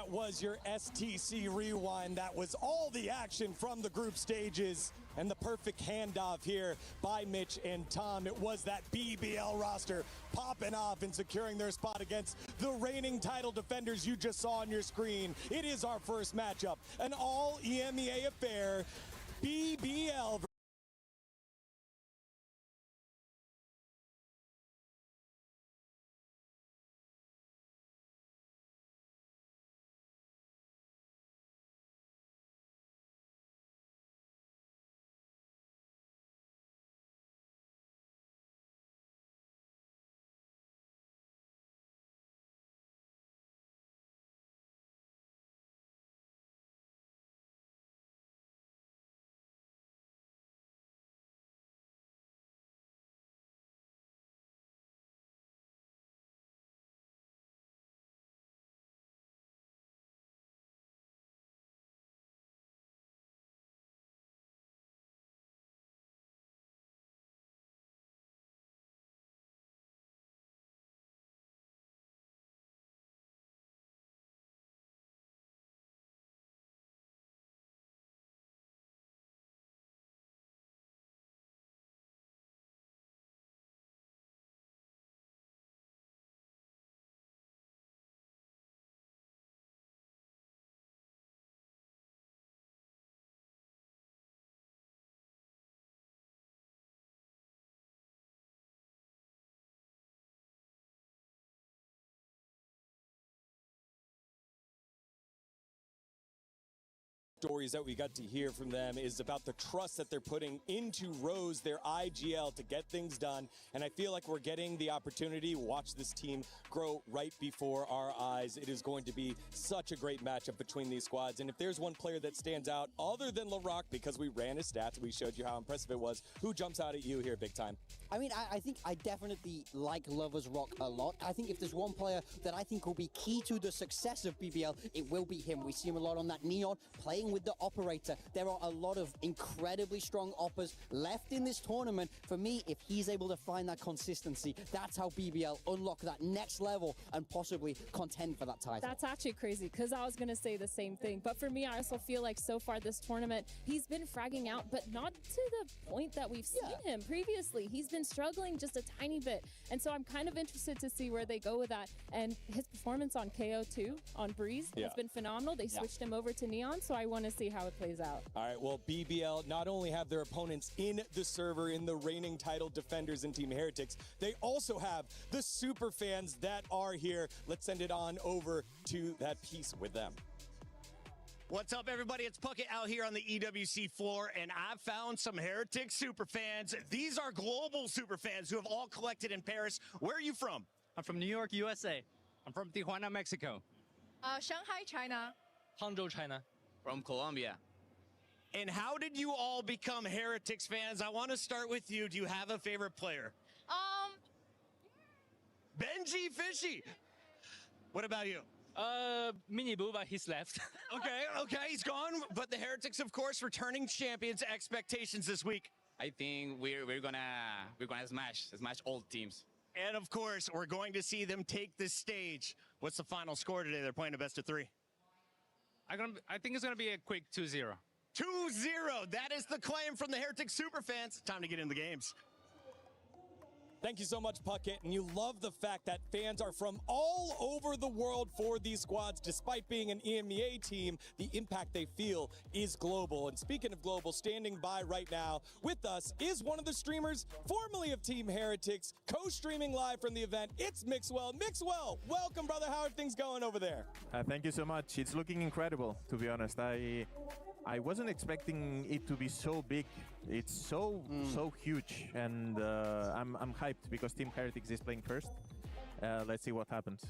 that was your STC Rewind. That was all the action from the group stages and the perfect handoff here by Mitch and Tom. It was that BBL roster popping off and securing their spot against the reigning title defenders you just saw on your screen. It is our first matchup, an all EMEA affair, BBL. Stories that we got to hear from them is about the trust that they're putting into Rose, their IGL, to get things done. And I feel like we're getting the opportunity to watch this team grow right before our eyes. It is going to be such a great matchup between these squads. And if there's one player that stands out other than LaRock, because we ran his stats, we showed you how impressive it was, who jumps out at you here big time? I mean, I think I definitely like Lovers Rock a lot. I think if there's one player that I think will be key to the success of BBL, it will be him. We see him a lot on that Neon, playing with the operator. There are a lot of incredibly strong oppers left in this tournament. For me, if he's able to find that consistency, that's how BBL unlock that next level and possibly contend for that title. That's actually crazy, because I was going to say the same thing. But for me, I also feel like so far this tournament, he's been fragging out, but not to the point that we've seen him previously. He's been struggling just a tiny bit. And so I'm kind of interested to see where they go with that. And his performance on KO2, on Breeze, has been phenomenal. They switched him over to Neon, so I want to see how it plays out. All right, well, BBL not only have their opponents in the server in the reigning title defenders and Team Heretics, they also have the super fans that are here. Let's send it on over to that piece with them. What's up, everybody? It's Puckett out here on the EWC floor, and I've found some Heretic super fans. These are global super fans who have all collected in Paris. Where are you from? I'm from New York, USA. I'm from Tijuana, Mexico. Shanghai, China. Hangzhou, China. From Colombia. And how did you all become Heretics fans? I want to start with you. Do you have a favorite player? Benji Fishy. What about you? Mini Boo, but he's left. Okay, he's gone. But the Heretics, of course, returning champions. Expectations this week. I think we're gonna smash all teams. And of course, we're going to see them take the stage. What's the final score today? They're playing a best of 3. I think it's gonna be a quick 2-0. 2-0. That is the claim from the Heretic Superfans. Time to get in the games. Thank you so much, Puckett. And you love the fact that fans are from all over the world for these squads. Despite being an EMEA team, the impact they feel is global. And speaking of global, standing by right now with us is one of the streamers formerly of Team Heretics, co-streaming live from the event. It's Mixwell. Mixwell, welcome, brother. How are things going over there? Thank you so much. It's looking incredible, to be honest. I wasn't expecting it to be so big. It's so huge, and I'm hyped because Team Heretics is playing first. Let's see what happens.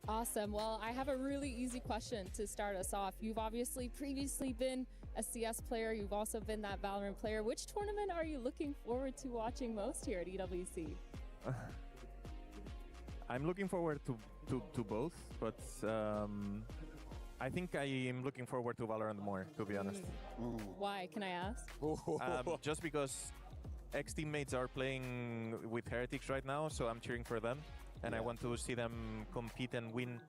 Awesome. Well, I have a really easy question to start us off. You've obviously previously been a CS player. You've also been that Valorant player. Which tournament are you looking forward to watching most here at EWC? I'm looking forward to both, but I think I am looking forward to Valorant more, to be honest. Why, can I ask? Just because ex-teammates are playing with Heretics right now, so I'm cheering for them. And I want to see them compete and win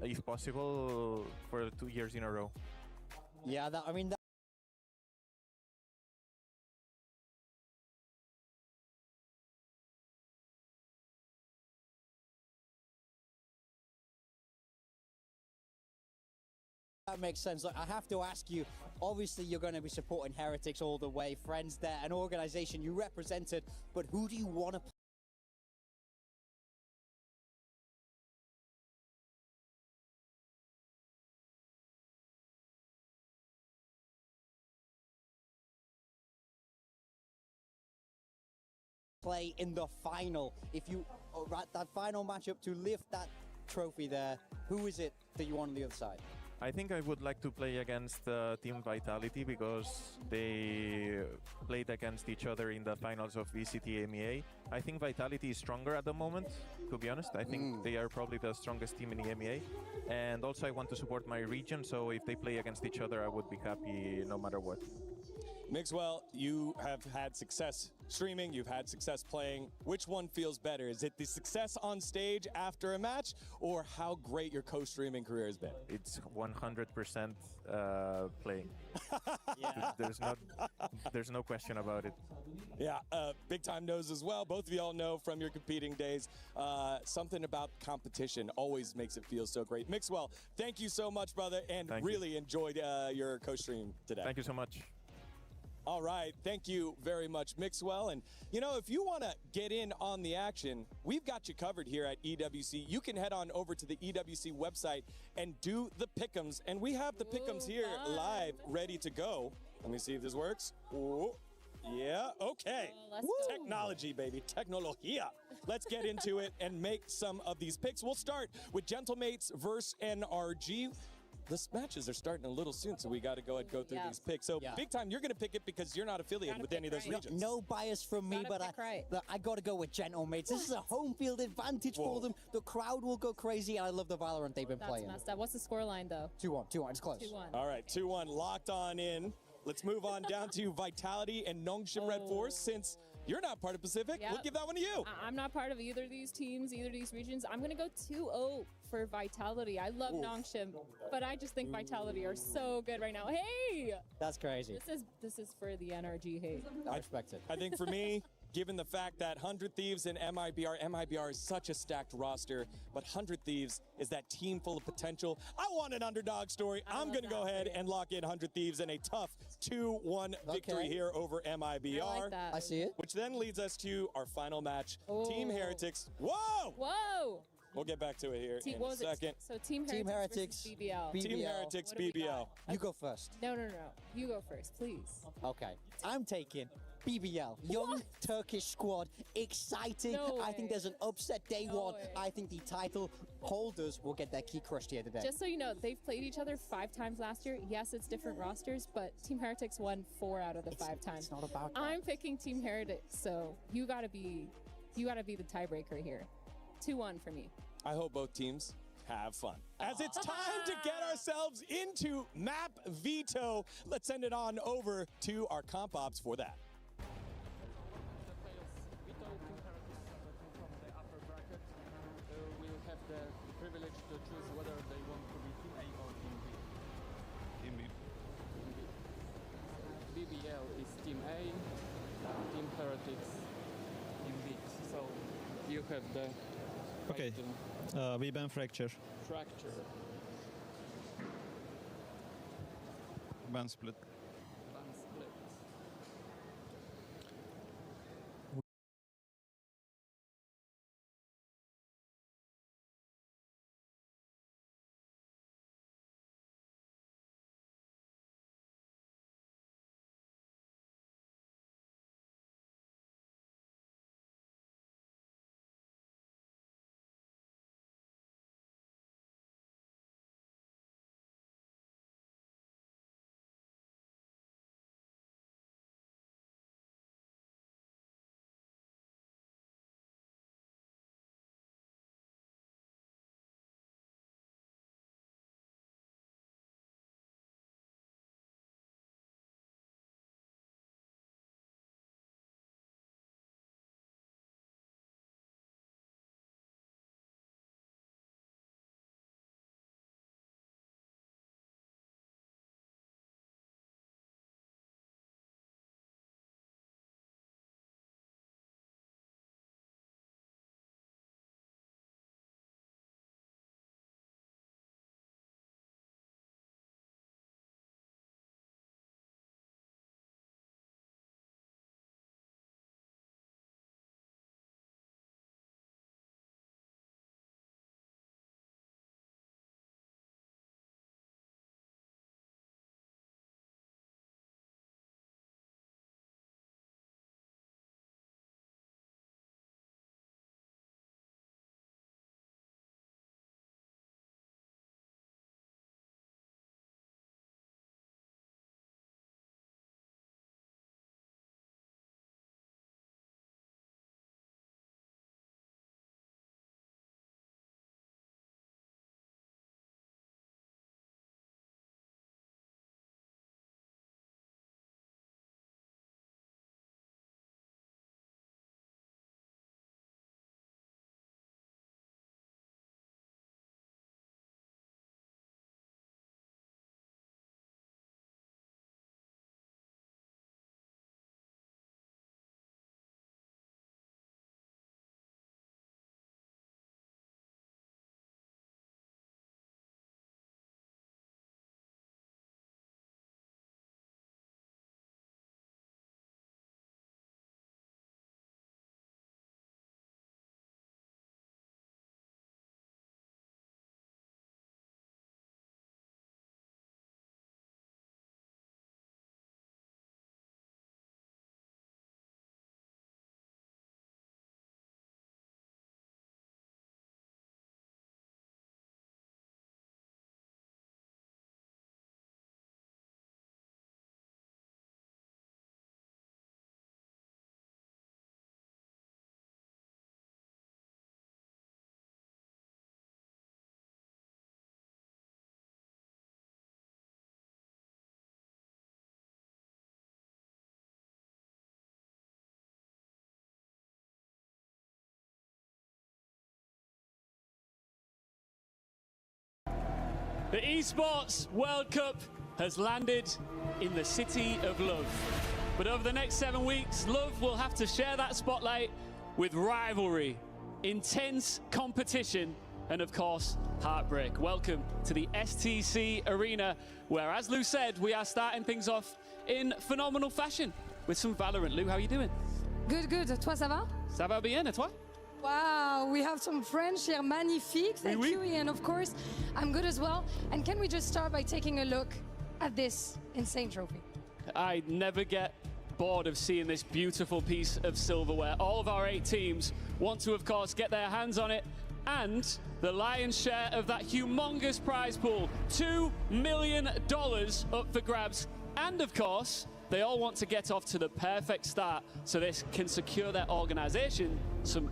if possible, for 2 years in a row. Yeah, I mean, that makes sense. Look, I have to ask you, obviously you're going to be supporting Heretics all the way, friends there, an organization you represented, but who do you want to play in the final? If you that final matchup to lift that trophy there, who is it that you want on the other side? I think I would like to play against Team Vitality because they played against each other in the finals of VCT EMEA. I think Vitality is stronger at the moment, to be honest. I think they are probably the strongest team in the EMEA. And also I want to support my region, so if they play against each other, I would be happy no matter what. Mixwell, you have had success streaming, you've had success playing. Which one feels better? Is it the success on stage after a match, or how great your co-streaming career has been? It's 100% playing. There's no question about it. Yeah, big time knows as well. Both of y'all know from your competing days, something about competition always makes it feel so great. Mixwell, thank you so much, brother, and really enjoyed your co-stream today. Thank you so much. All right, thank you very much, Mixwell. And, you know, if you want to get in on the action, we've got you covered here at EWC. You can head on over to the EWC website and do the pick'ems. And we have the pick'ems here live, ready to go. Let me see if this works. Ooh. Yeah, okay. Technology, baby. Technologia. Let's get into it and make some of these picks. We'll start with Gentlemates versus NRG. The matches are starting a little soon, so we got to go ahead and go through these picks. So, big time, you're going to pick it because you're not affiliated with any of those regions. No bias from me, but I got to go with Gentlemates. This is a home field advantage for them. The crowd will go crazy, and I love the Valorant they've been playing. That's messed up. What's the scoreline, though? 2-1. It's close. 2-1. All right, 2-1, locked on in. Let's move on down to Vitality and Nongshim Red Force. Since you're not part of Pacific, we'll give that one to you. I'm not part of either of these teams, either of these regions. I'm going to go 2-0 for Vitality. I love Nongshim, but I just think Vitality are so good right now. Hey! That's crazy. This is for the NRG hate. I respect it. I think for me, given the fact that 100 Thieves and MIBR is such a stacked roster, but 100 Thieves is that team full of potential. I want an underdog story. I'm going to go ahead and lock in 100 Thieves in a tough 2-1 victory here over MIBR. I like that. I see it. Which then leads us to our final match, Team Heretics. Whoa! Whoa! We'll get back to it here in a second. So Team Heretics versus BBL. Team Heretics, BBL. You go first. No. You go first, please. Okay. I'm taking BBL. Young Turkish squad. Exciting. I think there's an upset day one. I think the title holders will get their key crushed here today. Just so you know, they've played each other 5 times last year. Yes, it's different rosters, but Team Heretics won 4 out of the 5 times. It's not about that. I'm picking Team Heretics, so you gotta be the tiebreaker here. 2-1 for me. I hope both teams have fun. As it's time to get ourselves into Map Veto, let's send it on over to our comp ops for that. Will have the privilege to choose whether they want to be Team A or Team B. Team B. BBL is Team A, Team Heretics Team B. So you have the Okay. V-band fracture. Fracture. Band split. Band split. The Esports World Cup has landed in the city of love. But over the next 7 weeks, love will have to share that spotlight with rivalry, intense competition, and of course, heartbreak. Welcome to the STC Arena, where, as Lou said, we are starting things off in phenomenal fashion with some Valorant. Lou, how are you doing? Good, good. Toi, ça va? Ça va bien, et toi? Wow, we have some French here. Magnifique. Thank you, Ian. Of course, I'm good as well. And can we just start by taking a look at this insane trophy? I never get bored of seeing this beautiful piece of silverware. All of our 8 teams want to, of course, get their hands on it. And the lion's share of that humongous prize pool, $2 million up for grabs. And of course, they all want to get off to the perfect start so this can secure their organization some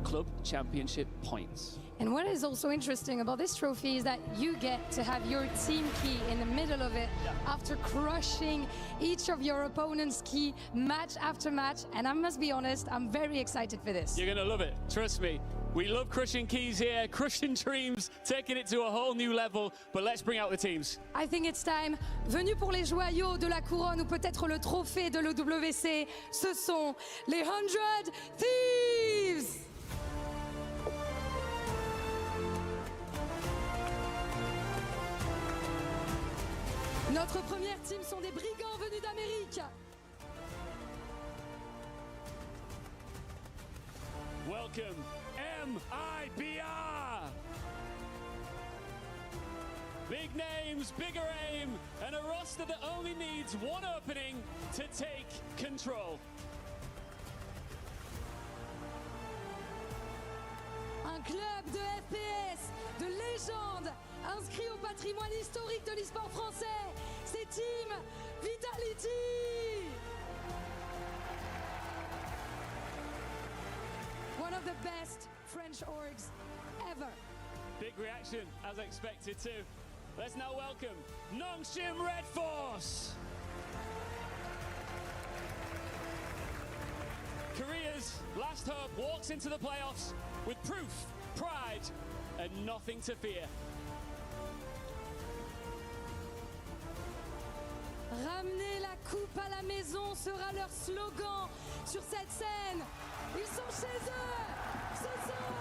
club championship points. And what is also interesting about this trophy is that you get to have your team key in the middle of it after crushing each of your opponent's key match after match. And I must be honest, I'm very excited for this. You're gonna love it, trust me. We love crushing keys here, crushing dreams, taking it to a whole new level. But let's bring out the teams. I think it's time. Venu pour les joyaux de la couronne ou peut-être le trophée de l'EWC, ce sont les 100 Thieves! Notre première team sont des brigands venus d'Amérique. Welcome, MIBR! Big names, bigger aim, and a roster that only needs one opening to take control. Un club de FPS, de légende, inscrit au patrimoine historique de l'e-sport français. C'est Team Vitality. One of the best French orgs ever. Big reaction, as expected too. Let's now welcome Nongshim Red Force. Korea's last hope walks into the playoffs with proof, pride, and nothing to fear. Ramener la coupe à la maison sera leur slogan sur cette scène. Ils sont chez eux. Ce sont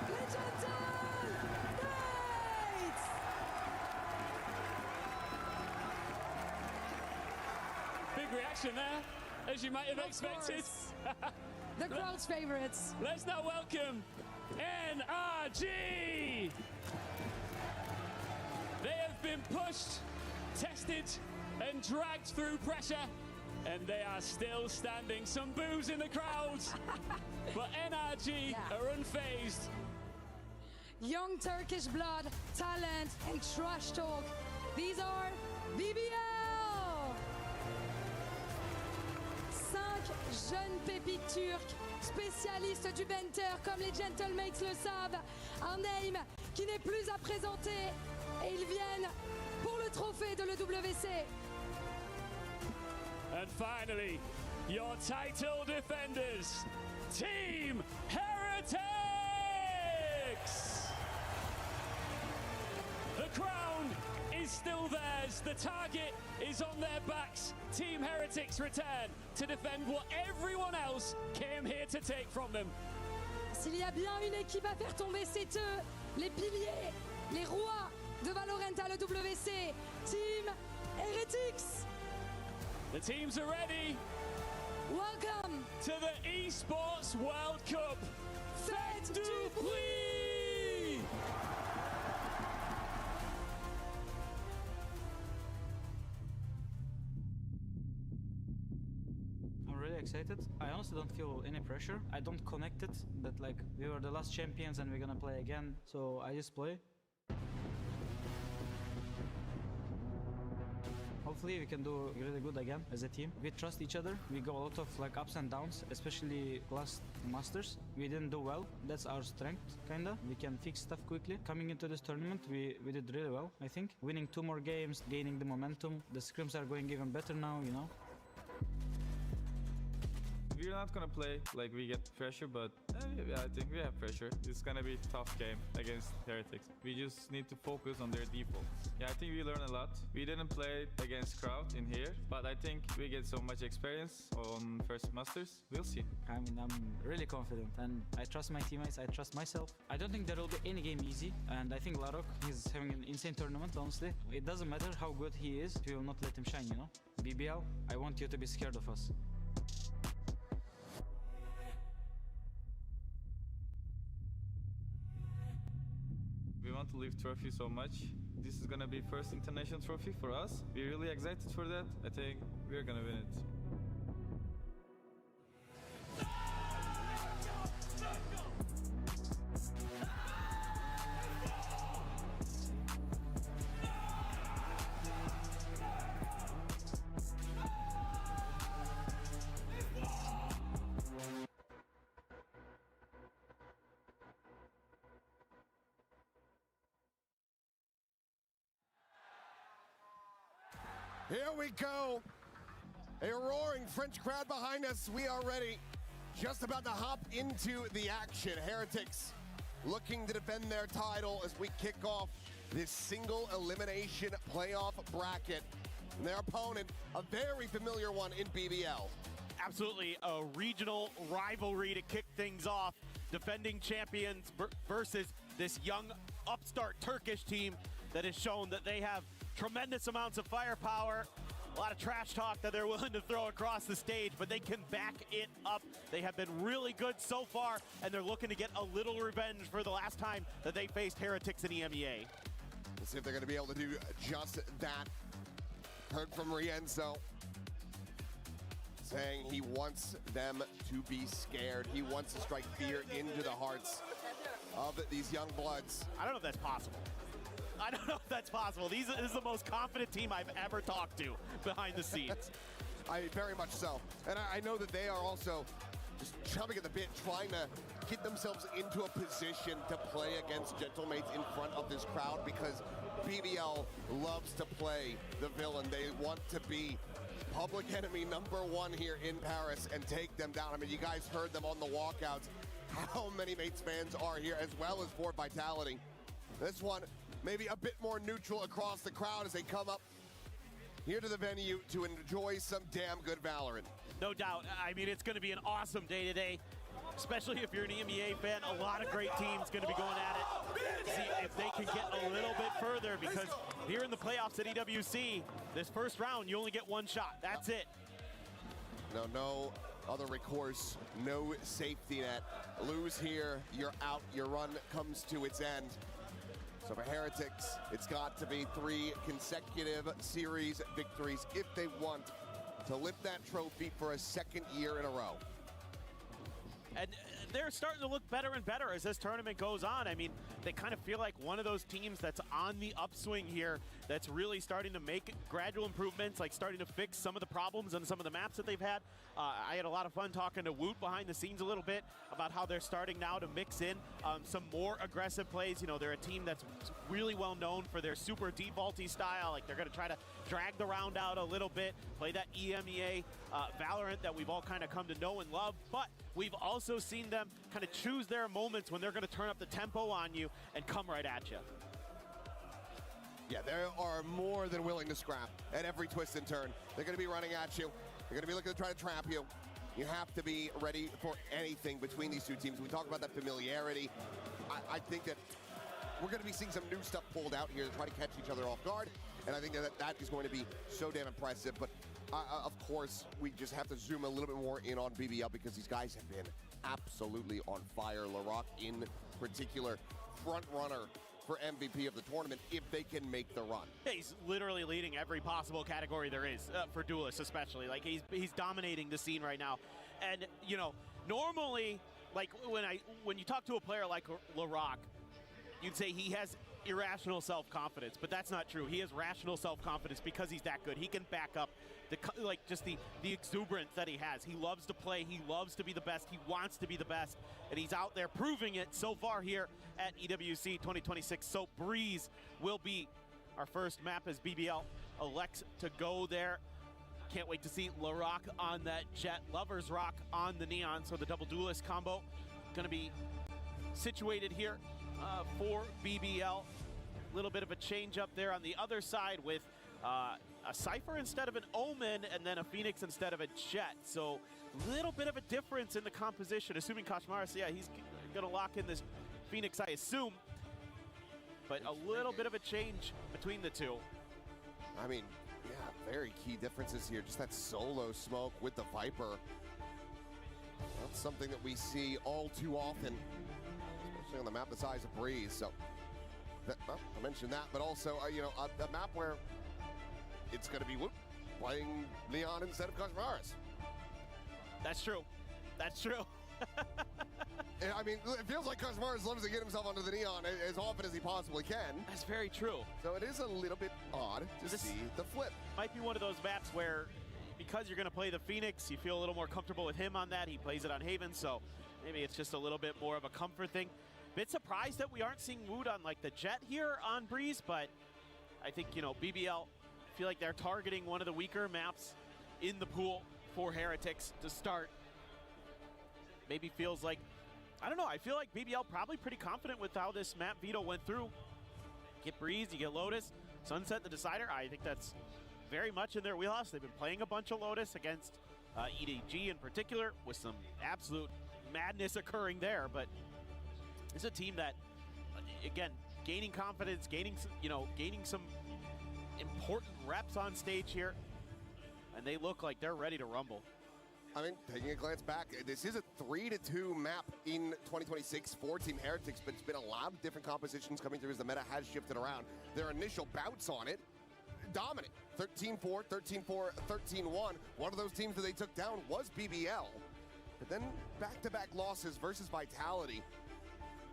les Gentle Knights. Big reaction there, as you might have expected. The crowd's favorites. Let's now welcome NRG. They have been pushed, tested, and dragged through pressure, and they are still standing. Some boos in the crowds, but NRG are unfazed. Young Turkish blood, talent, and trash talk. These are BBL. 5 jeunes pépites turcs, spécialistes du Venter, comme les Gentlemates le savent. Un aim qui n'est plus à présenter, et ils viennent pour le trophée de l'EWC. And finally, your title defenders, Team Heretics! The crown is still theirs, the target is on their backs. Team Heretics return to defend what everyone else came here to take from them. S'il y a bien une équipe à faire tomber, c'est eux, les piliers, les rois de Valorant à l'EWC, Team Heretics! The teams are ready. Welcome to the Esports World Cup. Faites du bruit! I'm really excited. I honestly don't feel any pressure. I don't connect it that like we were the last champions and we're gonna play again. So I just play. Hopefully we can do really good again as a team. We trust each other. We go a lot of like ups and downs, especially last Masters. We didn't do well. That's our strength, kinda. We can fix stuff quickly. Coming into this tournament, we did really well, I think. Winning 2 more games, gaining the momentum. The scrims are going even better now, you know. We're not gonna play like we get pressure, but yeah, I think we have pressure. It's gonna be a tough game against Heretics. We just need to focus on their default. Yeah, I think we learn a lot. We didn't play against crowd in here, but I think we get so much experience on first Masters. We'll see. I mean, I'm really confident, and I trust my teammates. I trust myself. I don't think there will be any game easy, and I think Larok is having an insane tournament. Honestly, it doesn't matter how good he is. We will not let him shine. You know, BBL. I want you to be scared of us. We want to lift trophy so much. This is gonna be first international trophy for us. We're really excited for that. I think we're gonna win it. Here we go. A roaring French crowd behind us. We are ready. Just about to hop into the action. Heretics looking to defend their title as we kick off this single elimination playoff bracket. And their opponent, a very familiar one in BBL. Absolutely a regional rivalry to kick things off. Defending champions versus this young upstart Turkish team that has shown that they have tremendous amounts of firepower, a lot of trash talk that they're willing to throw across the stage, but they can back it up. They have been really good so far, and they're looking to get a little revenge for the last time that they faced Heretics in EMEA. Let's see if they're going to be able to do just that. Heard from Rienzo saying he wants them to be scared. He wants to strike fear into the hearts of these young bloods. I don't know if that's possible. I don't know if that's possible. This is the most confident team I've ever talked to behind the scenes. Very much so. And I know that they are also just chomping at the bit, trying to get themselves into a position to play against Gentlemates in front of this crowd, because BBL loves to play the villain. They want to be public enemy #1 here in Paris and take them down. I mean, you guys heard them on the walkouts. How many Mates fans are here, as well as for Vitality. This one, maybe a bit more neutral across the crowd as they come up here to the venue to enjoy some damn good Valorant. No doubt. I mean, it's going to be an awesome day today, especially if you're an EMEA fan. A lot of great teams going to be going at it. See if they can get a little bit further, because here in the playoffs at EWC, this first round, you only get one shot. That's it. No other recourse, no safety net. Lose here, you're out. Your run comes to its end. So for Heretics, it's got to be 3 consecutive series victories if they want to lift that trophy for a second year in a row. And they're starting to look better and better as this tournament goes on. I mean, they kind of feel like one of those teams that's on the upswing here, that's really starting to make gradual improvements, like starting to fix some of the problems on some of the maps that they've had. I had a lot of fun talking to Woot behind the scenes a little bit about how they're starting now to mix in some more aggressive plays. You know, they're a team that's really well known for their super defaulty style. Like, they're going to try to drag the round out a little bit, play that EMEA Valorant that we've all kind of come to know and love. But we've also seen them kind of choose their moments when they're going to turn up the tempo on you and come right at you. Yeah, they are more than willing to scrap at every twist and turn. They're going to be running at you. They're going to be looking to try to trap you. You have to be ready for anything between these two teams. We talk about that familiarity. I think that we're going to be seeing some new stuff pulled out here to try to catch each other off guard. And I think that is going to be so damn impressive. But of course, we just have to zoom a little bit more in on BBL, because these guys have been absolutely on fire. Larok in particular, front runner for MVP of the tournament if they can make the run. Yeah, he's literally leading every possible category there is for duelists, especially. Like, he's dominating the scene right now. And you know, normally, like when you talk to a player like Larok, you'd say he has irrational self-confidence, but that's not true. He has rational self-confidence because he's that good. He can back up the exuberance that he has. He loves to play. He loves to be the best. He wants to be the best, and he's out there proving it so far here at EWC 2026. So Breeze will be our first map as BBL elects to go there. Can't wait to see LaRock on that Jet, Lovers Rock on the Neon. So the double duelist combo going to be situated here for BBL. A little bit of a change up there on the other side with a Cypher instead of an Omen, and then a Phoenix instead of a Jet. So a little bit of a difference in the composition, assuming Kashmaris, yeah, he's going to lock in this Phoenix, I assume. But a little bit of a change between the two. I mean, yeah, very key differences here. Just that solo smoke with the Viper. That's something that we see all too often, especially on the map the size of Breeze. So, well, I mentioned that, but also, you know, a map where it's going to be playing Leon instead of Kashmaris. That's true. That's true. I mean, it feels like Kashmaris loves to get himself onto the Neon as often as he possibly can. That's very true. So it is a little bit odd to see the flip. Might be one of those maps where, because you're going to play the Phoenix, you feel a little more comfortable with him on that. He plays it on Haven, so maybe it's just a little bit more of a comfort thing. Bit surprised that we aren't seeing Wood on like the Jet here on Breeze, but I think, you know, BBL, I feel like they're targeting one of the weaker maps in the pool for Heretics to start. Maybe feels like, I don't know, I feel like BBL probably pretty confident with how this map veto went through. Get Breeze, you get Lotus, Sunset the Decider. I think that's very much in their wheelhouse. They've been playing a bunch of Lotus against EDG in particular, with some absolute madness occurring there, but it's a team that, again, gaining confidence, gaining some important reps on stage here, and they look like they're ready to rumble. I mean, taking a glance back, this is a 3-2 map in 2026 for Team Heretics, but it's been a lot of different compositions coming through as the meta has shifted around. Their initial bouts on it, dominant. 13-4, 13-4, 13-1. One of those teams that they took down was BBL. But then back-to-back losses versus Vitality.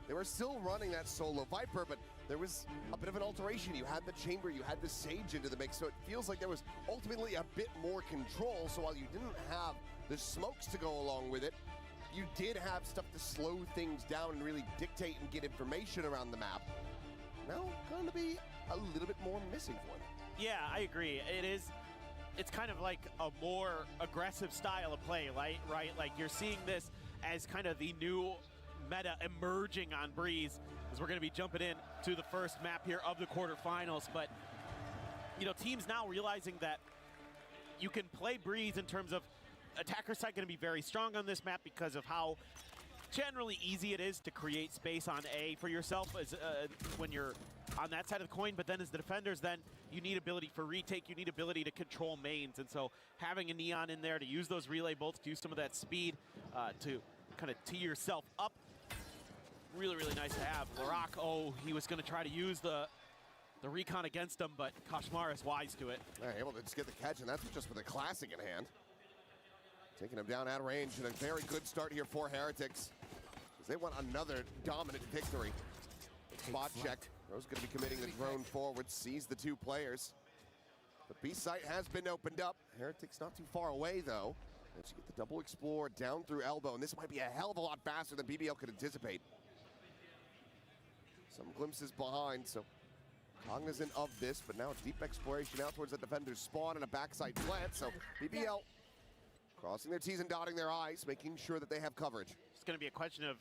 They were still running that solo Viper, but there was a bit of an alteration. You had the Chamber, you had the Sage into the mix, so it feels like there was ultimately a bit more control. So while you didn't have the smokes to go along with it, you did have stuff to slow things down and really dictate and get information around the map. Now, going to be a little bit more missing for them. Yeah, I agree. It's kind of like a more aggressive style of play, right? Like you're seeing this as kind of the new meta emerging on Breeze, as we're going to be jumping in to the first map here of the quarterfinals. But, you know, teams now realizing that you can play Breeze in terms of attacker side going to be very strong on this map because of how generally easy it is to create space on A for yourself as when you're on that side of the coin. But then as the defenders, then you need ability for retake, you need ability to control mains. And so having a Neon in there to use those relay bolts, to use some of that speed to kind of tee yourself up, really, really nice to have. LaRock, oh, he was going to try to use the recon against him, but Kashmar is wise to it. They're able to just get the catch, and that's just with a classic in hand. Taking him down at range, and a very good start here for Heretics, as they want another dominant victory. Spot check. Rose going to be committing the drone forward, sees the two players. The B site has been opened up. Heretics not too far away, though. Let's get the double explore down through elbow, and this might be a hell of a lot faster than BBL could anticipate. Some glimpses behind, so cognizant of this, but now deep exploration out towards the defender's spawn and a backside plant, so BBL crossing their T's and dotting their I's, making sure that they have coverage. It's going to be a question of,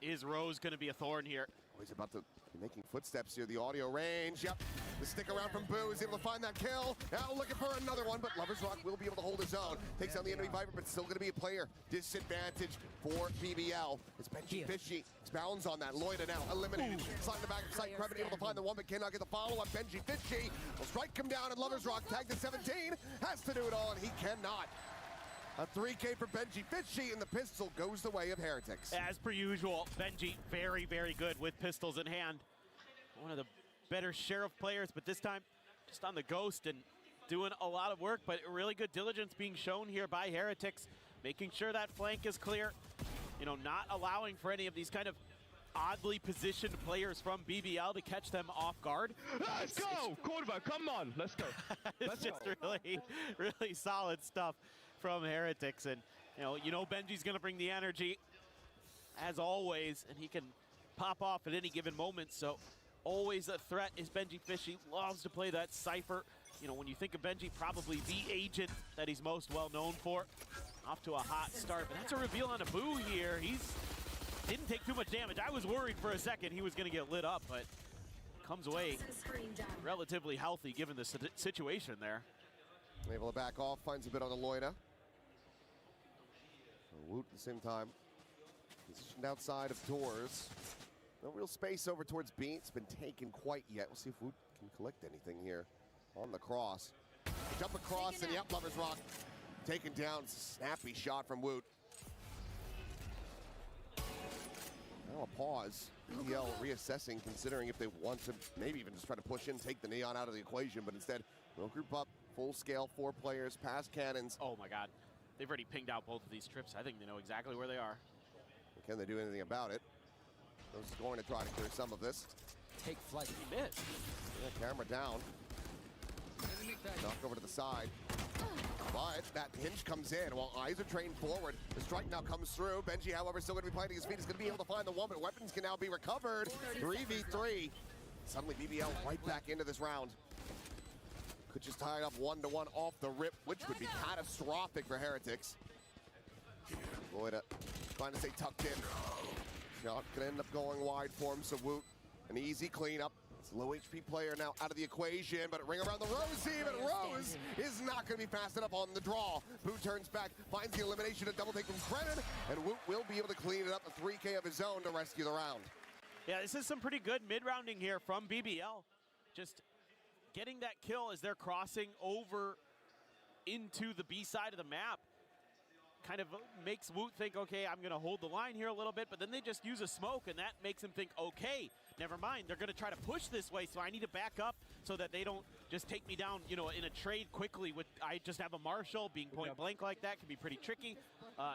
is Rose going to be a thorn here? Oh, he's about to be making footsteps here. The audio range, yep. The stick around from Boo is able to find that kill. Now looking for another one, but Lovers Rock will be able to hold his own. Takes down the enemy Viper, but still going to be a player disadvantage for BBL. It's Benji Fishy. Expounds on that. Loida now eliminated. Slide in the back of sight. Krebin able to find the one, but cannot get the follow-up. Benji Fishy will strike him down, and Lovers Rock tagged to 17. Has to do it all, and he cannot. A 3K for Benji Fishy, and the pistol goes the way of Heretics. As per usual, Benji very, very good with pistols in hand. One of the better Sheriff players, but this time just on the Ghost and doing a lot of work, but really good diligence being shown here by Heretics, making sure that flank is clear, you know, not allowing for any of these kind of oddly positioned players from BBL to catch them off guard. Let's go! Corva, come on, let's go. It's just really, really solid stuff from Heretics, and you know Benji's gonna bring the energy as always, and he can pop off at any given moment, so always a threat is Benji Fishy. Loves to play that Cypher you know, when you think of Benji, probably the agent that he's most well known for. Off to a hot start, but that's a reveal on Abu here. Didn't take too much damage. I was worried for a second he was going to get lit up, but comes away relatively healthy given the situation there. Able to back off, finds a bit on the Loida. Woot at the same time. Positioned outside of doors. No real space over towards B. It's been taken quite yet. We'll see if Woot can collect anything here on the cross. Jump across, and yep, Lover's Rock taken down. Snappy shot from Woot. Now a pause. BBL reassessing, considering if they want to maybe even just try to push in, take the Neon out of the equation, but instead, we'll group up, full scale, 4 players, past cannons. Oh my God. They've already pinged out both of these trips. I think they know exactly where they are. Can they do anything about it? Rose is going to try to clear some of this. Take flight. He missed. Yeah, camera down. Knock over to the side. But that hinge comes in while eyes are trained forward. The strike now comes through. Benji, however, still going to be planting his feet. He's going to be able to find the one, but weapons can now be recovered. 3v3. Suddenly BBL right back into this round. Could just tie up 1-1 off the rip, which would be catastrophic for Heretics. Loida trying to stay tucked in. Shot could end up going wide for him, so Woot, an easy cleanup. It's a low HP player now out of the equation, but a ring around the Rose even. Rose is not going to be fast enough on the draw. Woot turns back, finds the elimination, a double take from Brennan, and Woot will be able to clean it up, a 3K of his own to rescue the round. Yeah, this is some pretty good mid-rounding here from BBL. Just getting that kill as they're crossing over into the B side of the map kind of makes Woot think, okay, I'm going to hold the line here a little bit, but then they just use a smoke, and that makes him think, okay, never mind, they're going to try to push this way, so I need to back up so that they don't just take me down, you know, in a trade quickly. With I just have a Marshall being point blank like that can be pretty tricky.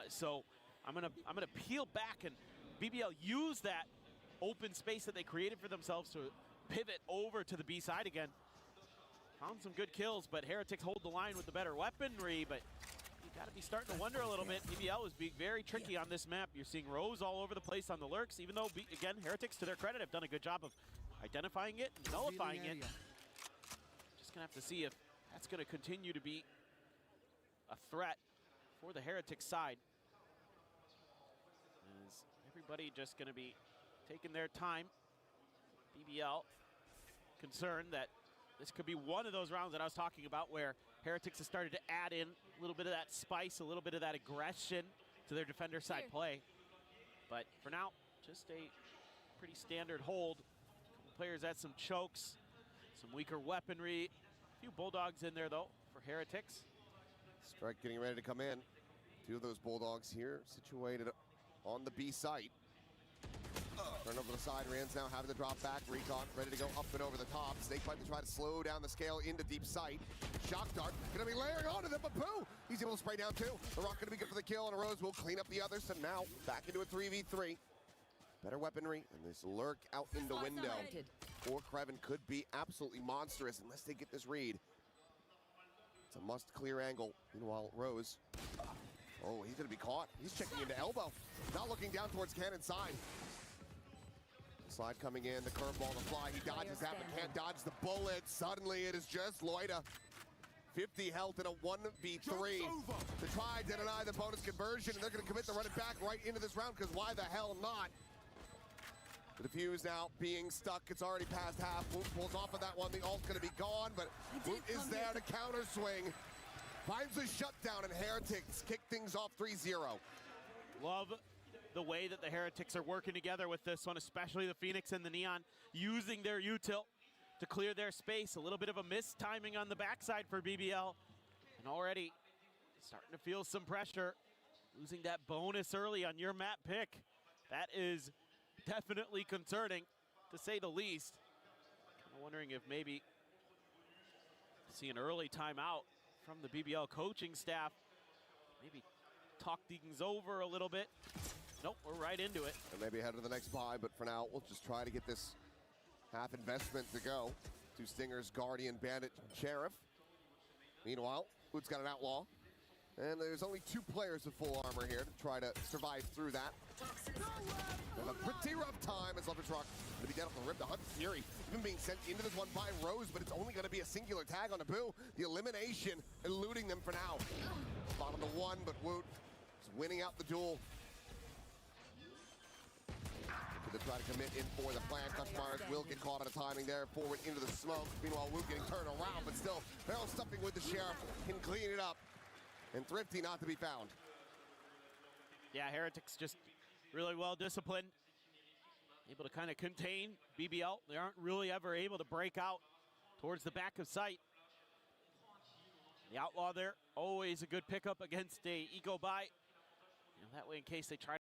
So I'm gonna peel back, and BBL use that open space that they created for themselves to pivot over to the B side again. Found some good kills, but Heretics hold the line with the better weaponry, but you gotta be starting to wonder a little bit. BBL is being very tricky on this map. You're seeing Rose all over the place on the lurks, even though, again, Heretics, to their credit, have done a good job of identifying it and nullifying it. Just gonna have to see if that's gonna continue to be a threat for the Heretics side. Is everybody just gonna be taking their time? BBL concerned that this could be one of those rounds that I was talking about where Heretics has started to add in a little bit of that spice, a little bit of that aggression to their defender side play. But for now, just a pretty standard hold. A couple players had some chokes, some weaker weaponry. A few Bulldogs in there, though, for Heretics. Strike getting ready to come in. 2 of those Bulldogs here situated on the B site. Turn over the side, Rand's now having to drop back. Recon ready to go up and over the top. Snakebite to try to slow down the scale into deep sight. Shock Dart gonna be layering onto them, but Pooh, he's able to spray down 2. The Rock gonna be good for the kill, and a Rose will clean up the others. So now back into a 3v3. Better weaponry, and this lurk out in the window. Or Kreven could be absolutely monstrous unless they get this read. It's a must clear angle. Meanwhile, Rose. Oh, he's gonna be caught. He's checking into elbow. Not looking down towards cannon side. Slide coming in, the curveball, the fly. He dodges that, but can't dodge the bullet. Suddenly, it is just Loida. 50 health in a 1v3 to try to deny the bonus conversion, and they're going to commit to run it back right into this round, because why the hell not? The defuse now being stuck. It's already past half. Woot pulls off of that one. The ult's going to be gone, but Woot is there to counter swing. Finds the shutdown, and Heretics kick things off 3-0. Love the way that the Heretics are working together with this one, especially the Phoenix and the Neon, using their util to clear their space. A little bit of a mistiming on the backside for BBL, and already starting to feel some pressure. Losing that bonus early on your map pick, that is definitely concerning, to say the least. Kind of wondering if maybe see an early timeout from the BBL coaching staff. Maybe talk things over a little bit. Nope, we're right into it. And maybe head to the next buy, but for now, we'll just try to get this half investment to go. 2 Stingers, Guardian, Bandit, Sheriff. Meanwhile, Woot's got an Outlaw. And there's only 2 players with full armor here to try to survive through that. A pretty rough time as Lovers Rock going to be down off the rip. The Hunt Fury even being sent into this one by Rose, but it's only going to be a singular tag on Abu. The elimination eluding them for now. Bottom to one, but Woot is winning out the duel. To try to commit in for the plan. Kushmars will get caught on a timing there, forward into the smoke. Meanwhile, Woot getting turned around, but still, barrel stuffing with the Sheriff can clean it up. And Thrifty not to be found. Yeah, Heretics just really well disciplined. Able to kind of contain BBL. They aren't really ever able to break out towards the back of sight. The Outlaw there, always a good pickup against a eco buy. You know, that way in case they try.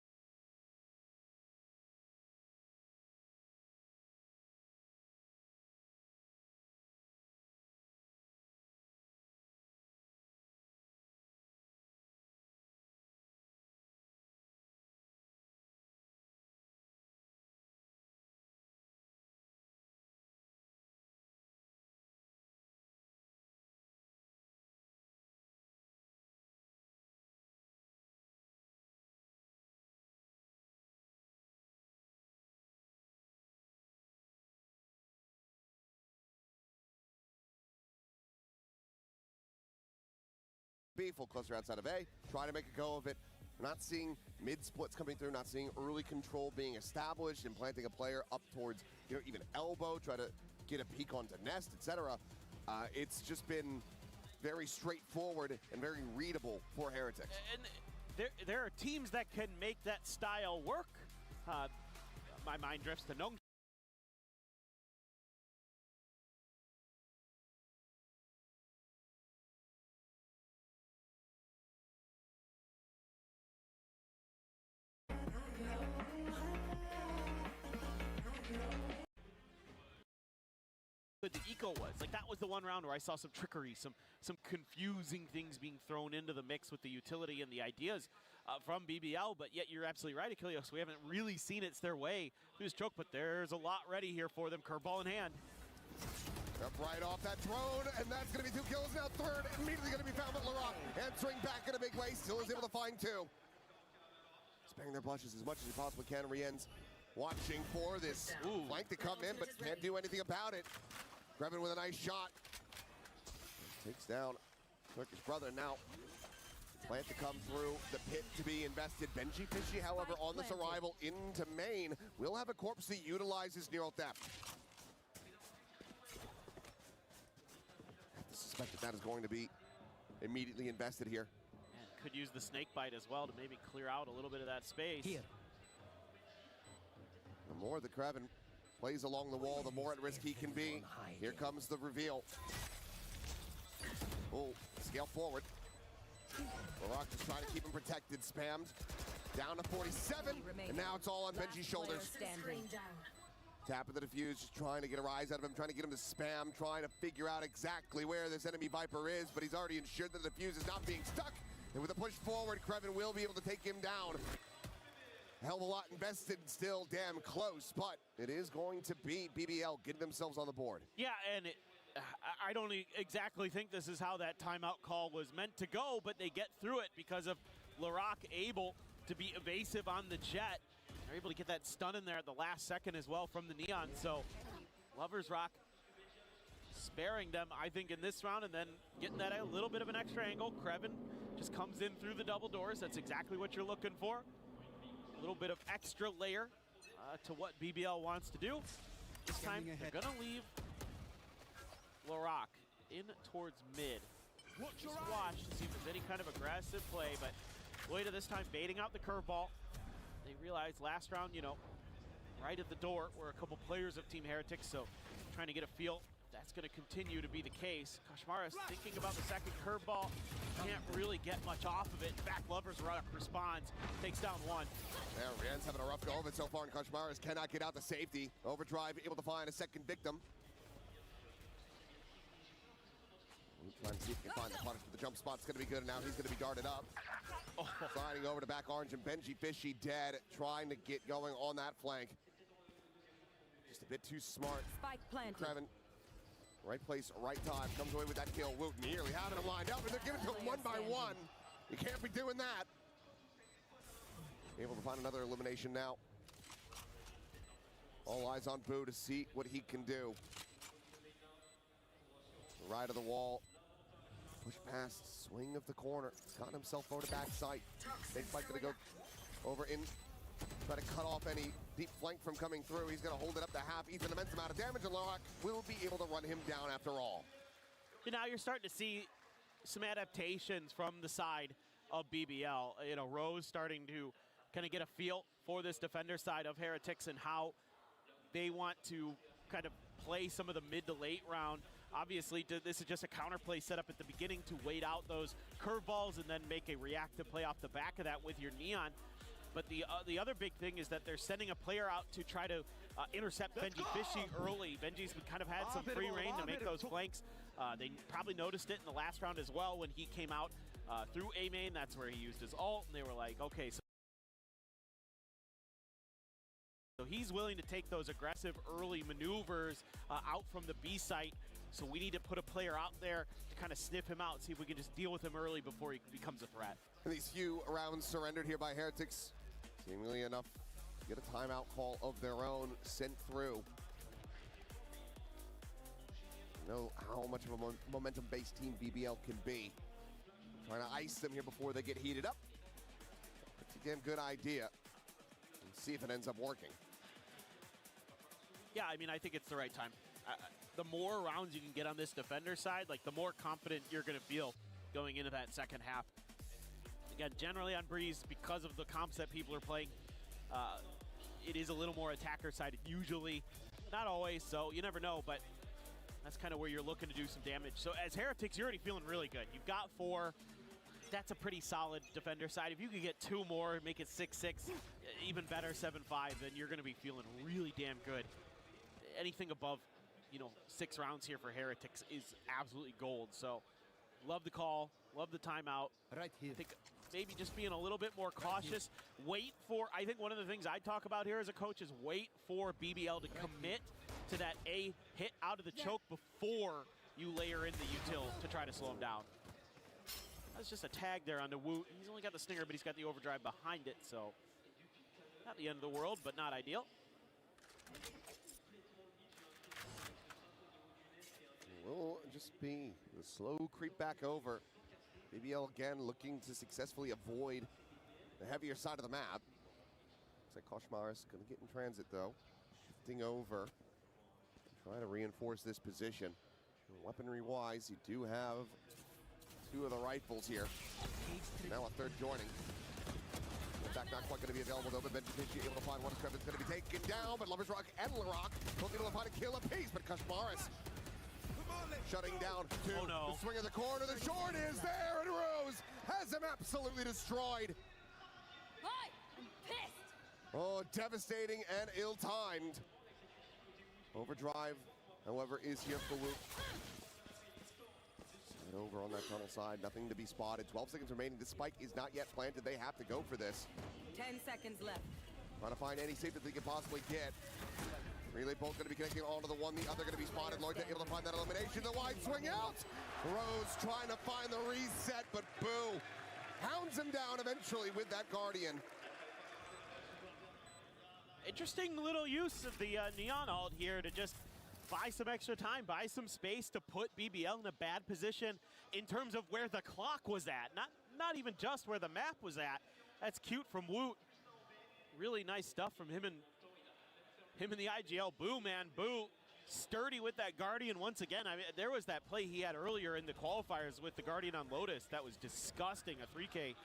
B, full cluster outside of A, try to make a go of it. We're not seeing mid-splits coming through, not seeing early control being established and planting a player up towards, you know, even elbow, try to get a peek onto Nest, etc. It's just been very straightforward and very readable for Heretics. And there are teams that can make that style work. My mind drifts to Nung. The eco was like, that was the one round where I saw some trickery, some confusing things being thrown into the mix with the utility and the ideas from BBL. But yet you're absolutely right, Achilles. We haven't really seen it's their way through this choke, but there's a lot ready here for them. Curveball in hand. Up right off that drone, and that's going to be 2 kills now. Third immediately going to be found with Laroc, answering back in a big way. Still is able to find 2. Sparing their blushes as much as he possibly can. Rien's watching for this flank to come in, but can't do anything about it. Grevin with a nice shot. Takes down Turkish brother. Now, plant to come through, the pit to be invested. Benji Fishy, however, on this arrival into main, will have a corpse to utilize his neural theft. I suspect that is going to be immediately invested here. And could use the snake bite as well to maybe clear out a little bit of that space. Here. The more the Grevin plays along the wall, the more at risk he can be. Here comes the reveal. Oh, scale forward. Laroc just trying to keep him protected, spammed. Down to 47, and now it's all on Benji's shoulders. Tap of the defuse, just trying to get a rise out of him, trying to get him to spam, trying to figure out exactly where this enemy Viper is, but he's already ensured that the defuse is not being stuck. And with a push forward, Grevin will be able to take him down. A hell of a lot invested, still damn close, but it is going to be BBL getting themselves on the board. Yeah, and I don't exactly think this is how that timeout call was meant to go, but they get through it because of Laroc able to be evasive on the jet. They're able to get that stun in there at the last second as well from the Neon, so Lovers Rock sparing them, I think, in this round, and then getting that a little bit of an extra angle. Grevin just comes in through the double doors. That's exactly what you're looking for. A little bit of extra layer to what BBL wants to do. This time, they're going to leave Laroc in towards mid. Just watch to see if there's any kind of aggressive play, but Loida this time baiting out the curveball. They realized last round, you know, right at the door were a couple players of Team Heretics, so trying to get a feel if that's going to continue to be the case. Kashmaris thinking about the second curveball, can't really get much off of it. In fact, Lovers Rock responds, takes down 1. Yeah, Rien's having a rough go of it so far, and Kashmaris cannot get out to safety. Overdrive able to find a second victim. Trying to see if he can find the punish, but the jump spot's going to be good, and now he's going to be darted up. Sliding over to back orange, and Benji Fishy dead, trying to get going on that flank. Just a bit too smart. Spike planted. Grevin, right place, right time, comes away with that kill. Woot nearly having him lined up, and they're giving it to him 1 by 1. You can't be doing that. Able to find another elimination now. All eyes on Boo to see what he can do. Right of the wall. Push past, swing of the corner. He's gotten himself over to backside. Big fight gonna go over in, try to cut off any deep flank from coming through. He's gonna hold it up to half, eats an immense amount of damage, and Lorak will be able to run him down after all. And now you're starting to see some adaptations from the side of BBL. You know, Rose starting to kind of get a feel for this defender side of Heretics and how they want to kind of play some of the mid to late round. Obviously, this is just a counterplay set up at the beginning to wait out those curveballs and then make a reactive play off the back of that with your Neon. But the other big thing is that they're sending a player out to try to intercept Benji Fishy early. Benji's kind of had some free reign to make those flanks. They probably noticed it in the last round as well when he came out through A main. That's where he used his ult, and they were like, okay, so he's willing to take those aggressive early maneuvers out from the B site. So we need to put a player out there to kind of sniff him out, see if we can just deal with him early before he becomes a threat. And these few rounds surrendered here by Heretics, seemingly enough to get a timeout call of their own sent through. You know how much of a momentum-based team BBL can be. Trying to ice them here before they get heated up. It's a damn good idea. And see if it ends up working. Yeah, I mean, I think it's the right time. The more rounds you can get on this defender side, like the more confident you're going to feel going into that second half. Again, generally on Breeze, because of the comps that people are playing, it is a little more attacker sided usually. Not always, so you never know, but that's kind of where you're looking to do some damage. So as Heretics, you're already feeling really good. You've got 4. That's a pretty solid defender side. If you could get 2 more, make it 6-6, even better, 7-5, then you're going to be feeling really damn good. Anything above, you know, 6 rounds here for Heretics is absolutely gold. So love the call, love the timeout. Right here. I think maybe just being a little bit more cautious. Wait for, I think one of the things I talk about here as a coach is wait for BBL to commit to that A hit out of the choke before you layer in the util to try to slow him down. That's just a tag there on the Woot. He's only got the stinger, but he's got the overdrive behind it, so not the end of the world, but not ideal. Will just be the slow creep back over. BBL again looking to successfully avoid the heavier side of the map. Looks like Koshmaris going to get in transit though. Shifting over. Trying to reinforce this position. Weaponry wise, you do have 2 of the rifles here. Now a 3rd joining. In fact, not quite going to be available though, but Benji Fishy able to find one scrap that's going to be taken down, but Lover's Rock and Larock both able to find a kill apiece, but Koshmaris shutting down 2. Oh no. The swing of the corner, the short is there, and Rose has him absolutely destroyed. Hi, I'm pissed. Oh, devastating and ill-timed. Overdrive, however, is here for Woot. Slide over on that tunnel side, nothing to be spotted. 12 seconds remaining. This spike is not yet planted. They have to go for this. 10 seconds left. Trying to find any safe that they can possibly get. Relay both going to be connecting onto the one, the other going to be spotted. Lloyd able to find that elimination. The wide swing out. Rose trying to find the reset, but Boo hounds him down eventually with that Guardian. Interesting little use of the Neon ult here to just buy some extra time, buy some space to put BBL in a bad position in terms of where the clock was at. Not even just where the map was at. That's cute from Woot. Really nice stuff from him and the IGL. Boo, man, Boo, sturdy with that Guardian once again. I mean, there was that play he had earlier in the qualifiers with the Guardian on Lotus. That was disgusting. A 3K is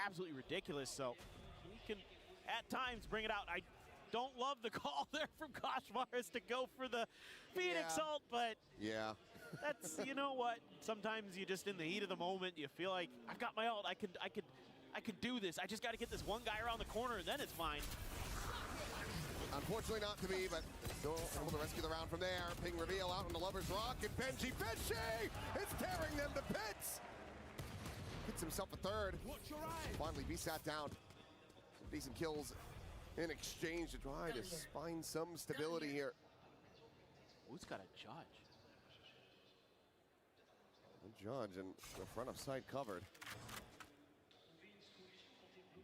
absolutely ridiculous. So he can, at times, bring it out. I don't love the call there from Koshmaris to go for the Phoenix ult, but yeah, that's, you know what? Sometimes you just in the heat of the moment, you feel like I've got my ult. I could do this. I just got to get this one guy around the corner, and then it's fine. Unfortunately not to be, but still able to rescue the round from there. Ping reveal out on the Lover's Rock, and Benji Fishy is tearing them to bits. Gets himself a 3rd. Finally be sat down. Some decent kills in exchange to try to find some stability here. Who's got a judge? A judge and the front of sight covered.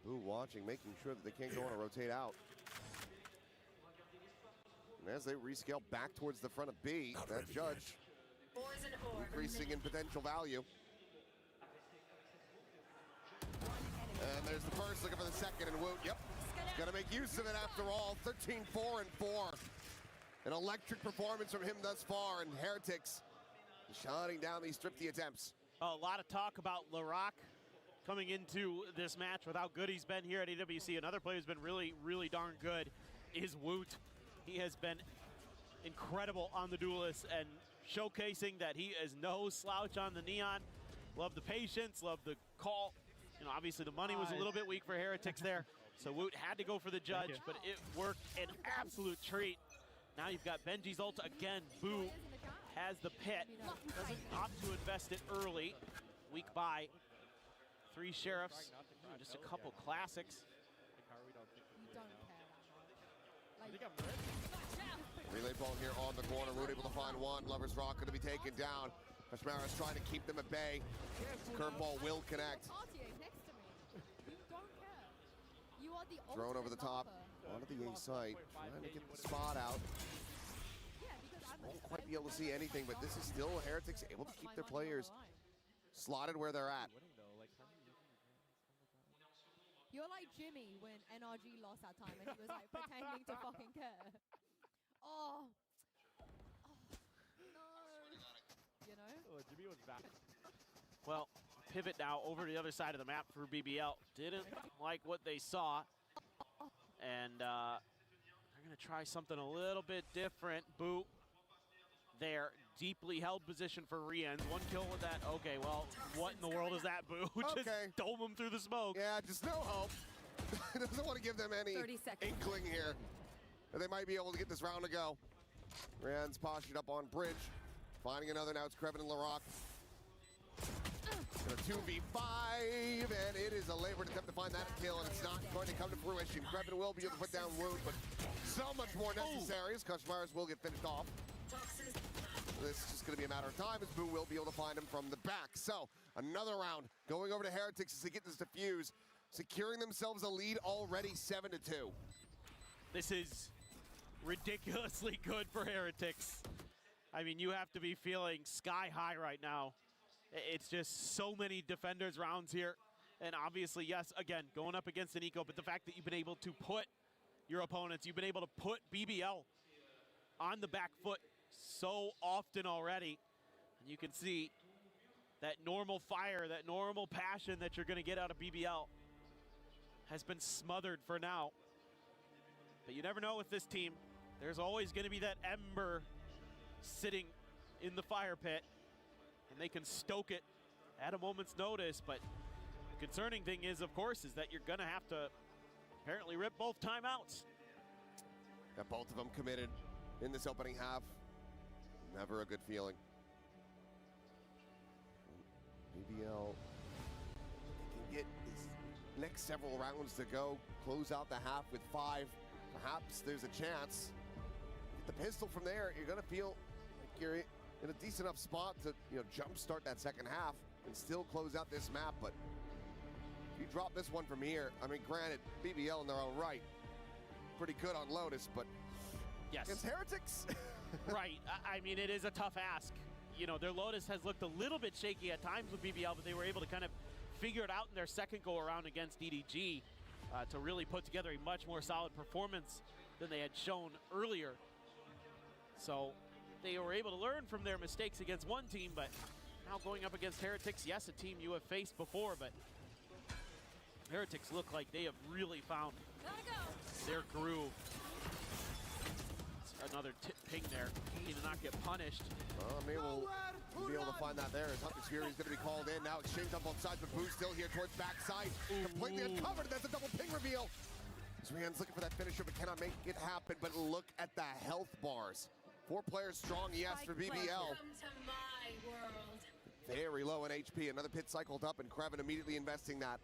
Boo watching, making sure that they can't go on a rotate out. And as they rescale back towards the front of B, that Judge increasing in potential value. And there's the first, looking for the second, and Woot, yep, gonna make use of it after all. 13-4 and 4. An electric performance from him thus far, and Heretics shutting down these thrifty attempts. A lot of talk about Larock coming into this match with how good he's been here at EWC. Another player who's been really, really darn good is Woot. He has been incredible on the Duelists and showcasing that he is no slouch on the Neon. Love the patience, love the call. You know, obviously the money was a little bit weak for Heretics there, so Woot had to go for the Judge, but it worked an absolute treat. Now you've got Benji's ult again. Boo has the pit, doesn't opt to invest it early. Weak buy. 3 Sheriffs, just a couple classics. Relay ball here on the corner. Woot able to find one. Lover's Rock going to be taken down. Kashmara's trying to keep them at bay. Curveball will connect. Thrown over the top. Onto the A site. Trying to get the spot out. Won't quite be able to see anything, but this is still Heretics able to keep their players slotted where they're at. You're like Jimmy when NRG lost that time and he was like pretending to fucking care. Oh. No. You know? Oh, Jimmy was back. Well, pivot now over to the other side of the map for BBL. Didn't like what they saw. And they're going to try something a little bit different. Boo there. Deeply held position for Riens. 1 kill with that. Okay, well, what in the world is that, Boo? Just dome him through the smoke. Yeah, just no hope. Doesn't want to give them any inkling here. They might be able to get this round to go. Riens postured up on bridge. Finding another now. It's Kreven and Larock. Gonna 2v5, and it is a labored attempt to find that kill, and it's not going to come to fruition. Kreven will be able to put down Woot, but so much more necessary as Kashmara's will get finished off. This is just going to be a matter of time as Boo will be able to find him from the back. So another round going over to Heretics as they get this defuse, securing themselves a lead already 7-2. This is ridiculously good for Heretics. I mean, you have to be feeling sky high right now. It's just so many defenders rounds here. And obviously, yes, again, going up against an eco, but the fact that you've been able to put your opponents, you've been able to put BBL on the back foot so often already. And you can see that normal fire, that normal passion that you're going to get out of BBL has been smothered for now. But you never know with this team. There's always going to be that ember sitting in the fire pit, and they can stoke it at a moment's notice. But the concerning thing is, of course, is that you're going to have to apparently rip both timeouts. Yeah, both of them committed in this opening half. Never a good feeling. BBL can get his next several rounds to go, close out the half with 5. Perhaps there's a chance. Get the pistol from there, you're gonna feel like you're in a decent enough spot to, jumpstart that second half and still close out this map. But if you drop this one from here, I mean, granted, BBL in their own right, pretty good on Lotus, but yes, against Heretics. Right. I mean, it is a tough ask. You know, their Lotus has looked a little bit shaky at times with BBL, but they were able to kind of figure it out in their second go-around against EDG to really put together a much more solid performance than they had shown earlier. So they were able to learn from their mistakes against one team, but now going up against Heretics, yes, a team you have faced before, but Heretics look like they have really found their groove. Another ping there. He did not get punished. Well, maybe we'll be able to find that there. As Hunter's Fury is going to be called in. Now exchanged on both sides, but Boo's still here towards backside. Completely uncovered. That's a double ping reveal. Riens looking for that finisher, but cannot make it happen. But look at the health bars. 4 players strong, yes, for BBL. Welcome to my world. Very low in HP. Another pit cycled up, and Kreven immediately investing that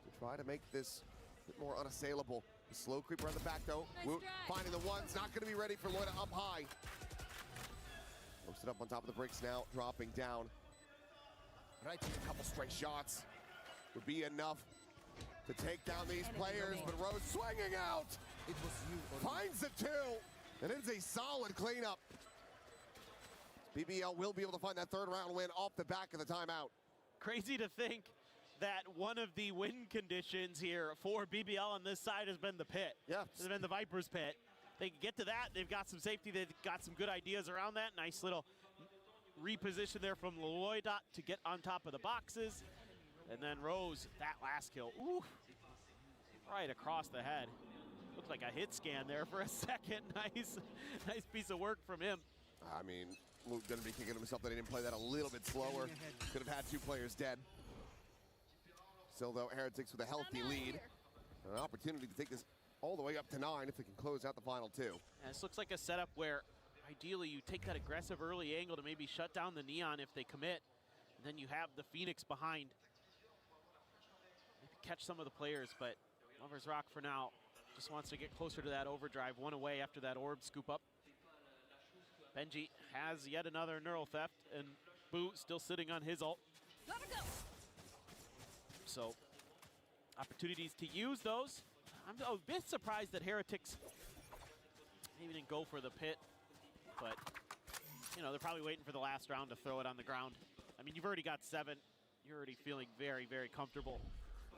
to try to make this a bit more unassailable. The slow creeper on the back, though. Woot finding the ones, not going to be ready for Loida up high. Posted up on top of the bricks now, dropping down. But I think a couple straight shots would be enough to take down these players, but Rose swinging out. It was you. Finds the 2, and it's a solid cleanup. BBL will be able to find that 3rd round win off the back of the timeout. Crazy to think that one of the win conditions here for BBL on this side has been the pit. Yeah. Has been the Viper's pit. They can get to that. They've got some safety. They've got some good ideas around that. Nice little reposition there from Leloidot to get on top of the boxes. And then Rose, that last kill. Ooh, right across the head. Looked like a hit scan there for a second. Nice piece of work from him. I mean, Luke gonna be kicking himself that he didn't play that a little bit slower. Could have had 2 players dead. Still though, Heretics with a healthy lead. An opportunity to take this all the way up to 9 if they can close out the final 2. And this looks like a setup where ideally you take that aggressive early angle to maybe shut down the Neon if they commit. And then you have the Phoenix behind. Maybe catch some of the players, but Lovers Rock for now just wants to get closer to that overdrive. 1 away after that orb scoop up. Benji has yet another neural theft, and Boo still sitting on his ult. So, opportunities to use those. I'm a bit surprised that Heretics maybe didn't go for the pit, but you know, they're probably waiting for the last round to throw it on the ground. I mean, you've already got 7. You're already feeling very, very comfortable.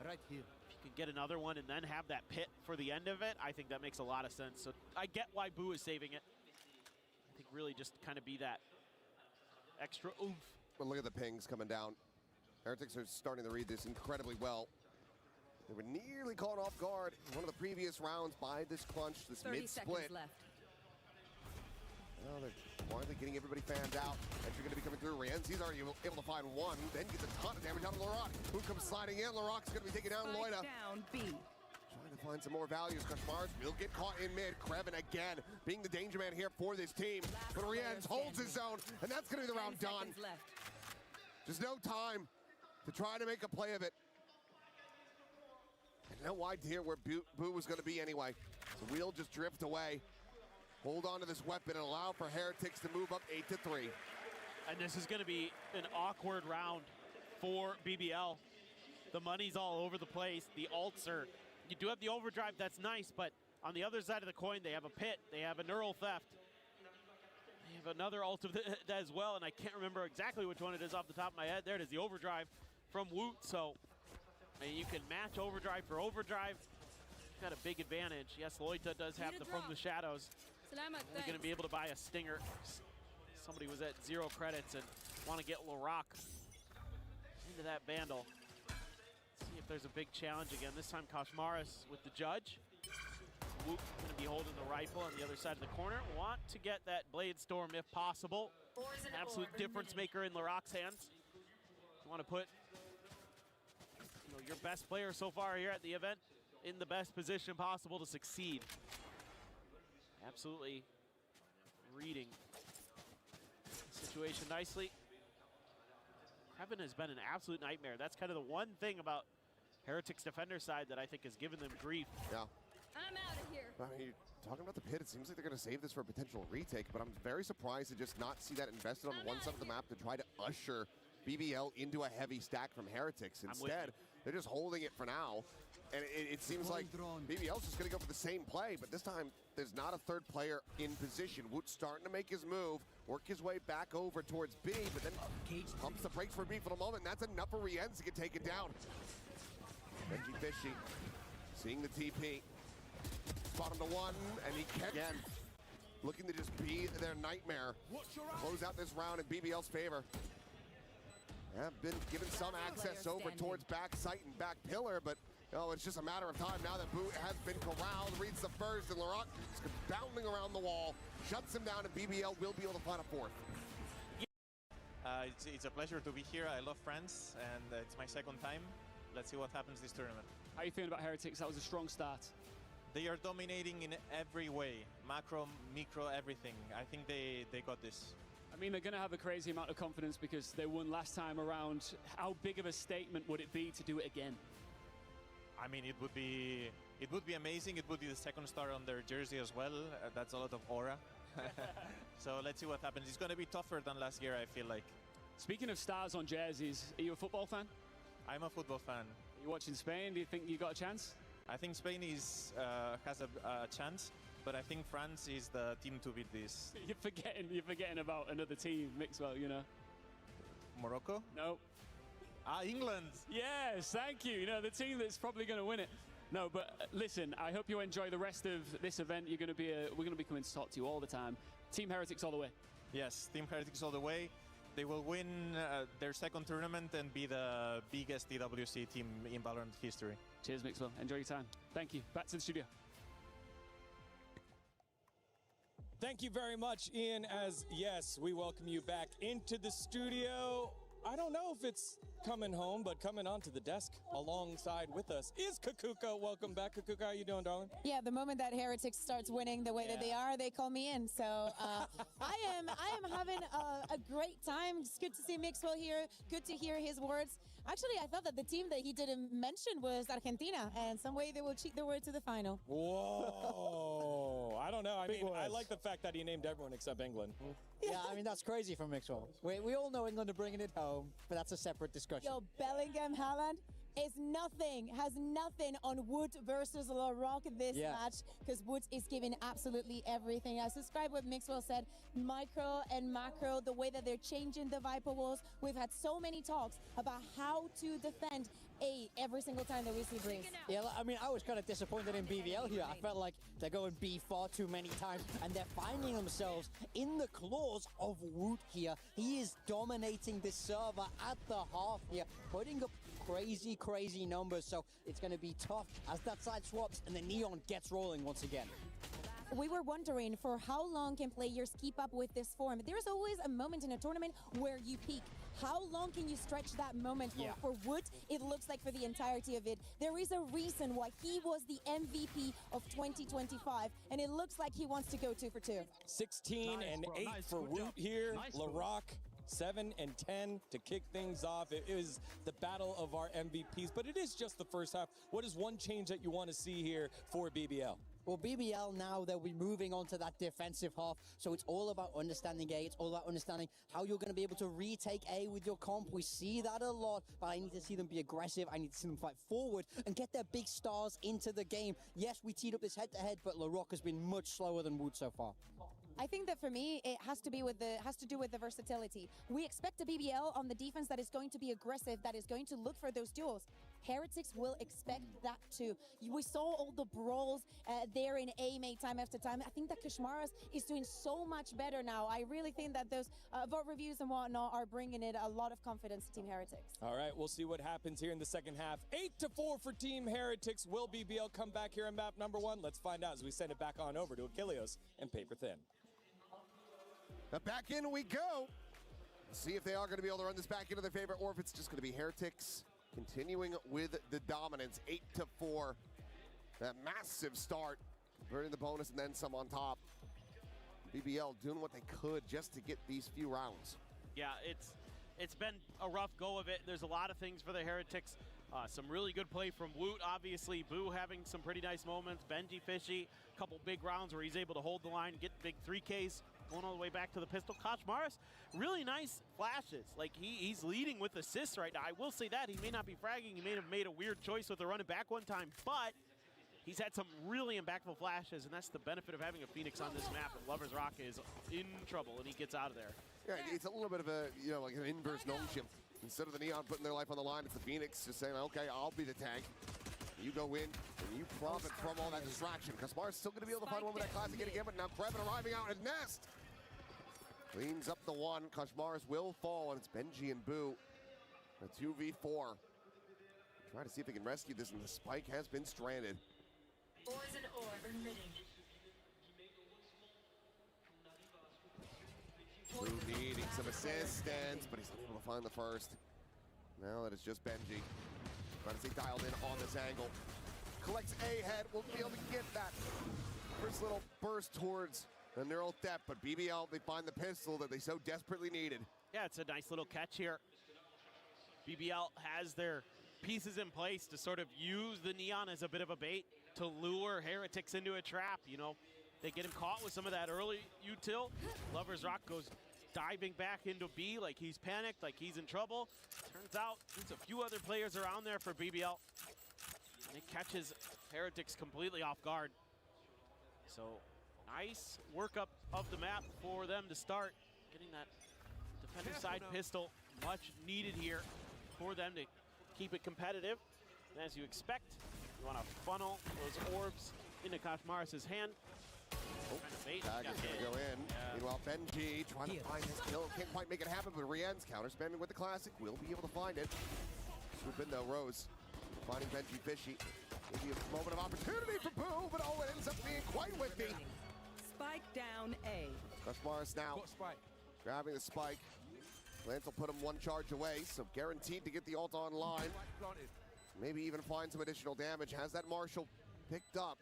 Right here. If you can get another one and then have that pit for the end of it, I think that makes a lot of sense. So I get why Boo is saving it. I think really just kind of be that extra oomph. But look at the pings coming down. Heretics are starting to read this incredibly well. They were nearly caught off guard in one of the previous rounds by this clutch, this mid-split. Oh, they're quietly getting everybody fanned out. Entry going to be coming through. Rienzi's already able to find 1, then gets a ton of damage out of Laroc, who comes sliding in. Laroc's going to be taking down Loida. Down B. Trying to find some more values. Koshmars will get caught in mid. Kreven again being the danger man here for this team. But Rienz holds his zone, and that's going to be the round done. Just no time to try to make a play of it. And no idea where Boo was going to be anyway. So we'll just drift away. Hold on to this weapon and allow for Heretics to move up 8-3. And this is going to be an awkward round for BBL. The money's all over the place. The ults are, you do have the overdrive, that's nice, but on the other side of the coin, they have a pit, they have a neural theft. They have another ult of that as well, and I can't remember exactly which one it is off the top of my head. There it is, the overdrive from Woot. So, I mean, you can match overdrive for overdrive. You've got a big advantage. Yes, Loita does have the From the Shadows. Only going to be able to buy a Stinger. Somebody was at 0 credits and want to get Laroc into that Vandal. See if there's a big challenge again. This time Koshmaris with the Judge. Woot going to be holding the rifle on the other side of the corner. Want to get that Blade Storm if possible. Absolute difference maker in Laroc's hands. You want to put your best player so far here at the event in the best position possible to succeed. Absolutely reading the situation nicely. Kreven has been an absolute nightmare. That's kind of the one thing about Heretics defender side that I think has given them grief. Yeah. I'm out of here. I mean, talking about the pit, it seems like they're going to save this for a potential retake, but I'm very surprised to just not see that invested on one side of the map to try to usher BBL into a heavy stack from Heretics. Instead, they're just holding it for now. And it seems like BBL's just going to go for the same play, but this time there's not a third player in position. Woot's starting to make his move, work his way back over towards B, but then pumps the brakes for B for the moment. That's enough for Rienz to get taken down. Benji Fishy seeing the TP. Spot him to 1, and he can again. Looking to just be their nightmare. Close out this round in BBL's favor. Have been given some access over towards back site and back pillar, but it's just a matter of time now that Boo has been corralled, reads the first, and Laroc is bounding around the wall, shuts him down, and BBL will be able to find a 4th. It's a pleasure to be here. I love France, and it's my 2nd time. Let's see what happens this tournament. How are you feeling about Heretics? That was a strong start. They are dominating in every way, macro, micro, everything. I think they got this. I mean, they're going to have a crazy amount of confidence because they won last time around. How big of a statement would it be to do it again? I mean, it would be amazing. It would be the 2nd star on their jersey as well. That's a lot of aura. So let's see what happens. It's going to be tougher than last year, I feel like. Speaking of stars on jerseys, are you a football fan? I'm a football fan. You watching Spain? Do you think you got a chance? I think Spain has a chance, but I think France is the team to beat this. You're forgetting about another team, Mixwell, you know. Morocco? No. England. Yes, thank you. You know, the team that's probably going to win it. No, but listen, I hope you enjoy the rest of this event. We're going to be coming to talk to you all the time. Team Heretics all the way. Yes, Team Heretics all the way. They will win their second tournament and be the biggest EWC team in Valorant history. Cheers, Mixwell. Enjoy your time. Thank you. Back to the studio. Thank you very much, Ian, as yes, we welcome you back into the studio. I don't know if it's coming home, but coming onto the desk alongside with us is Kakuka. Welcome back, Kakuka. How you doing, darling? Yeah, the moment that Heretics starts winning the way that they are, they call me in. So I am having a great time. It's good to see Mixwell here. Good to hear his words. Actually, I thought that the team that he didn't mention was Argentina, and some way they will cheat their way to the final. Whoa! I don't know. I mean, I like the fact that he named everyone except England. Yeah, I mean, that's crazy from Mixwell. We all know England are bringing it home, but that's a separate discussion. Yo, Bellingham Haaland has nothing on Wood versus LaRock this match, because Wood is giving absolutely everything. I subscribe what Mixwell said, micro and macro, the way that they're changing the Viper walls. We've had so many talks about how to defend A every single time that we see Breeze. Yeah, I mean, I was kind of disappointed in BBL here. I felt like they're going B far too many times, and they're finding themselves in the claws of Woot here. He is dominating this server at the half here, putting up crazy numbers, so it's going to be tough as that side swaps and the Neon gets rolling once again. We were wondering for how long can players keep up with this form. There's always a moment in a tournament where you peak. How long can you stretch that moment for? For Wood, it looks like for the entirety of it. There is a reason why he was the MVP of 2025, and it looks like he wants to go 2 for 2. 16 and 8 for Woot here. LaRock 7 and 10 to kick things off. It is the battle of our MVPs, but it is just the first half. What is one change that you want to see here for BBL? Well, BBL now, they'll be moving on to that defensive half, so it's all about understanding A. It's all about understanding how you're going to be able to retake A with your comp. We see that a lot, but I need to see them be aggressive. I need to see them fight forward and get their big stars into the game. Yes, we teed up this head-to-head, but LaRock has been much slower than Wood so far. I think that for me, it has to do with the versatility. We expect a BBL on the defense that is going to be aggressive, that is going to look for those duels. Heretics will expect that too. We saw all the brawls there in A made time after time. I think that Kashmaras is doing so much better now. I really think that those vote reviews and whatnot are bringing it a lot of confidence to Team Heretics. All right, we'll see what happens here in the second half. 8-4 for Team Heretics. Will BBL come back here on map number 1? Let's find out as we send it back on over to Achilleos and Paper Thin. Now back in we go. Let's see if they are going to be able to run this back into their favor, or if it's just going to be Heretics continuing with the dominance. 8-4. That massive start, converting the bonus and then some on top. BBL doing what they could just to get these few rounds. Yeah, it's been a rough go of it. There's a lot of things for the Heretics. Some really good play from Woot, obviously. Boo having some pretty nice moments. Benji Fishy, a couple big rounds where he's able to hold the line, get big 3Ks, going all the way back to the pistol. Kashmaras, really nice flashes. Like, he's leading with assists right now. I will say that. He may not be fragging. He may have made a weird choice with the running back one time, but he's had some really impactful flashes, and that's the benefit of having a Phoenix on this map. And Lovers Rock is in trouble, and he gets out of there. Yeah, it's a little bit of a, like an inverse gnome ship. Instead of the Neon putting their life on the line, it's the Phoenix just saying, okay, I'll be the tank. You go in, and you profit from all that distraction. Kashmar's still going to be able to find one with that classic hit again, but now Krebin arriving out at Nest. Cleans up the one. Kashmar's will fall, and it's Benji and Boo. A 2v4. Try to see if they can rescue this, and the spike has been stranded. Poison orb emitting. Boo needing some assistance, but he's unable to find the first. Now that it's just Benji. Trying to stay dialed in on this angle. Collects A head, will be able to get that first little burst towards the neural depth, but BBL, they find the pistol that they so desperately needed. Yeah, it's a nice little catch here. BBL has their pieces in place to sort of use the Neon as a bit of a bait to lure Heretics into a trap, They get him caught with some of that early util. Lovers Rock goes diving back into B like he's panicked, like he's in trouble. Turns out there's a few other players around there for BBL. And it catches Heretics completely off guard. So nice workup of the map for them to start. Getting that defender side pistol, much needed here for them to keep it competitive. And as you expect, you want to funnel those orbs into Kashmaris' hand. Tag is going to go in. Meanwhile, Benji trying to find his kill. Can't quite make it happen, but Rien's counter spamming with the classic. Will be able to find it. Swoop in though, Rose. Finding Benji fishy. Maybe a moment of opportunity for Boo, but oh, it ends up being quite whippy. Spike down A. Kashmaris now grabbing the spike. Lance will put him one charge away, so guaranteed to get the ult online. Maybe even find some additional damage. Has that Marshall picked up.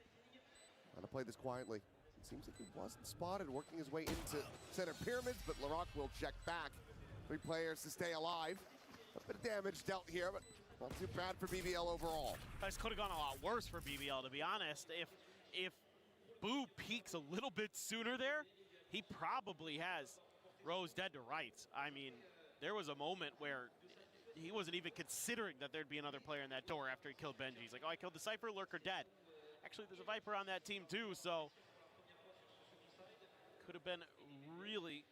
Trying to play this quietly. It seems like he wasn't spotted, working his way into center pyramids, but Larocque will check back. 3 players to stay alive. A bit of damage dealt here, but not too bad for BBL overall. This could have gone a lot worse for BBL, to be honest. If Boo peaks a little bit sooner there, he probably has Rose dead to rights. I mean, there was a moment where he wasn't even considering that there'd be another player in that door after he killed Benji. He's like, oh, I killed the Cypher, Lurker dead. Actually, there's a Viper on that team too, so could have been really,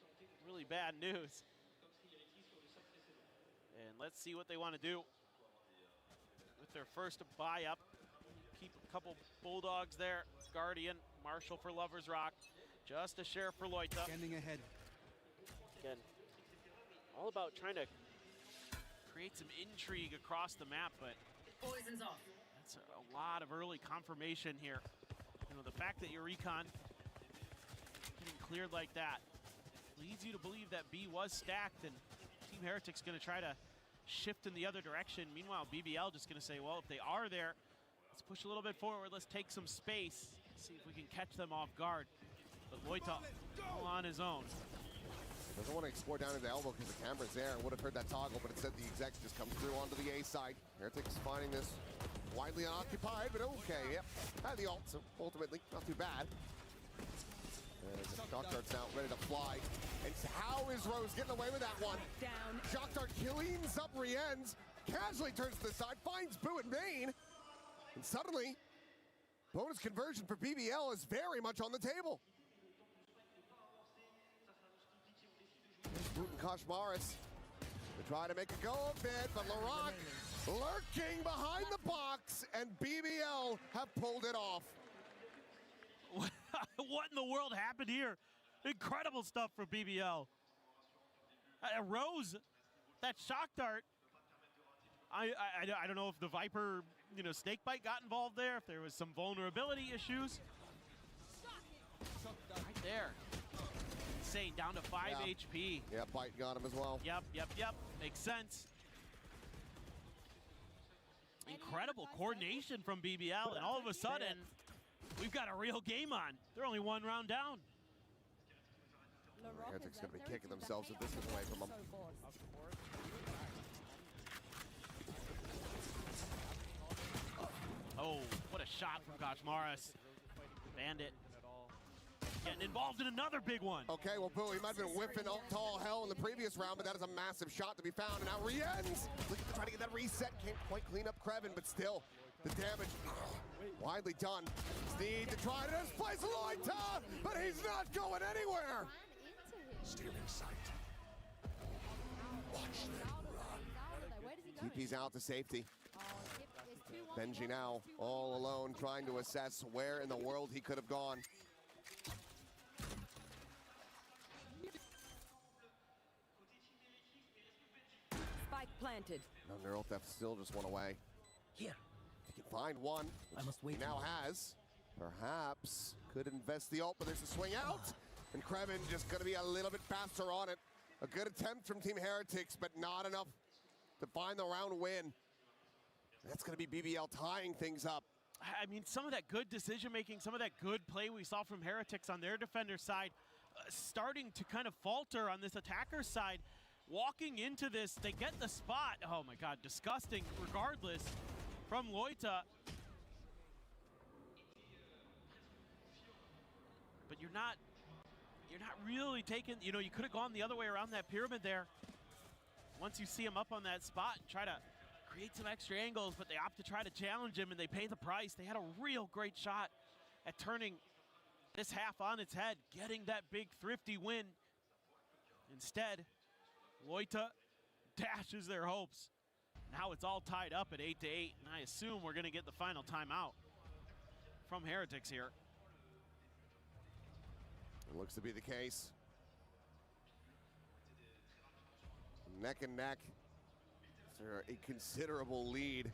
really bad news. And let's see what they want to do with their first buy up. Keep a couple Bulldogs there. Guardian, Marshall for Lover's Rock. Just a share for Loita. Standing ahead. Again, all about trying to create some intrigue across the map, but Poison's off. that's a lot of early confirmation here. You know, the fact that your recon getting cleared like that leads you to believe that B was stacked, and Team Heretic's going to try to shift in the other direction. Meanwhile, BBL just going to say, well, if they are there, let's push a little bit forward. Let's take some space. See if we can catch them off guard. But Loita all on his own. Doesn't want to explore down into elbow because the camera's there. Would have heard that toggle, but instead the exec just comes through onto the A side. Heretics finding this widely unoccupied, but okay, yep. Had the ult, so ultimately not too bad. Shock Dart's now ready to fly. And how is Rose getting away with that one? Down. Shock Dart cleans up Rien's, casually turns to the side, finds Boo in vain. And suddenly, bonus conversion for BBL is very much on the table. Boot and Kashmaris to try to make a go of it, but Larocque lurking behind the box, and BBL have pulled it off. What in the world happened here? Incredible stuff for BBL. Rose, that shock dart. I don't know if the Viper, snake bite got involved there, if there was some vulnerability issues. Right there. Insane, down to 5 HP. Yeah, bite got him as well. Yep. Makes sense. Incredible coordination from BBL, and all of a sudden, we've got a real game on. They're only 1 round down. Heretics going to be kicking themselves if this is away from them. Oh, what a shot from Kashmaris. Bandit getting involved in another big one. Okay, well, Boo, he might have been whipping up tall hell in the previous round, but that is a massive shot to be found. And now Rien's looking to try to get that reset. Can't quite clean up Krevin, but still, the damage widely done. Need to try to displace Loita, but he's not going anywhere. Stealing sight. Watch them run. TP's out to safety. Benji now all alone trying to assess where in the world he could have gone. Spike planted. No, Neural Theft still just went away. Here. He can find one. I must wait. He now has. Perhaps could invest the ult, but there's a swing out. And Krevin just going to be a little bit faster on it. A good attempt from Team Heretics, but not enough to find the round win. That's going to be BBL tying things up. I mean, some of that good decision-making, some of that good play we saw from Heretics on their defender side, starting to kind of falter on this attacker side. Walking into this, they get the spot. Oh my God, disgusting regardless from Loita. But you're not you're not really taking, you know, you could have gone the other way around that pyramid there. Once you see him up on that spot and try to create some extra angles, but they opt to try to challenge him and they pay the price. They had a real great shot at turning this half on its head, getting that big thrifty win. Instead, Loita dashes their hopes. Now it's all tied up at 8-8, and I assume we're gonna get the final timeout from Heretics here. It looks to be the case. Neck and neck. They're a considerable lead.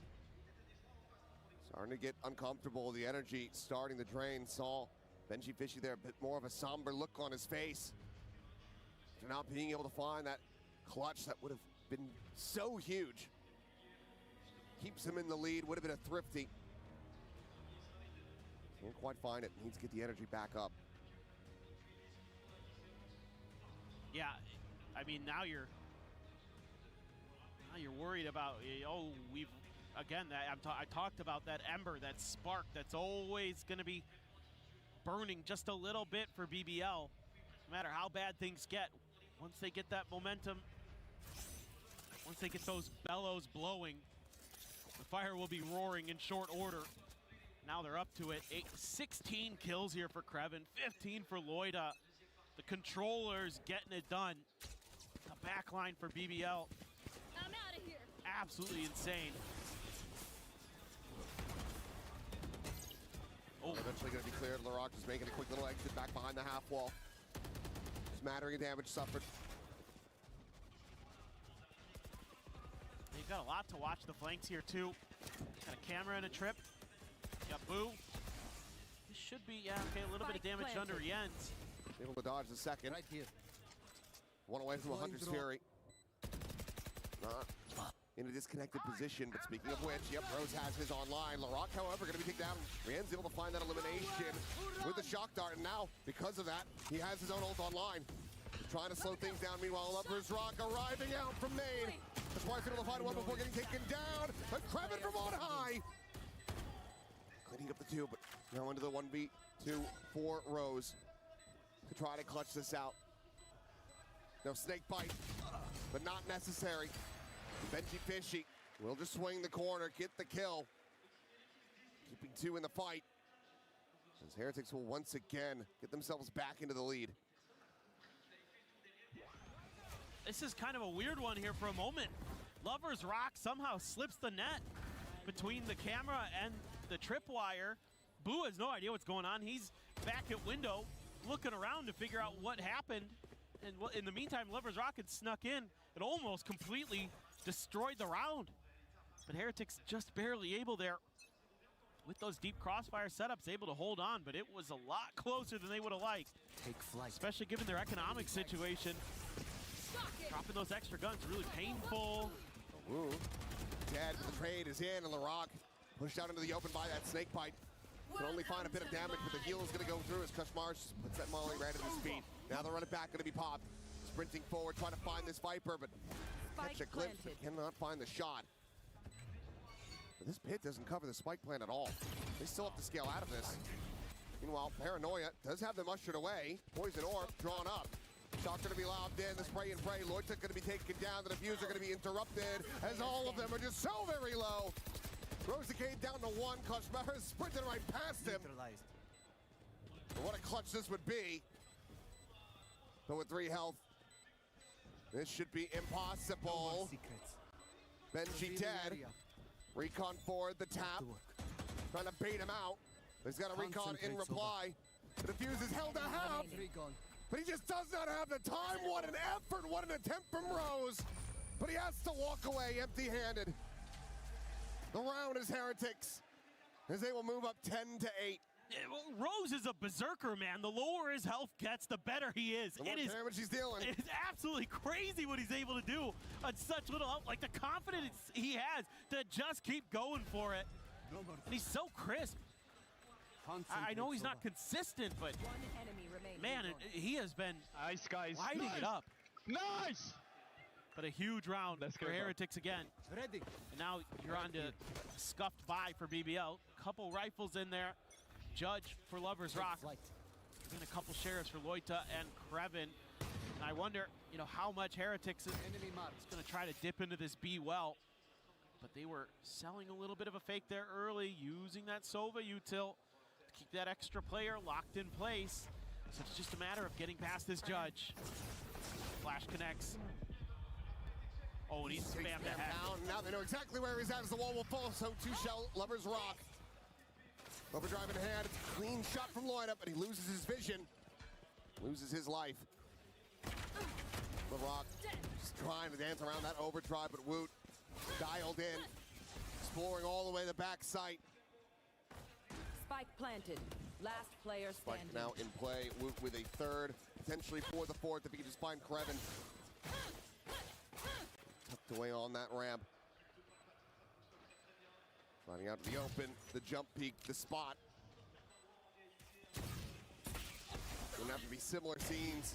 Starting to get uncomfortable. The energy starting to drain. Saw Benji Fishy there, a bit more of a somber look on his face. After not being able to find that clutch that would have been so huge. Keeps him in the lead, would have been a thrifty. Can't quite find it, needs to get the energy back up. Yeah, I mean, now you're worried about, oh, we've, again, I talked about that ember, that spark that's always going to be burning just a little bit for BBL, no matter how bad things get. Once they get that momentum, once they get those bellows blowing, the fire will be roaring in short order. Now they're up to it. 16 kills here for Krevin, 15 for Loida. The controllers getting it done. The back line for BBL. I'm out of here. Absolutely insane. Oh, eventually going to be cleared. Laroc just making a quick little exit back behind the half wall. Smattering of damage suffered. They've got a lot to watch the flanks here too. Got a camera and a trip. Got Boo. This should be, yeah, okay, a little bit of damage under Jens. Able to dodge the second. Right here. One away from 100's Fury. In a disconnected position, but speaking of which, yep, Rose has his online. Laroc, however, going to be kicked down. Rien's able to find that elimination with the shock dart, and now, because of that, he has his own ult online. Trying to slow things down. Meanwhile, Lovers Rock arriving out from main. That's why he's able to find one before getting taken down. But Krevin from on high. Cleaning up the two, but now into the 1v2 for Rose to try to clutch this out. No snake bite, but not necessary. Benji Fishy will just swing the corner, get the kill. Keeping two in the fight. As Heretics will once again get themselves back into the lead. This is kind of a weird one here for a moment. Lovers Rock somehow slips the net between the camera and the tripwire. Boo has no idea what's going on. He's back at window looking around to figure out what happened. And in the meantime, Lovers Rock had snuck in and almost completely destroyed the round. But Heretics just barely able there. With those deep crossfire setups, able to hold on, but it was a lot closer than they would have liked. Take flight. Especially given their economic situation. Dropping those extra guns, really painful. Ooh. Dead, but the trade is in, and Laroc pushed out into the open by that snake bite. Can only find a bit of damage, but the heal is going to go through as Kushmar puts that Molly right at his feet. Now the run it back going to be popped. Sprinting forward, trying to find this Viper, but catch a glimpse, but cannot find the shot. But this pit doesn't cover the spike plant at all. They still have to scale out of this. Meanwhile, Paranoia does have them ushered away. Poison Orb drawn up. Shock going to be lobbed in, the spray and pray. Loita going to be taken down, the diffuser going to be interrupted as all of them are just so very low. Rosicade down to one, Kushmar is sprinting right past him. But what a clutch this would be. But with 3 health, this should be impossible. Benji dead. Recon forward, the tap. Trying to bait him out. He's got a recon in reply. The defuse is held to half. But he just does not have the time. What an effort, what an attempt from Rose. But he has to walk away empty-handed. The round is Heretics, as they will move up 10-8. Yeah, well, Rose is a berserker, man. The lower his health gets, the better he is. The more damage he's dealing. It is absolutely crazy what he's able to do on such little health. Like the confidence he has to just keep going for it. And he's so crisp. I know he's not consistent, but man, he has been lighting it up. Nice! But a huge round for Heretics again. And now you're on to scuffed by for BBL. Couple rifles in there. Judge for Lovers Rock. been a couple shares for Loita and Kreven. And I wonder, how much Heretics is going to try to dip into this B well. But they were selling a little bit of a fake there early, using that Sova util to keep that extra player locked in place. So it's just a matter of getting past this judge. Flash connects. Oh, and he's spammed ahead. Now they know exactly where he's at as the wall will fall. So two shell, Lovers Rock. Overdrive in hand, it's a clean shot from Loita, but he loses his vision. Loses his life. The Rock just trying to dance around that overdrive, but Woot dialed in, exploring all the way the back site. Spike planted. Last player standing. Spike now in play. Woot with a third, potentially for the fourth, if he can just find Kreven. Tucked away on that ramp. Finding out to the open, the jump peak, the spot. Gonna have to be similar scenes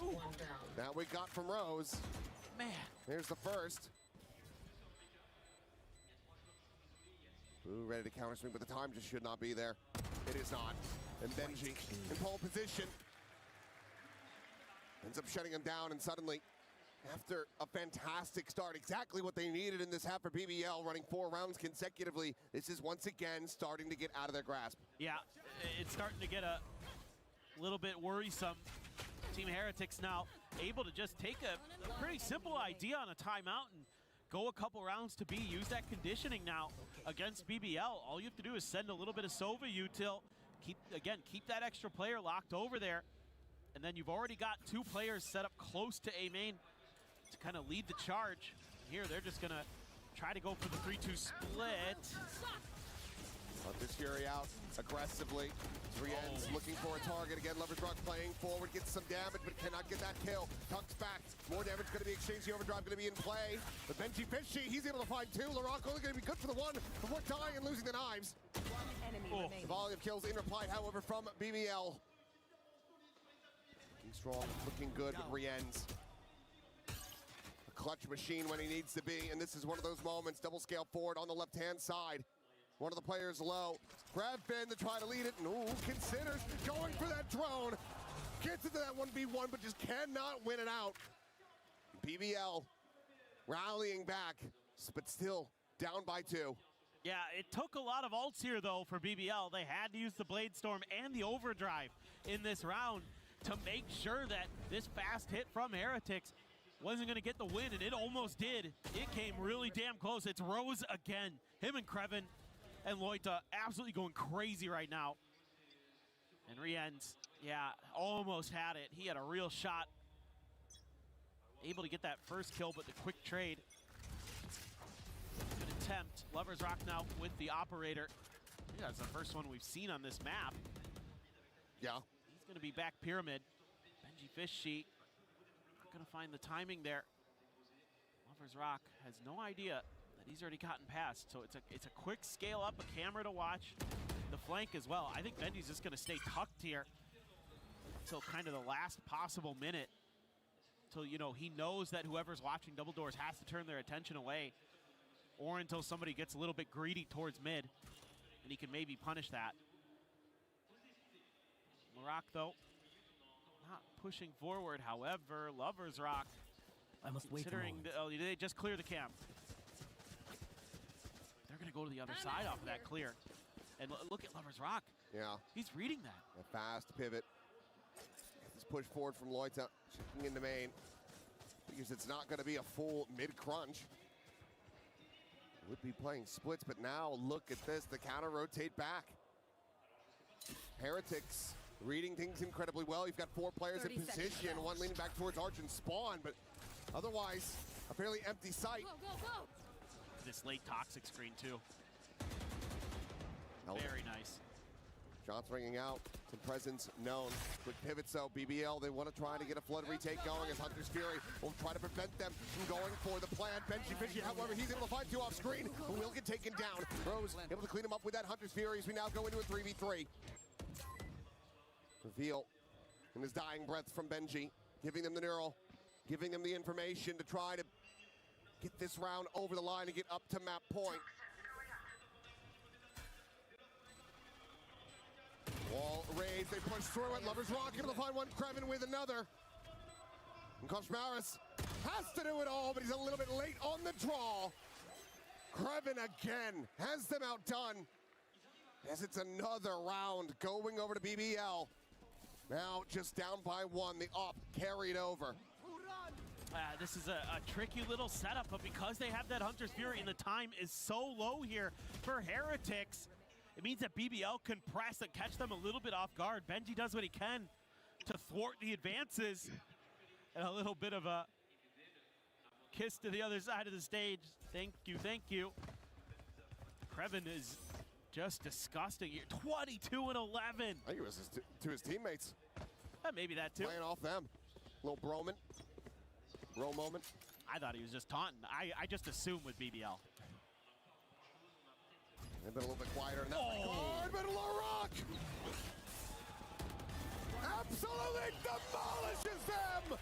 that we got from Rose. Man. Here's the first. Ooh, ready to counter swing, but the time just should not be there. It is not. And Benji in pole position. Ends up shutting him down, and suddenly, after a fantastic start, exactly what they needed in this half for BBL, running 4 rounds consecutively, this is once again starting to get out of their grasp. Yeah, it's starting to get a little bit worrisome. Team Heretics now able to just take a pretty simple idea on a timeout and go a couple rounds to B. Use that conditioning now against BBL. All you have to do is send a little bit of Sova util. Keep that extra player locked over there. And then you've already got 2 players set up close to A main to kind of lead the charge. Here, they're just gonna try to go for the 3-2 split. Hunter's Fury out aggressively. 3 ends looking for a target. Again, Lovers Rock playing forward, gets some damage, but cannot get that kill. Tucks back. More damage going to be exchanged. The overdrive going to be in play. But Benji Fishy, he's able to find 2. Laroc only going to be good for the 1 before dying and losing the knives. The volley of kills in reply, however, from BBL. Looking strong, looking good, but re-ends. A clutch machine when he needs to be, and this is one of those moments. Double scale forward on the left-hand side. One of the players low. Grab Finn to try to lead it, and considers going for that drone. Gets into that 1v1, but just cannot win it out. BBL rallying back, but still down by 2. Yeah, it took a lot of ults here, though, for BBL. They had to use the Blade Storm and the Overdrive in this round to make sure that this fast hit from Heretics wasn't going to get the win, and it almost did. It came really damn close. It's Rose again. Him and Kreven and Loita absolutely going crazy right now. And Rienz, yeah, almost had it. He had a real shot. Able to get that first kill, but the quick trade. Good attempt. Lovers Rock now with the operator. I think that's the first one we've seen on this map. Yeah. He's going to be back pyramid. Benji Fishy not going to find the timing there. Lovers Rock has no idea that he's already gotten past. So it's a quick scale up, a camera to watch. The flank as well. I think Benji's just going to stay tucked here until kind of the last possible minute. Until, you know, he knows that whoever's watching Double Doors has to turn their attention away, or until somebody gets a little bit greedy towards mid and he can maybe punish that. Laroc, though, not pushing forward. However, Lovers Rock, considering they just clear the camp. They're going to go to the other side off of that clear. And look at Lovers Rock. Yeah. He's reading that. A fast pivot. This push forward from Loita, checking into main. Because it's not going to be a full mid-crunch. Would be playing splits, but now look at this. The counter rotate back. Heretics reading things incredibly well. You've got 4 players in position, one leaning back towards Arch and Spawn, but otherwise a fairly empty site. Go, go, go. This late toxic screen too. Very nice. Shots ringing out, some presence known. Quick pivot, so BBL, they want to try to get a flood retake going as Hunter's Fury will try to prevent them from going for the plan. Benji Fishy, however, he's able to find 2 off screen, who will get taken down. Rose able to clean him up with that Hunter's Fury as we now go into a 3v3. Reveal in his dying breath from Benji, giving them the neural, giving them the information to try to get this round over the line and get up to map point. Wall raised, they push through it. Lovers Rock able to find one, Krevin with another. And Koshmaris has to do it all, but he's a little bit late on the draw. Krevin again has them outdone. As it's another round going over to BBL. Now just down by one, the up carried over. This is a tricky little setup, but because they have that Hunter's Fury and the time is so low here for Heretics, it means that BBL can press and catch them a little bit off guard. Benji does what he can to thwart the advances. And a little bit of a kiss to the other side of the stage. Thank you, thank you. Krevin is just disgusting here. 22 and 11. I think it was to his teammates. Maybe that too. Playing off them. Little bro moment. I thought he was just taunting. I just assumed with BBL. They've been a little bit quieter in that regard, but LaRock absolutely demolishes them!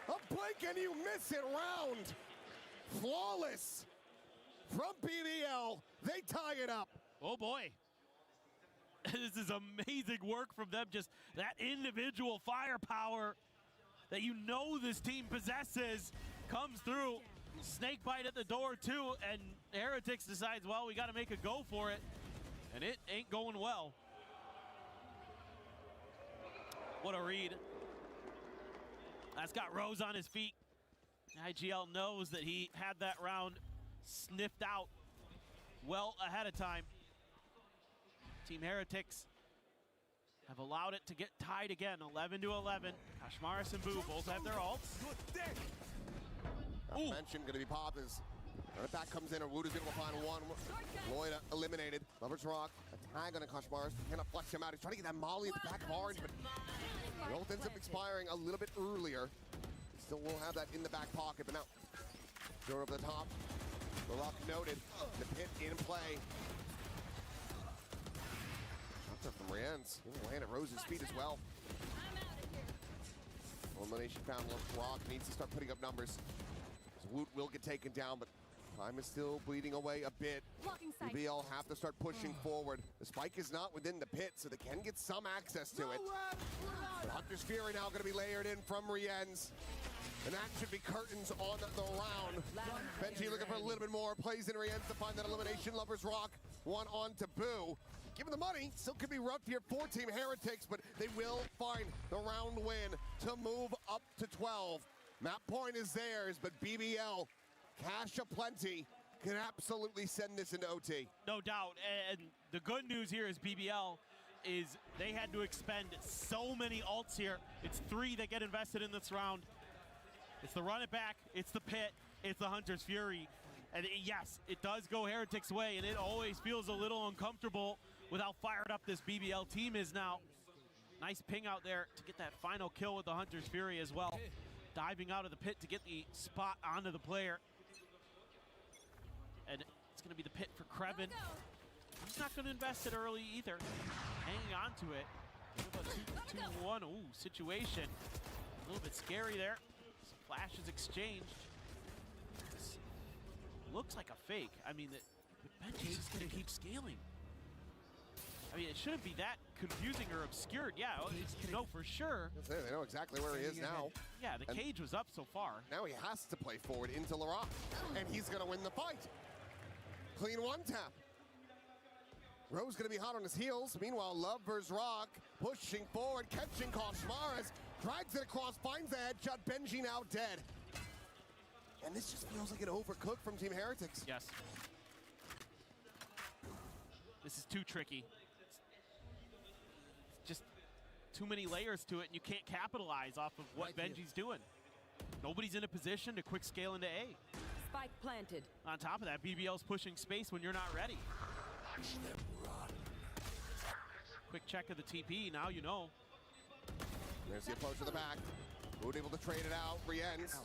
A blink and you miss it round. Flawless from BBL. They tie it up. Oh boy. This is amazing work from them. Just that individual firepower that you know this team possesses comes through. Snakebite at the door too, and Heretics decides, well, we got to make a go for it. And it ain't going well. What a read. That's got Rose on his feet. IGL knows that he had that round sniffed out well ahead of time. Team Heretics have allowed it to get tied again, 11 to 11. Koshmaris and Boo both have their ults. Mention gonna be pop as back comes in, and Wood is able to find one. Lloyd eliminated. Lovers Rock, a tag on a Koshmaris. Cannot flex him out. He's trying to get that molly at the back of Orange, but the ult ends up expiring a little bit earlier. Still will have that in the back pocket, but now throw it over the top. The Rock noted. The pit in play. Shots are from Rienz. He'll land at Rose's feet as well. Elimination found. Rock needs to start putting up numbers. Woot will get taken down, but time is still bleeding away a bit. BBL have to start pushing forward. The spike is not within the pit, so they can get some access to it. But Hunter's Fury now going to be layered in from Rienz. And that should be curtains on the round. Benji looking for a little bit more. Plays in Rienz to find that elimination. Lovers Rock, one on to Boo. Given the money, still could be rough here for Team Heretics, but they will find the round win to move up to 12. Map point is theirs, but BBL, cash aplenty, can absolutely send this into OT. No doubt, and the good news here is BBL is they had to expend so many ults here. It's 3 that get invested in this round. It's the run it back, it's the pit, it's the Hunter's Fury. And yes, it does go Heretics' way, and it always feels a little uncomfortable with how fired up this BBL team is now. Nice ping out there to get that final kill with the Hunter's Fury as well. Diving out of the pit to get the spot onto the player. And it's going to be the pit for Krevin. He's not going to invest it early either. Hanging on to it. A 2-1 situation. A little bit scary there. Some flashes exchanged. This looks like a fake. I mean, the bench is going to keep scaling. I mean, it shouldn't be that confusing or obscured. Yeah, no, for sure. They know exactly where he is now. Yeah, the cage was up so far. Now he has to play forward into LaRock, and he's going to win the fight. Clean one tap. Rose going to be hot on his heels. Meanwhile, Lovers Rock pushing forward, catching Koshmaris, drags it across, finds the headshot. Benji now dead. And this just feels like an overcook from Team Heretics. Yes. This is too tricky. Just too many layers to it, and you can't capitalize off of what Benji's doing. Nobody's in a position to quick scale into A. Spike planted. On top of that, BBL's pushing space when you're not ready. Quick check of the TP, now you know. There's the approach to the back. Wood able to trade it out. Rienz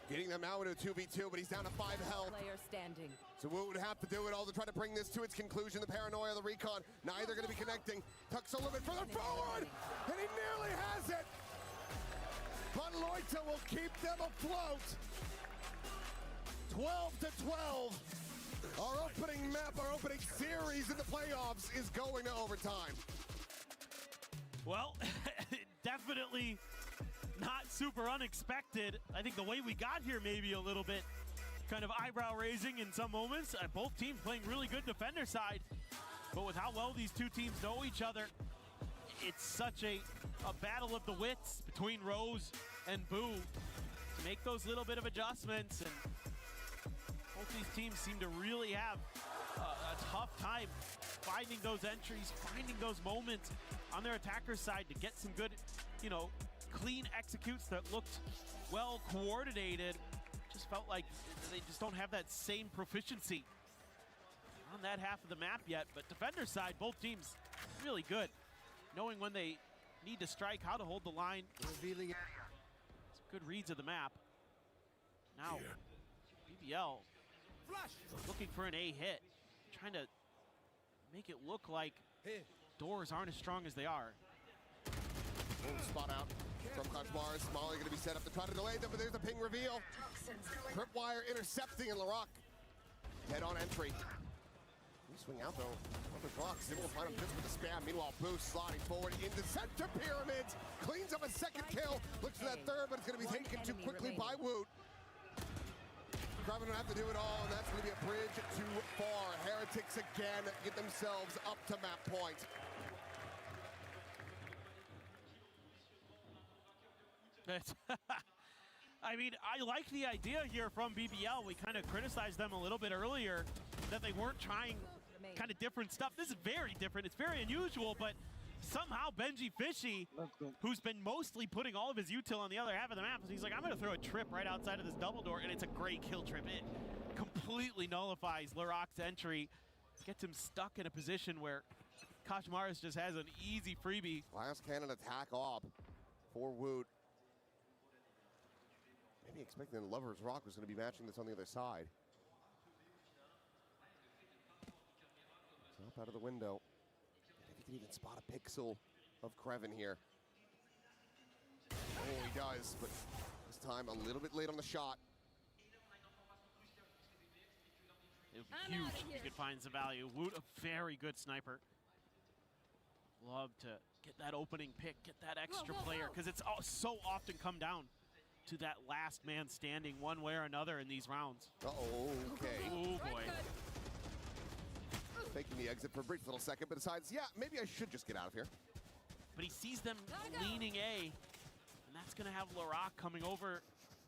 getting them now into a 2v2, but he's down to 5 health. Player standing. So Wood would have to do it all to try to bring this to its conclusion. The paranoia, the recon, neither going to be connecting. Tucks a little bit further forward, and he nearly has it. But Loita will keep them afloat. 12 to 12. Our opening map, our opening series in the playoffs is going to overtime. Well, definitely not super unexpected. I think the way we got here maybe a little bit kind of eyebrow raising in some moments. Both teams playing really good defender side, but with how well these two teams know each other, it's such a battle of the wits between Rose and Boo to make those little bit of adjustments. And both these teams seem to really have a tough time finding those entries, finding those moments on their attacker side to get some good, clean executes that looked well coordinated. Just felt like they just don't have that same proficiency on that half of the map yet. But defender side, both teams really good, knowing when they need to strike, how to hold the line. Revealing some good reads of the map. Now, BBL looking for an A hit, trying to make it look like doors aren't as strong as they are. Spot out from Kashmar. Smalley going to be set up to try to delay them, but there's the ping reveal. Tripwire intercepting, and Laroc head on entry. Swing out though. Another block. Sybil will find him just with the spam. Meanwhile, Boost sliding forward into center pyramids. Cleans up a second kill. Looks for that third, but it's going to be taken too quickly by Woot. Kraven don't have to do it all, and that's going to be a bridge too far. Heretics again get themselves up to map point. I mean, I like the idea here from BBL. We kind of criticized them a little bit earlier that they weren't trying kind of different stuff. This is very different. It's very unusual, but somehow Benji Fishy, who's been mostly putting all of his util on the other half of the map, he's like, I'm going to throw a trip right outside of this double door, and it's a great kill trip. It completely nullifies Laroc's entry, gets him stuck in a position where Kashmaris just has an easy freebie. Last cannon attack off for Woot. Maybe expecting Lover's Rock was going to be matching this on the other side. Up out of the window. If he can even spot a pixel of Kraven here. Oh, he does, but this time a little bit late on the shot. It would be huge if he could find some value. Woot, a very good sniper. Love to get that opening pick, get that extra player, because it's so often come down to that last man standing one way or another in these rounds. Uh-oh, okay. Oh, boy. Taking the exit for a brief little second, but decides, yeah, maybe I should just get out of here. But he sees them leaning A, and that's going to have Laroc coming over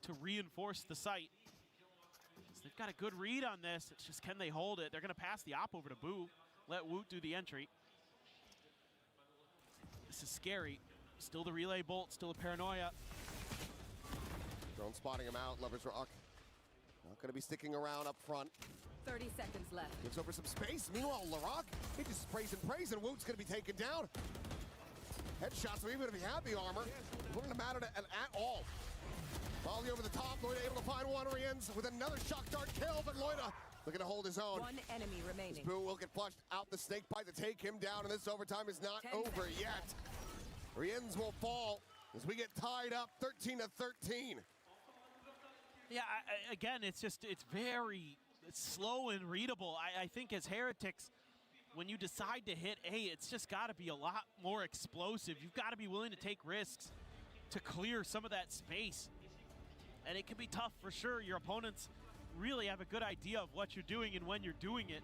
to reinforce the site. So they've got a good read on this. It's just, can they hold it? They're going to pass the op over to Boo, let Woot do the entry. This is scary. Still the relay bolt, still a paranoia. Drone spotting him out. Lover's Rock not going to be sticking around up front. 30 seconds left. Gives over some space. Meanwhile, Laroc, he just sprays and prays, and Woot's going to be taken down. Headshots, so even if he had the armor, it wouldn't have mattered at all. Volley over the top. Loida able to find one. Riens with another shock dart kill, but Loida looking to hold his own. One enemy remaining. Boo will get flushed out the snake bite to take him down, and this overtime is not over yet. Riens will fall as we get tied up 13-13. Yeah, again, it's very slow and readable. I think as Heretics, when you decide to hit A, it's just got to be a lot more explosive. You've got to be willing to take risks to clear some of that space. And it can be tough for sure. Your opponents really have a good idea of what you're doing and when you're doing it.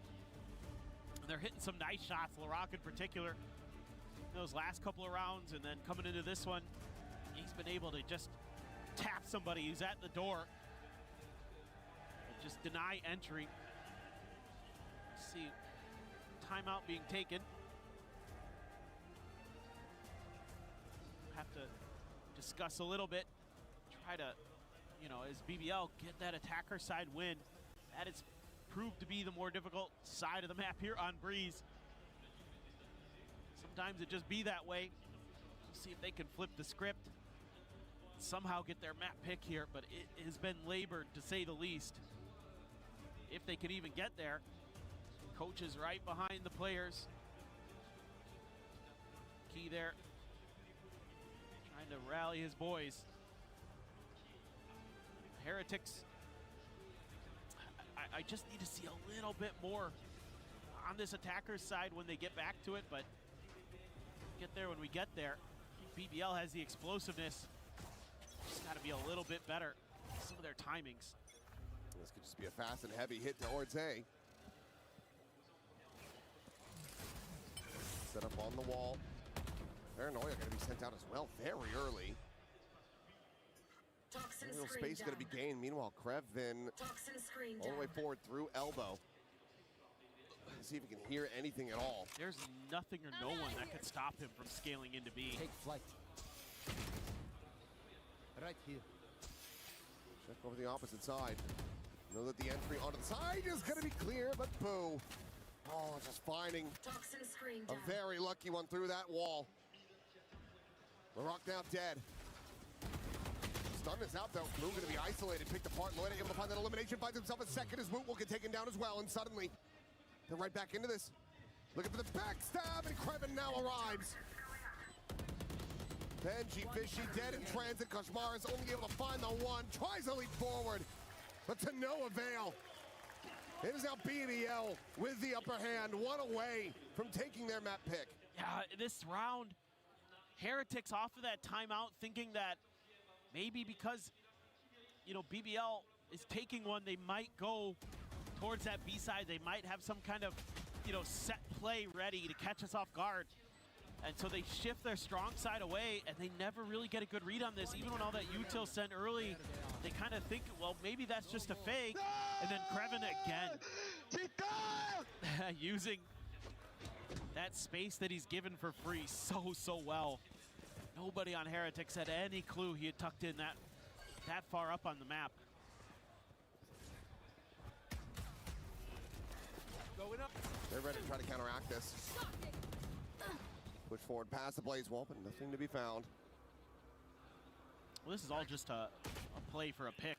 And they're hitting some nice shots, Laroc in particular, those last couple of rounds, and then coming into this one, he's been able to just tap somebody who's at the door. Just deny entry. See, timeout being taken. Have to discuss a little bit. Try to, as BBL, get that attacker side win. That has proved to be the more difficult side of the map here on Breeze. Sometimes it just be that way. We'll see if they can flip the script. Somehow get their map pick here, but it has been labored to say the least. If they can even get there. Coach is right behind the players. Key there. Trying to rally his boys. Heretics, I just need to see a little bit more on this attacker's side when they get back to it, but get there when we get there. BBL has the explosiveness. Just got to be a little bit better. Some of their timings. This could just be a fast and heavy hit towards A. Set up on the wall. Paranoia going to be sent out as well very early. Real space going to be gained. Meanwhile, Krevin all the way forward through elbow. Let's see if he can hear anything at all. There's nothing or no one that could stop him from scaling into B. Take flight. Right here. Check over the opposite side. Know that the entry onto the side is going to be clear, but boo. Oh, just finding a very lucky one through that wall. LaRock now dead. Stun is out though. Blue going to be isolated, picked apart. Lloyd able to find that elimination, finds himself a second as Woot will get taken down as well, and suddenly they're right back into this. Looking for the backstab, and Krevin now arrives. Benji Fishy dead in transit. Koshmar is only able to find the one. Tries a leap forward, but to no avail. It is now BBL with the upper hand, one away from taking their map pick. Yeah, this round, Heretics off of that timeout thinking that maybe because, you know, BBL is taking one, they might go towards that B side. They might have some kind of, you know, set play ready to catch us off guard. And so they shift their strong side away, and they never really get a good read on this. Even when all that util sent early, they kind of think, well, maybe that's just a fake. And then Krevin again, using that space that he's given for free so well. Nobody on Heretics had any clue he had tucked in that far up on the map. Going up. They're ready to try to counteract this. Push forward past the Blaze Wall, but nothing to be found. Well, this is all just a play for a pick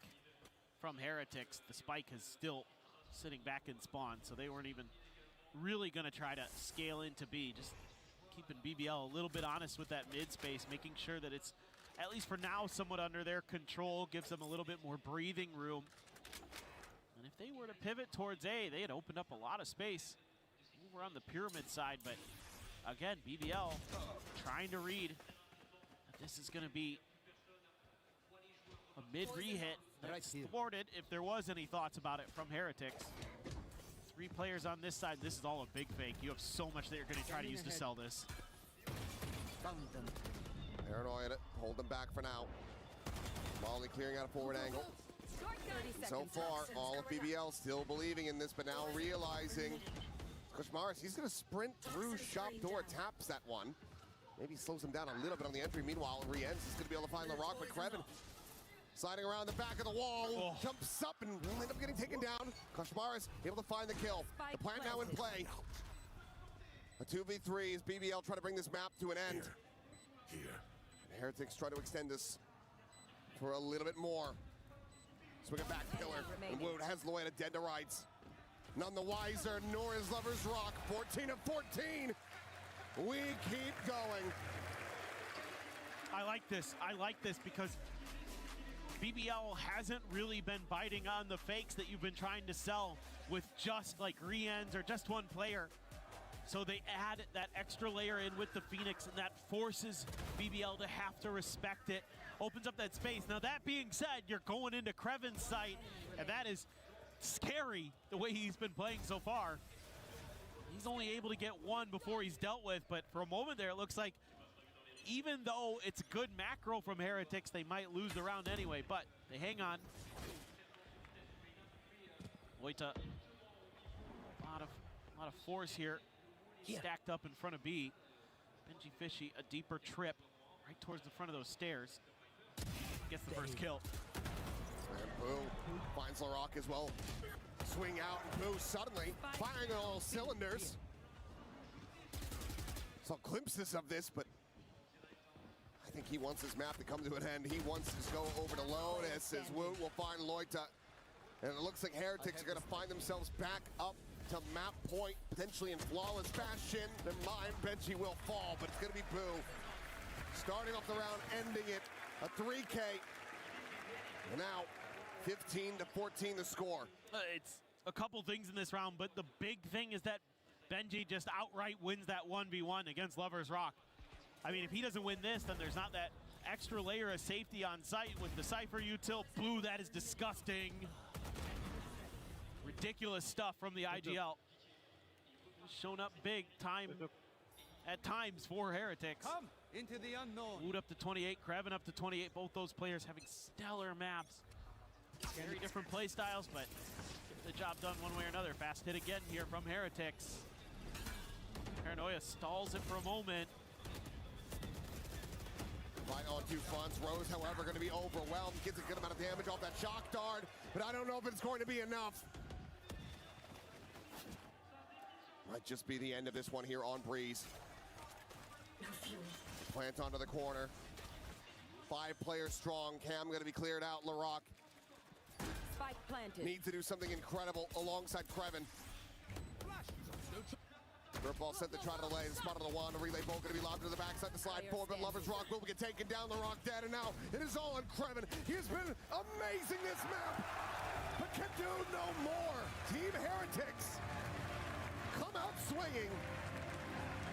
from Heretics. The spike is still sitting back in spawn, so they weren't even really going to try to scale into B. Just keeping BBL a little bit honest with that mid space, making sure that it's, at least for now, somewhat under their control, gives them a little bit more breathing room. And if they were to pivot towards A, they had opened up a lot of space over on the pyramid side, but again, BBL trying to read that this is going to be a mid re-hit that's thwarted if there was any thoughts about it from Heretics. 3 players on this side. This is all a big fake. You have so much that you're going to try to use to sell this. Paranoia, hold them back for now. Molly clearing out a forward angle. So far, all of BBL still believing in this, but now realizing Koshmaris, he's going to sprint through shop door, taps that one. Maybe slows him down a little bit on the entry. Meanwhile, Rienz is going to be able to find LaRock, but Krevin sliding around the back of the wall, jumps up and will end up getting taken down. Koshmaris able to find the kill. The plan now in play. A 2v3 as BBL try to bring this map to an end. And Heretics try to extend this for a little bit more. Swing it back pillar, and Woot has Lloyd dead to rights. None the wiser, nor is Lover's Rock. 14 of 14. We keep going. I like this. I like this because BBL hasn't really been biting on the fakes that you've been trying to sell with just like Rienz or just one player. So they add that extra layer in with the Phoenix, and that forces BBL to have to respect it. Opens up that space. Now that being said, you're going into Krevin's site, and that is scary the way he's been playing so far. He's only able to get one before he's dealt with, but for a moment there, it looks like even though it's good macro from Heretics, they might lose the round anyway, but they hang on. Loita, a lot of force here, stacked up in front of B. Benji Fishy, a deeper trip right towards the front of those stairs. Gets the first kill. And Boo finds LaRock as well. Swing out, and Boo suddenly firing on all cylinders. Saw glimpses of this, but I think he wants his map to come to an end. He wants to go over to Lotus as Woot will find Loita. And it looks like Heretics are going to find themselves back up to map point, potentially in flawless fashion. Then mine, Benji will fall, but it's going to be Boo. Starting off the round, ending it, a 3K. And now, 15 to 14 the score. It's a couple things in this round, but the big thing is that Benji just outright wins that 1v1 against Lover's Rock. I mean, if he doesn't win this, then there's not that extra layer of safety on site with the Cypher util. Blue, that is disgusting. Ridiculous stuff from the IGL. Shown up big time at times for Heretics. Come into the unknown. Wood up to 28, Kreven up to 28. Both those players having stellar maps. Very different play styles, but get the job done one way or another. Fast hit again here from Heretics. Paranoia stalls it for a moment. Right onto fronts. Rose, however, going to be overwhelmed. Gets a good amount of damage off that shock dart, but I don't know if it's going to be enough. Might just be the end of this one here on Breeze. Plant onto the corner. 5 players strong. Cam going to be cleared out. Laroc Spike planted. needs to do something incredible alongside Kreven. Rip ball sent to try to delay. The spot on the wand. The relay ball going to be lobbed to the backside to slide forward, but Lover's Rock will get taken down. Laroc dead, and now it is all on Kreven. He has been amazing this map, but can do no more. Team Heretics come out swinging.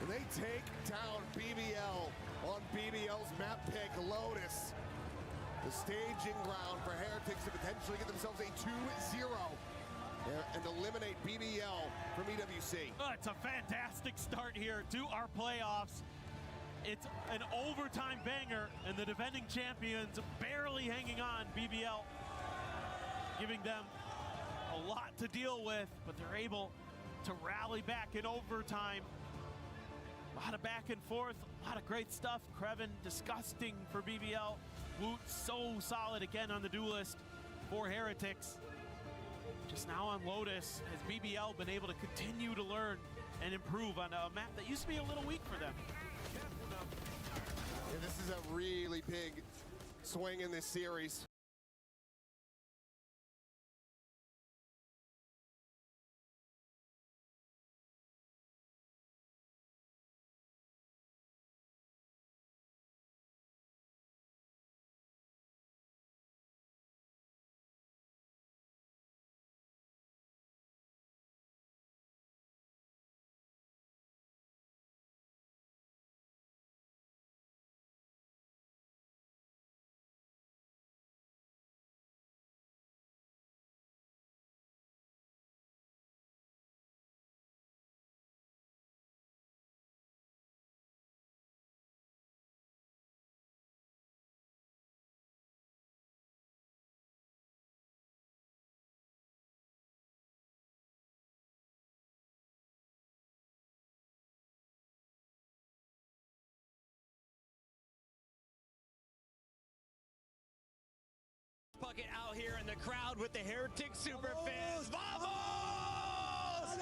And they take down BBL on BBL's map pick, Lotus. The staging ground for Heretics to potentially get themselves a 2-0 and eliminate BBL from EWC. It's a fantastic start here to our playoffs. It's an overtime banger, and the defending champions barely hanging on. BBL giving them a lot to deal with, but they're able to rally back in overtime. A lot of back and forth, a lot of great stuff. Kreven, disgusting for BBL. Woot, so solid again on the duelist for Heretics. Just now on Lotus, has BBL been able to continue to learn and improve on a map that used to be a little weak for them. Yeah, this is a really big swing in this series. Bucket out here in the crowd with the Heretic super fans. Vamos!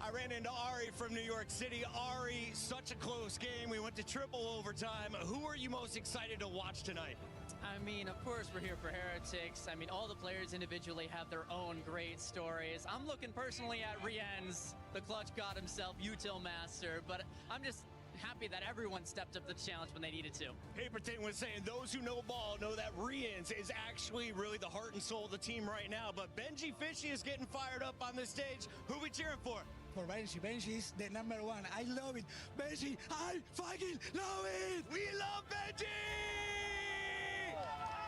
I ran into Ari from New York City. Ari, such a close game. We went to triple overtime. Who are you most excited to watch tonight? I mean, of course, we're here for Heretics. I mean, all the players individually have their own great stories. I'm looking personally at Rien's, the clutch god himself, util master, but I'm just happy that everyone stepped up the challenge when they needed to. Paperton was saying those who know ball know that Rien's is actually really the heart and soul of the team right now, but Benji Fishy is getting fired up on this stage. Who we cheering for? For Benji. Benji is the number one. I love it. Benji, I fucking love it! We love Benji!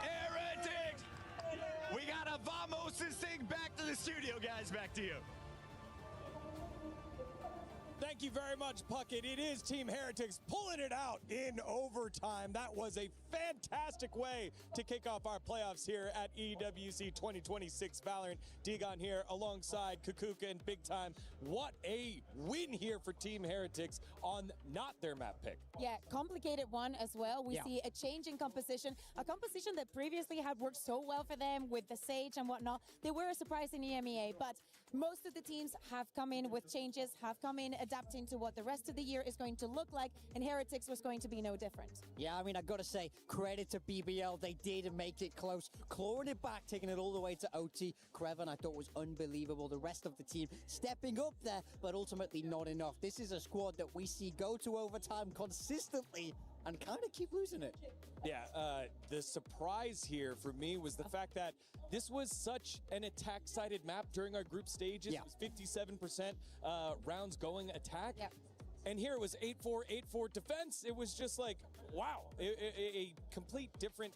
Heretics! We gotta vamos this thing back to the studio, guys. Back to you. Thank you very much, Puckett. It is Team Heretics pulling it out in overtime. That was a fantastic way to kick off our playoffs here at EWC 2026 Valorant. Degon here alongside Kukuka and Big Time. What a win here for Team Heretics on not their map pick. Yeah, complicated one as well. We see a change in composition, a composition that previously had worked so well for them with the Sage and whatnot. They were a surprise in EMEA, but most of the teams have come in with changes, have come in adapting to what the rest of the year is going to look like, and Heretics was going to be no different. Yeah, I mean, I gotta say, credit to BBL. They did make it close, clawing it back, taking it all the way to OT. Kreven, I thought, was unbelievable. The rest of the team stepping up there, but ultimately not enough. This is a squad that we see go to overtime consistently and kind of keep losing it. Yeah, the surprise here for me was the fact that this was such an attack-sided map during our group stages. Yeah. It was 57% rounds going attack. Yep. And here it was 8-4, 8-4 defense. It was just like, wow, a complete different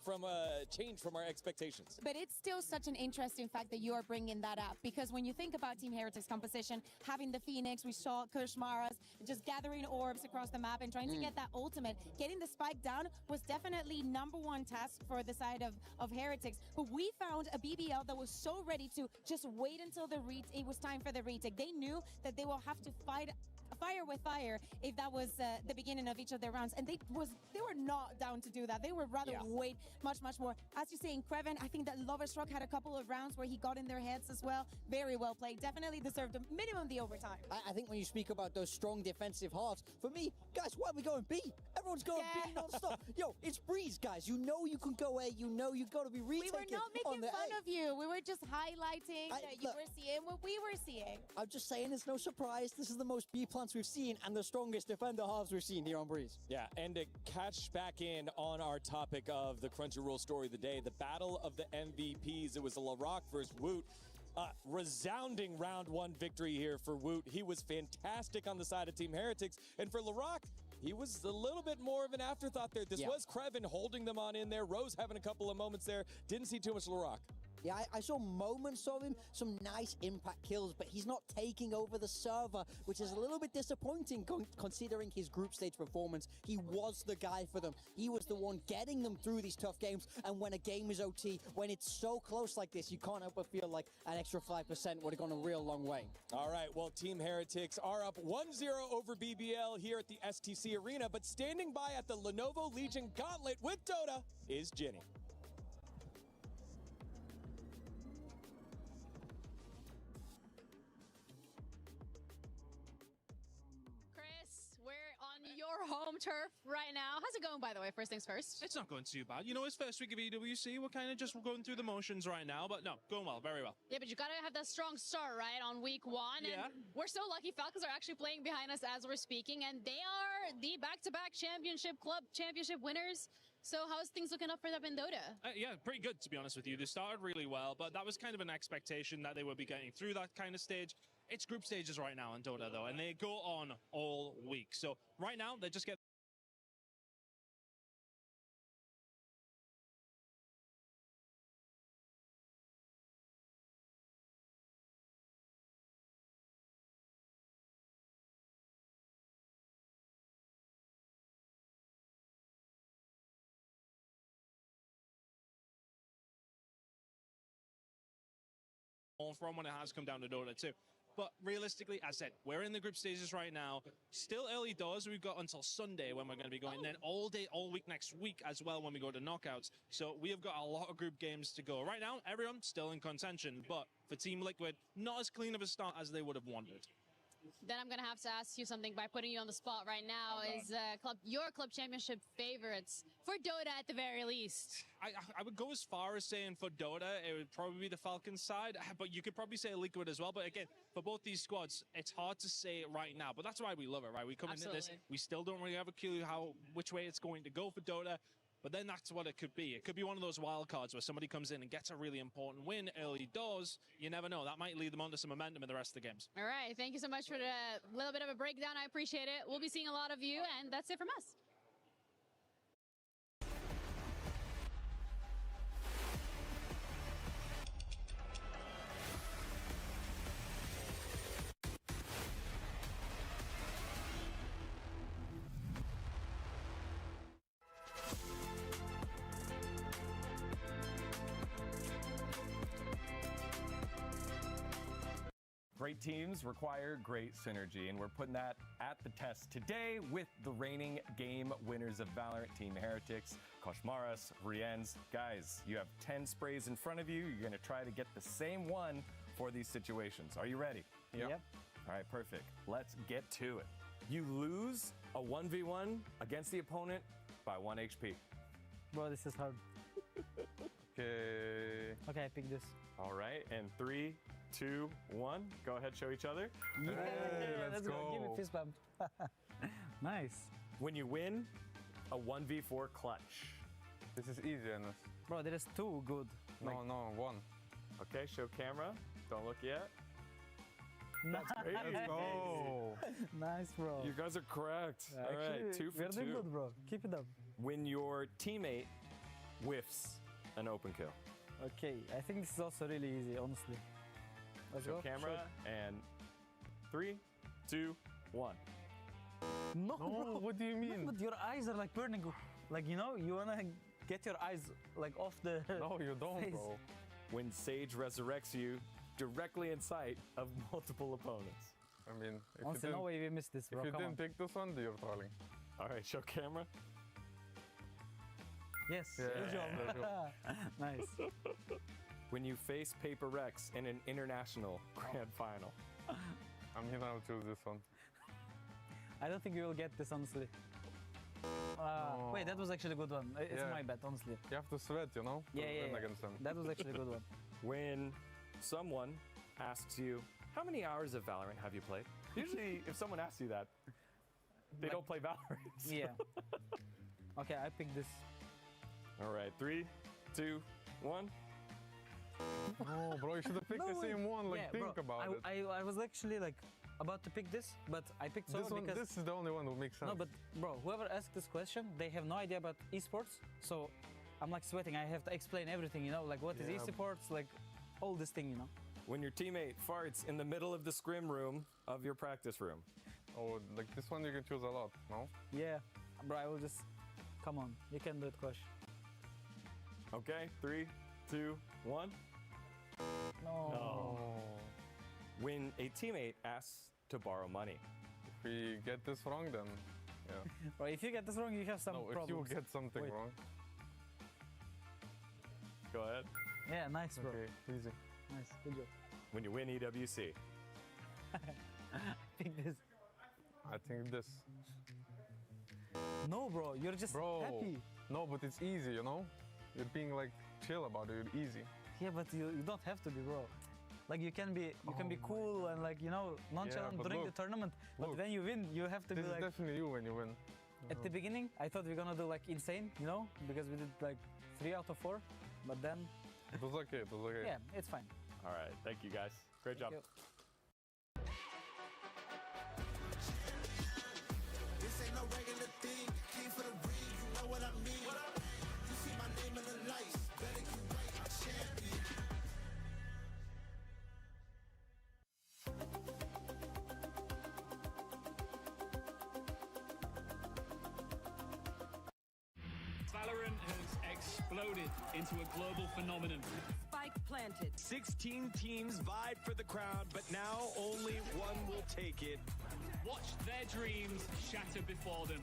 change from our expectations. But it's still such an interesting fact that you are bringing that up, because when you think about Team Heretics composition, having the Phoenix, we saw Kushmaras just gathering orbs across the map and trying to get that ultimate. Getting the spike down was definitely #1 task for the side of Heretics. But we found a BBL that was so ready to just wait until it was time for the retake. They knew that they will have to fight fire with fire if that was the beginning of each of their rounds, and they were not down to do that. They would rather wait much more. As you say, in Kreven, I think that Lover's Rock had a couple of rounds where he got in their heads as well. Very well played. Definitely deserved a minimum the overtime. I think when you speak about those strong defensive halves, for me, guys, why are we going B? Everyone's going B non-stop. Yo, it's Breeze, guys. You know you can go A. You know you've got to be retaking. We were not making fun of you. We were just highlighting that you were seeing what we were seeing. I'm just saying it's no surprise. This is the most B plants we've seen and the strongest defender halves we've seen here on Breeze. Yeah, and to catch back in on our topic of the Crunchyroll story of the day, the battle of the MVPs. It was LaRock versus Woot. Resounding round 1 victory here for Woot. He was fantastic on the side of Team Heretics. And for LaRock, he was a little bit more of an afterthought there. This was Kreven holding them on in there. Rose having a couple of moments there. Didn't see too much LaRock. Yeah, I saw moments of him, some nice impact kills, but he's not taking over the server, which is a little bit disappointing considering his group stage performance. He was the guy for them. He was the one getting them through these tough games, and when a game is OT, when it's so close like this, you can't help but feel like an extra 5% would have gone a real long way. All right, well, Team Heretics are up 1-0 over BBL here at the STC Arena, but standing by at the Lenovo Legion Gauntlet with Dota is Ginny. Your home turf right now. How's it going, by the way? First things first. It's not going too bad. You know, it's first week of EWC. We're kind of just going through the motions right now, but no, going well, very well. Yeah, but you got to have that strong start, right, on week 1. Yeah. And we're so lucky Falcons are actually playing behind us as we're speaking, and they are the back-to-back club championship winners. So how's things looking up for them in Dota? Yeah, pretty good, to be honest with you. They started really well, but that was kind of an expectation that they would be getting through that kind of stage. It's group stages right now in Dota, though, and they go on all week. So right now, they just get from when it has come down to Dota 2. But realistically, as I said, we're in the group stages right now. Still early doors. We've got until Sunday when we're going to be going. Then all day, all week next week as well when we go to knockouts. So we have got a lot of group games to go. Right now, everyone still in contention. But for Team Liquid, not as clean of a start as they would have wanted. Then I'm going to have to ask you something by putting you on the spot right now. Is your club championship favorites for Dota at the very least? I would go as far as saying for Dota, it would probably be the Falcons side, but you could probably say Liquid as well. But again, for both these squads, it's hard to say it right now. But that's why we love it, right? We come into this, we still don't really have a clue which way it's going to go for Dota. But then that's what it could be. It could be one of those wild cards where somebody comes in and gets a really important win early doors. You never know. That might lead them on to some momentum in the rest of the games. All right. Thank you so much for the little bit of a breakdown. I appreciate it. We'll be seeing a lot of you, and that's it from us. Great teams require great synergy, and we're putting that at the test today with the reigning game winners of Valorant, Team Heretics, Koshmaras, Riens. Guys, you have 10 sprays in front of you. You're going to try to get the same one for these situations. Are you ready? Yep. All right, perfect. Let's get to it. You lose a 1v1 against the opponent by 1 HP. Bro, this is hard. Okay. Okay, I pick this. All right, and 3, 2, 1. Go ahead, show each other. Yeah, let's go. Give me fist bump. Nice. When you win, a 1v4 clutch. This is easy, Enes. Bro, there is two good. No, no, one. Okay, show camera. Don't look yet. That's great. Let's go. Nice, bro. You guys are correct. All right, 2 for 2. We're doing good, bro. Keep it up. When your teammate whiffs an open kill. Okay, I think this is also really easy, honestly. Let's Show go. camera and 3, 2, 1. No, No, bro. what do you mean? No, but your eyes are like burning. Like, you know, you wanna get your eyes like off the No, you don't, face. bro. When Sage resurrects you directly in sight of multiple opponents. I mean, if Honestly, no way we missed this, bro. if you Come didn't on. pick this one, you're trolling. All right, show camera. Yes, Yeah, good job. let's go. Nice. When you face Paper Rex in an international grand final. I mean, I'll choose this one. I don't think we will get this, honestly. No. Wait, that was actually a good one. It's Yeah. my bet, honestly. You have to sweat, you know? to Yeah, yeah, win yeah. against them. That was actually a good one. When someone asks you, how many hours of Valorant have you played? Usually, if someone asks you that, they don't play Valorant. Yeah. Okay, I picked this. All right, 3, 2, 1. No, bro, you should have picked No the way. same one. Like, Yeah, think bro, about it. I was actually like about to pick this, but I picked Solo This one, because this is the only one who makes sense. no, but bro, whoever asked this question, they have no idea about esports. So I'm like sweating. I have to explain everything, you know, like what is Yeah. esports, like all this thing, you know. When your teammate farts in the middle of the scrim room of your practice room. Oh, like this one you can choose a lot, no? Yeah, bro, I will just come on. You can do it, Kosh. Okay, 3, 2, 1. No. When a teammate asks to borrow money. If we get this wrong, then yeah. Bro, if you get this wrong, you have some No, if problems. you get something Wait. wrong. Go ahead. Yeah, nice, bro. Okay, easy. Nice, good job. When you win EWC. Pick this. I think this. No, bro, you're just Bro, happy. no, but it's easy, you know? You're being like chill about it, you're easy. Yeah, but you don't have to be, bro. Like you can be cool and like, you know, nonchalant but during look, the tournament. But look. when you win, you have to This be is like. definitely you when you win. At the beginning, I thought we were gonna do like insane, you know, because we did like 3 out of 4. But then, It was okay, it was okay. yeah, it's fine. All right, thank you guys. Great job. you. This ain't no regular thing. Came for the ring, you know what I mean. You see my name in the lights. Better get right, I'm champion. Valorant has exploded into a global phenomenon. Spike planted. 16 teams vied for the crown, but now only one will take it. Watch their dreams shatter before them.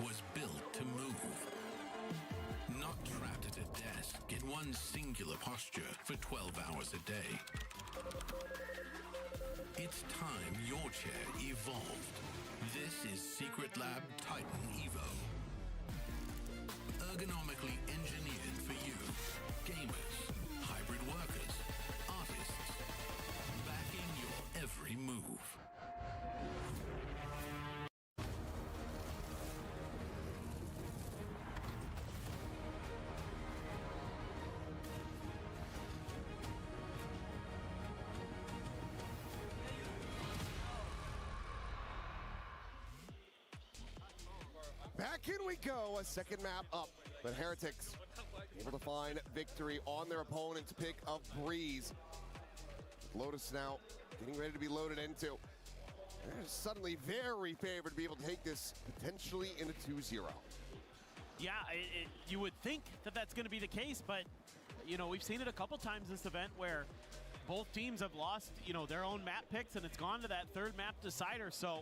Was built to move. Not trapped at a desk in one singular posture for 12 hours a day. It's time your chair evolved. This is Secret Lab Titan Evo. Ergonomically engineered for you, gamers, hybrid workers, artists, backing your every move. Back in we go, a second map up. But Heretics able to find victory on their opponent's pick of Breeze. Lotus now getting ready to be loaded into. They're suddenly very favored to be able to take this potentially into 2-0. Yeah, you would think that that's going to be the case, but, you know, we've seen it a couple times this event where both teams have lost, you know, their own map picks, and it's gone to that third map decider. So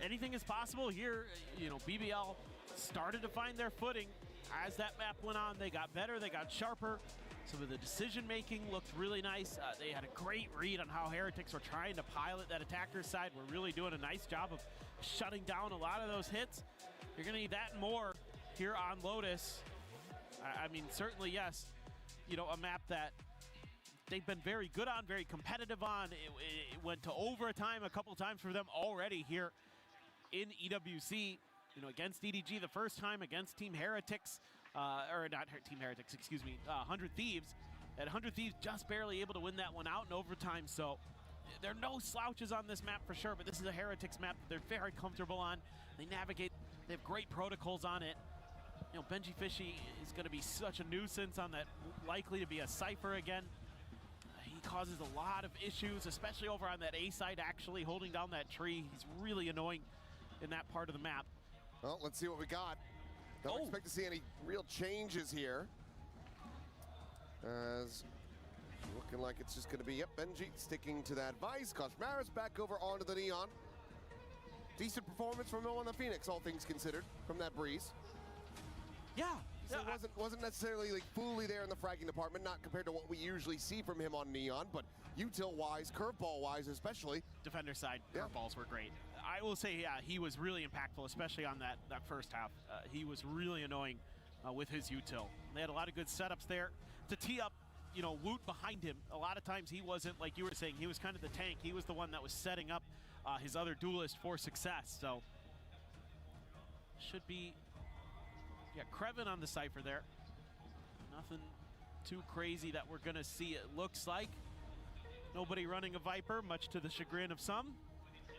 anything is possible here. You know, BBL started to find their footing. As that map went on, they got better, they got sharper. Some of the decision-making looked really nice. They had a great read on how Heretics were trying to pilot that attacker side. We're really doing a nice job of shutting down a lot of those hits. You're gonna need that and more here on Lotus. I mean, certainly, yes, you know, a map that they've been very good on, very competitive on. It went to overtime a couple times for them already here in EWC. against EDG the first time, against Team Heretics, or not Team Heretics, excuse me, 100 Thieves. At 100 Thieves just barely able to win that one out in overtime, so there are no slouches on this map for sure, but this is a Heretics map that they're very comfortable on. They navigate, they have great protocols on it. Benji Fishy is going to be such a nuisance on that, likely to be a Cypher again. He causes a lot of issues, especially over on that A side, actually holding down that tree. He's really annoying in that part of the map. Well, let's see what we got. Don't expect to see any real changes here. As looking like it's just going to be, Benji sticking to that vice. Koshmaris back over onto the Neon. Decent performance from Nolan the Phoenix, all things considered, from that Breeze. Yeah. So it wasn't necessarily like fully there in the fragging department, not compared to what we usually see from him on Neon, but util-wise, curveball-wise especially. Defender side, curveballs were great. I will say, yeah, he was really impactful, especially on that first half. He was really annoying with his util. They had a lot of good setups there to tee up, Woot behind him. A lot of times he wasn't, like you were saying, he was kind of the tank. He was the one that was setting up his other duelist for success. So should be, Krevin on the Cypher there. Nothing too crazy that we're gonna see, it looks like. Nobody running a Viper, much to the chagrin of some,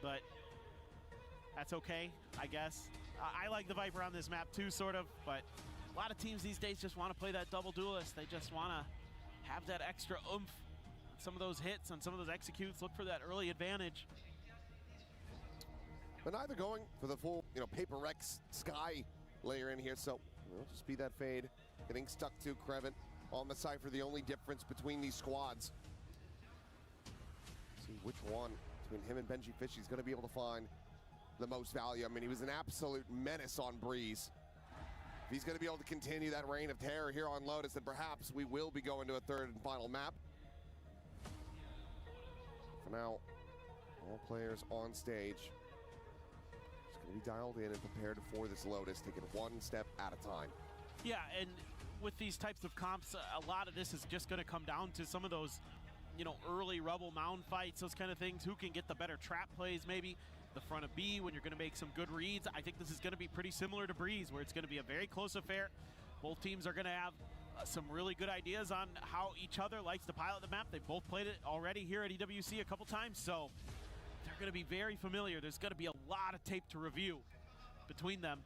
but that's okay, I guess. I like the Viper on this map too, sort of, but a lot of teams these days just want to play that double duelist. They just want to have that extra oomph on some of those hits, on some of those executes, look for that early advantage. But neither going for the full, Paper Rex Sky layer in here, so just be that fade. Getting stuck to Krevin on the Cypher, the only difference between these squads. See which one between him and Benji Fishy is going to be able to find the most value. I mean, he was an absolute menace on Breeze. If he's going to be able to continue that reign of terror here on Lotus, then perhaps we will be going to a third and final map. For now, all players on stage just going to be dialed in and prepared for this Lotus, taking one step at a time. Yeah, and with these types of comps, a lot of this is just going to come down to some of those, early rubble mound fights, those kind of things. Who can get the better trap plays, maybe the front of B when you're going to make some good reads. I think this is going to be pretty similar to Breeze, where it's going to be a very close affair. Both teams are going to have some really good ideas on how each other likes to pilot the map. They've both played it already here at EWC a couple times, so they're going to be very familiar. There's going to be a lot of tape to review between them.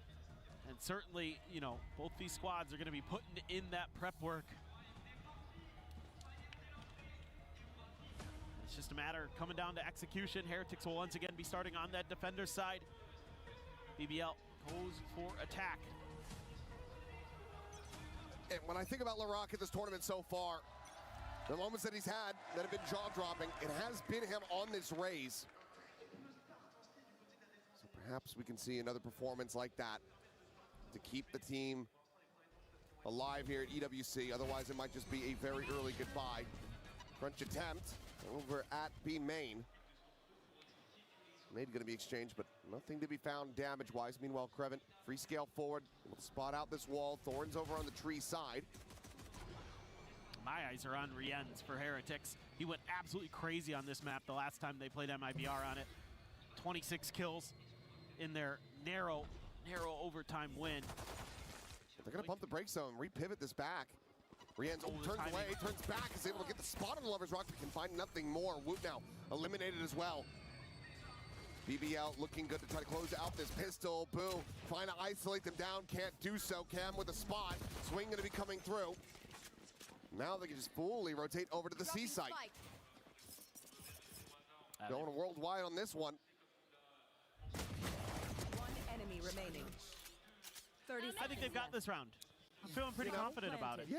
And certainly, both these squads are going to be putting in that prep work. It's just a matter of coming down to execution. Heretics will once again be starting on that defender side. BBL goes for attack. And when I think about LaRock at this tournament so far, the moments that he's had that have been jaw-dropping, it has been him on this raise. So perhaps we can see another performance like that to keep the team alive here at EWC. Otherwise, it might just be a very early goodbye. Crunch attempt over at B main. Nade going to be exchanged, but nothing to be found damage-wise. Meanwhile, Krevin, free scale forward, able to spot out this wall. Thorns over on the tree side. My eyes are on Rienz for Heretics. He went absolutely crazy on this map the last time they played MIBR on it. 26 kills in their narrow overtime win. They're going to pump the brake zone, repivot this back. Rienz turns away, turns back, is able to get the spot on the Lover's Rock, but can find nothing more. Woot now eliminated as well. BBL looking good to try to close out this pistol. Boo, trying to isolate them down, can't do so. Cam with a spot, swing going to be coming through. Now they can just fully rotate over to the C site. Going worldwide on this one. One enemy remaining. 30 seconds. I think they've got this round. I'm feeling pretty confident about it. Yeah.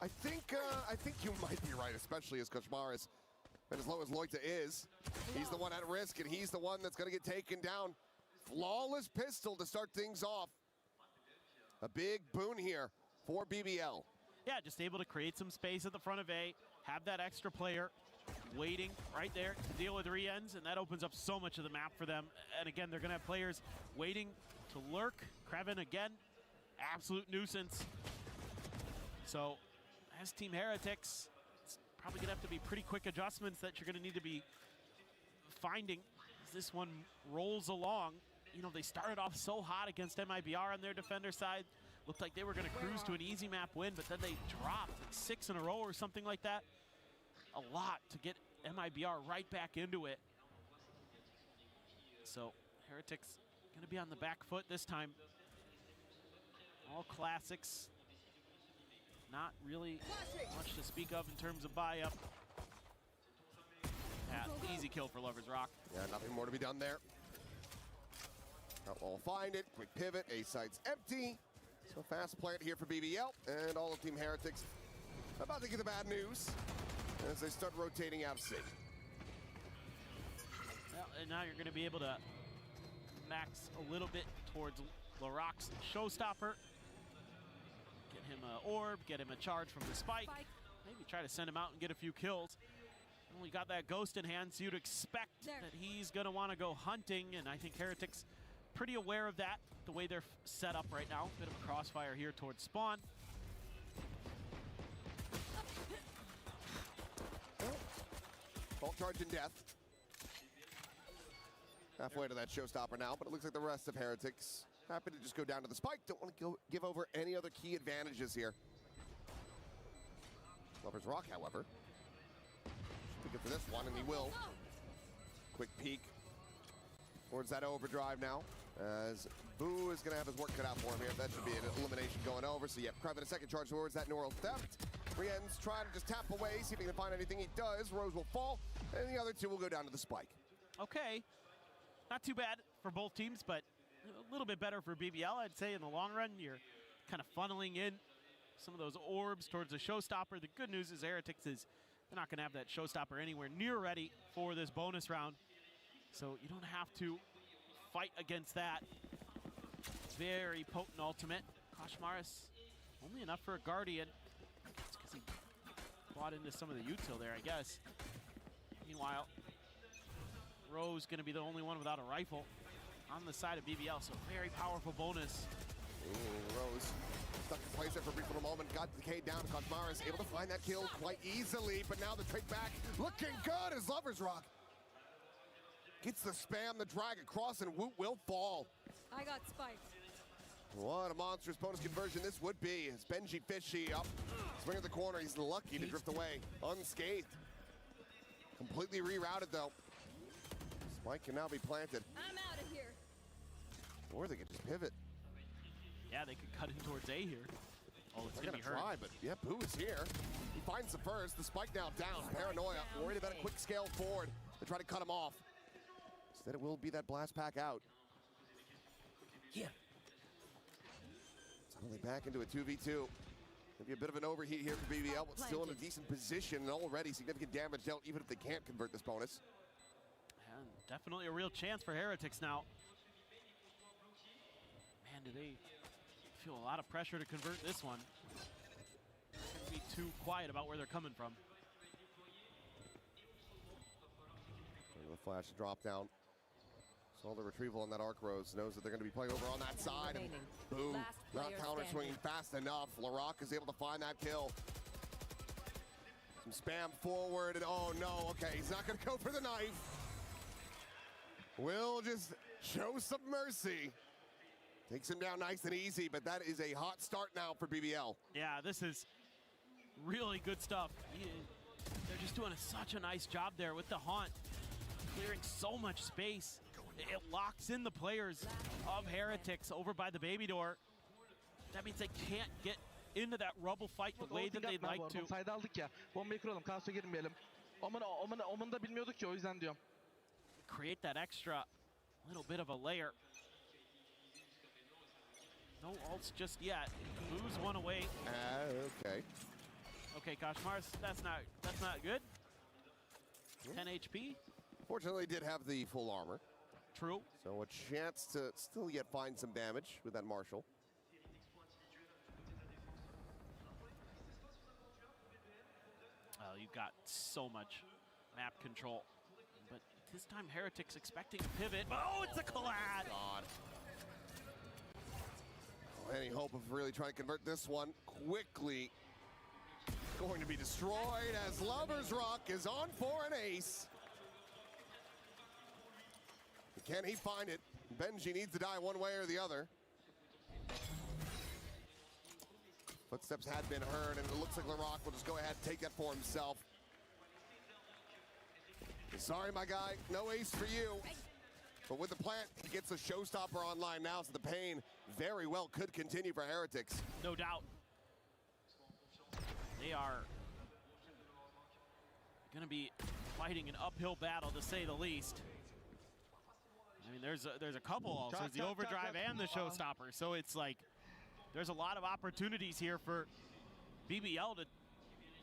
I think you might be right, especially as Koshmaris, and as low as Loita is, he's the one at risk, and he's the one that's going to get taken down. Flawless pistol to start things off. A big boon here for BBL. Yeah, just able to create some space at the front of A, have that extra player waiting right there to deal with Rienz, and that opens up so much of the map for them. And again, they're going to have players waiting to lurk. Krevin again, absolute nuisance. So as Team Heretics, it's probably going to have to be pretty quick adjustments that you're going to need to be finding as this one rolls along. you know, they started off so hot against MIBR on their defender side. Looked like they were going to cruise to an easy map win, but then they dropped like 6 in a row or something like that. A lot to get MIBR right back into it. So Heretics going to be on the back foot this time. All classics. Not really much to speak of in terms of buy-up. Yeah, easy kill for Lovers Rock. Yeah, nothing more to be done there. Outlaw will find it. Quick pivot. A site's empty. So fast plant here for BBL. And all of Team Heretics about to get the bad news as they start rotating out of sync. Well, and now you're going to be able to max a little bit towards Laroc's showstopper. Get him an orb, get him a charge from the spike. Maybe try to send him out and get a few kills. Only got that ghost in hand, so you'd expect that he's going to want to go hunting, and I think Heretics pretty aware of that, the way they're set up right now. Bit of a crossfire here towards spawn. Bolt charge in death. Halfway to that showstopper now, but it looks like the rest of Heretics happy to just go down to the spike. Don't want to give over any other key advantages here. Lovers Rock, however, should be good for this one, and he will. Quick peek towards that overdrive now, as Boo is going to have his work cut out for him here. That should be an elimination going over. So yeah, Private a second charge towards that neural theft. Rien's trying to just tap away, see if he can find anything. He does. Rose will fall, and the other two will go down to the spike. Okay, not too bad for both teams, but a little bit better for BBL, I'd say. In the long run, you're kind of funneling in some of those orbs towards the showstopper. The good news is Heretics is they're not going to have that showstopper anywhere near ready for this bonus round, so you don't have to fight against that. Very potent ultimate. Koshmaris only enough for a Guardian. It's because he bought into some of the util there, I guess. Meanwhile, Rose going to be the only one without a rifle on the side of BBL, so very powerful bonus. Ooh, Rose stuck in place there for a brief little moment, got the K down. Koshmaris able to find that kill quite easily, but now the trade back looking good as Lovers Rock gets the spam, the drag across, and Woot will fall. I got spiked. What a monstrous bonus conversion this would be. As Benji Fishy up, swing at the corner. He's lucky to drift away unscathed. Completely rerouted though. Spike can now be planted. I'm out of here. Or they could just pivot. Yeah, they could cut in towards A here. Oh, it's They're gonna be hurt. try, but yeah, Boo is here. He finds the first. The spike now down. Paranoia, worried about a quick scale forward to try to cut him off. Instead, it will be that blast pack out. Here. Suddenly back into a 2v2. Maybe a bit of an overheat here for BBL, but still in a decent position and already significant damage dealt, even if they can't convert this bonus. And definitely a real chance for Heretics now. Man, do they feel a lot of pressure to convert this one. Can't be too quiet about where they're coming from. The flash drop down. Saw the retrieval on that arc Rose. Knows that they're going to be playing over on that side. And boom, not counter swinging fast enough. Larocque is able to find that kill. Some spam forward, and oh no, okay, he's not going to go for the knife. Will just show some mercy. Takes him down nice and easy, but that is a hot start now for BBL. Yeah, this is really good stuff. They're just doing such a nice job there with the haunt, clearing so much space. It locks in the players of Heretics over by the baby door. That means they can't get into that rubble fight the way that they'd like to. Sayda aldık ya. Bombayı kuralım. Kaos'a girmeyelim. Omen da bilmiyorduk ki, o yüzden diyorum. Create that extra little bit of a layer. No ults just yet. Boo's one away. Okay. Okay, Koshmaris, that's not good. 10 HP. Fortunately, did have the full armor. True. So a chance to still yet find some damage with that Marshall. Well, you've got so much map control. But this time, Heretics expecting a pivot. Oh, it's a collab! God. Oh, any hope of really trying to convert this one quickly going to be destroyed as Lovers Rock is on for an ace. Can he find it? Benji needs to die one way or the other. Footsteps had been heard, and it looks like LaRock will just go ahead and take that for himself. Sorry, my guy, no ace for you. But with the plant, he gets a showstopper online now, so the pain very well could continue for Heretics. No doubt. They are going to be fighting an uphill battle, to say the least. I mean, there's a couple also. There's the overdrive and the showstopper. So it's like there's a lot of opportunities here for BBL to,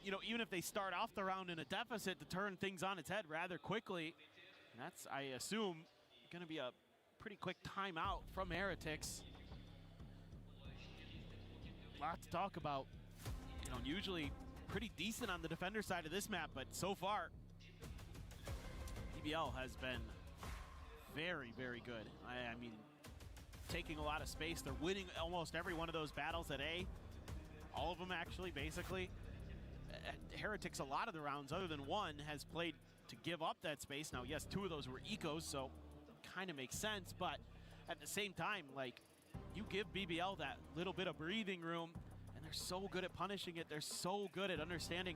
you know, even if they start off the round in a deficit, to turn things on its head rather quickly. And that's, I assume, going to be a pretty quick timeout from Heretics. A lot to talk about. You know, usually pretty decent on the defender side of this map, but so far, BBL has been very, very good. I mean, taking a lot of space. They're winning almost every one of those battles at A. All of them, actually, basically. Heretics, a lot of the rounds, other than one, has played to give up that space. Now, yes, 2 of those were ecos, so kind of makes sense, but at the same time, like, you give BBL that little bit of breathing room, and they're so good at punishing it. They're so good at understanding,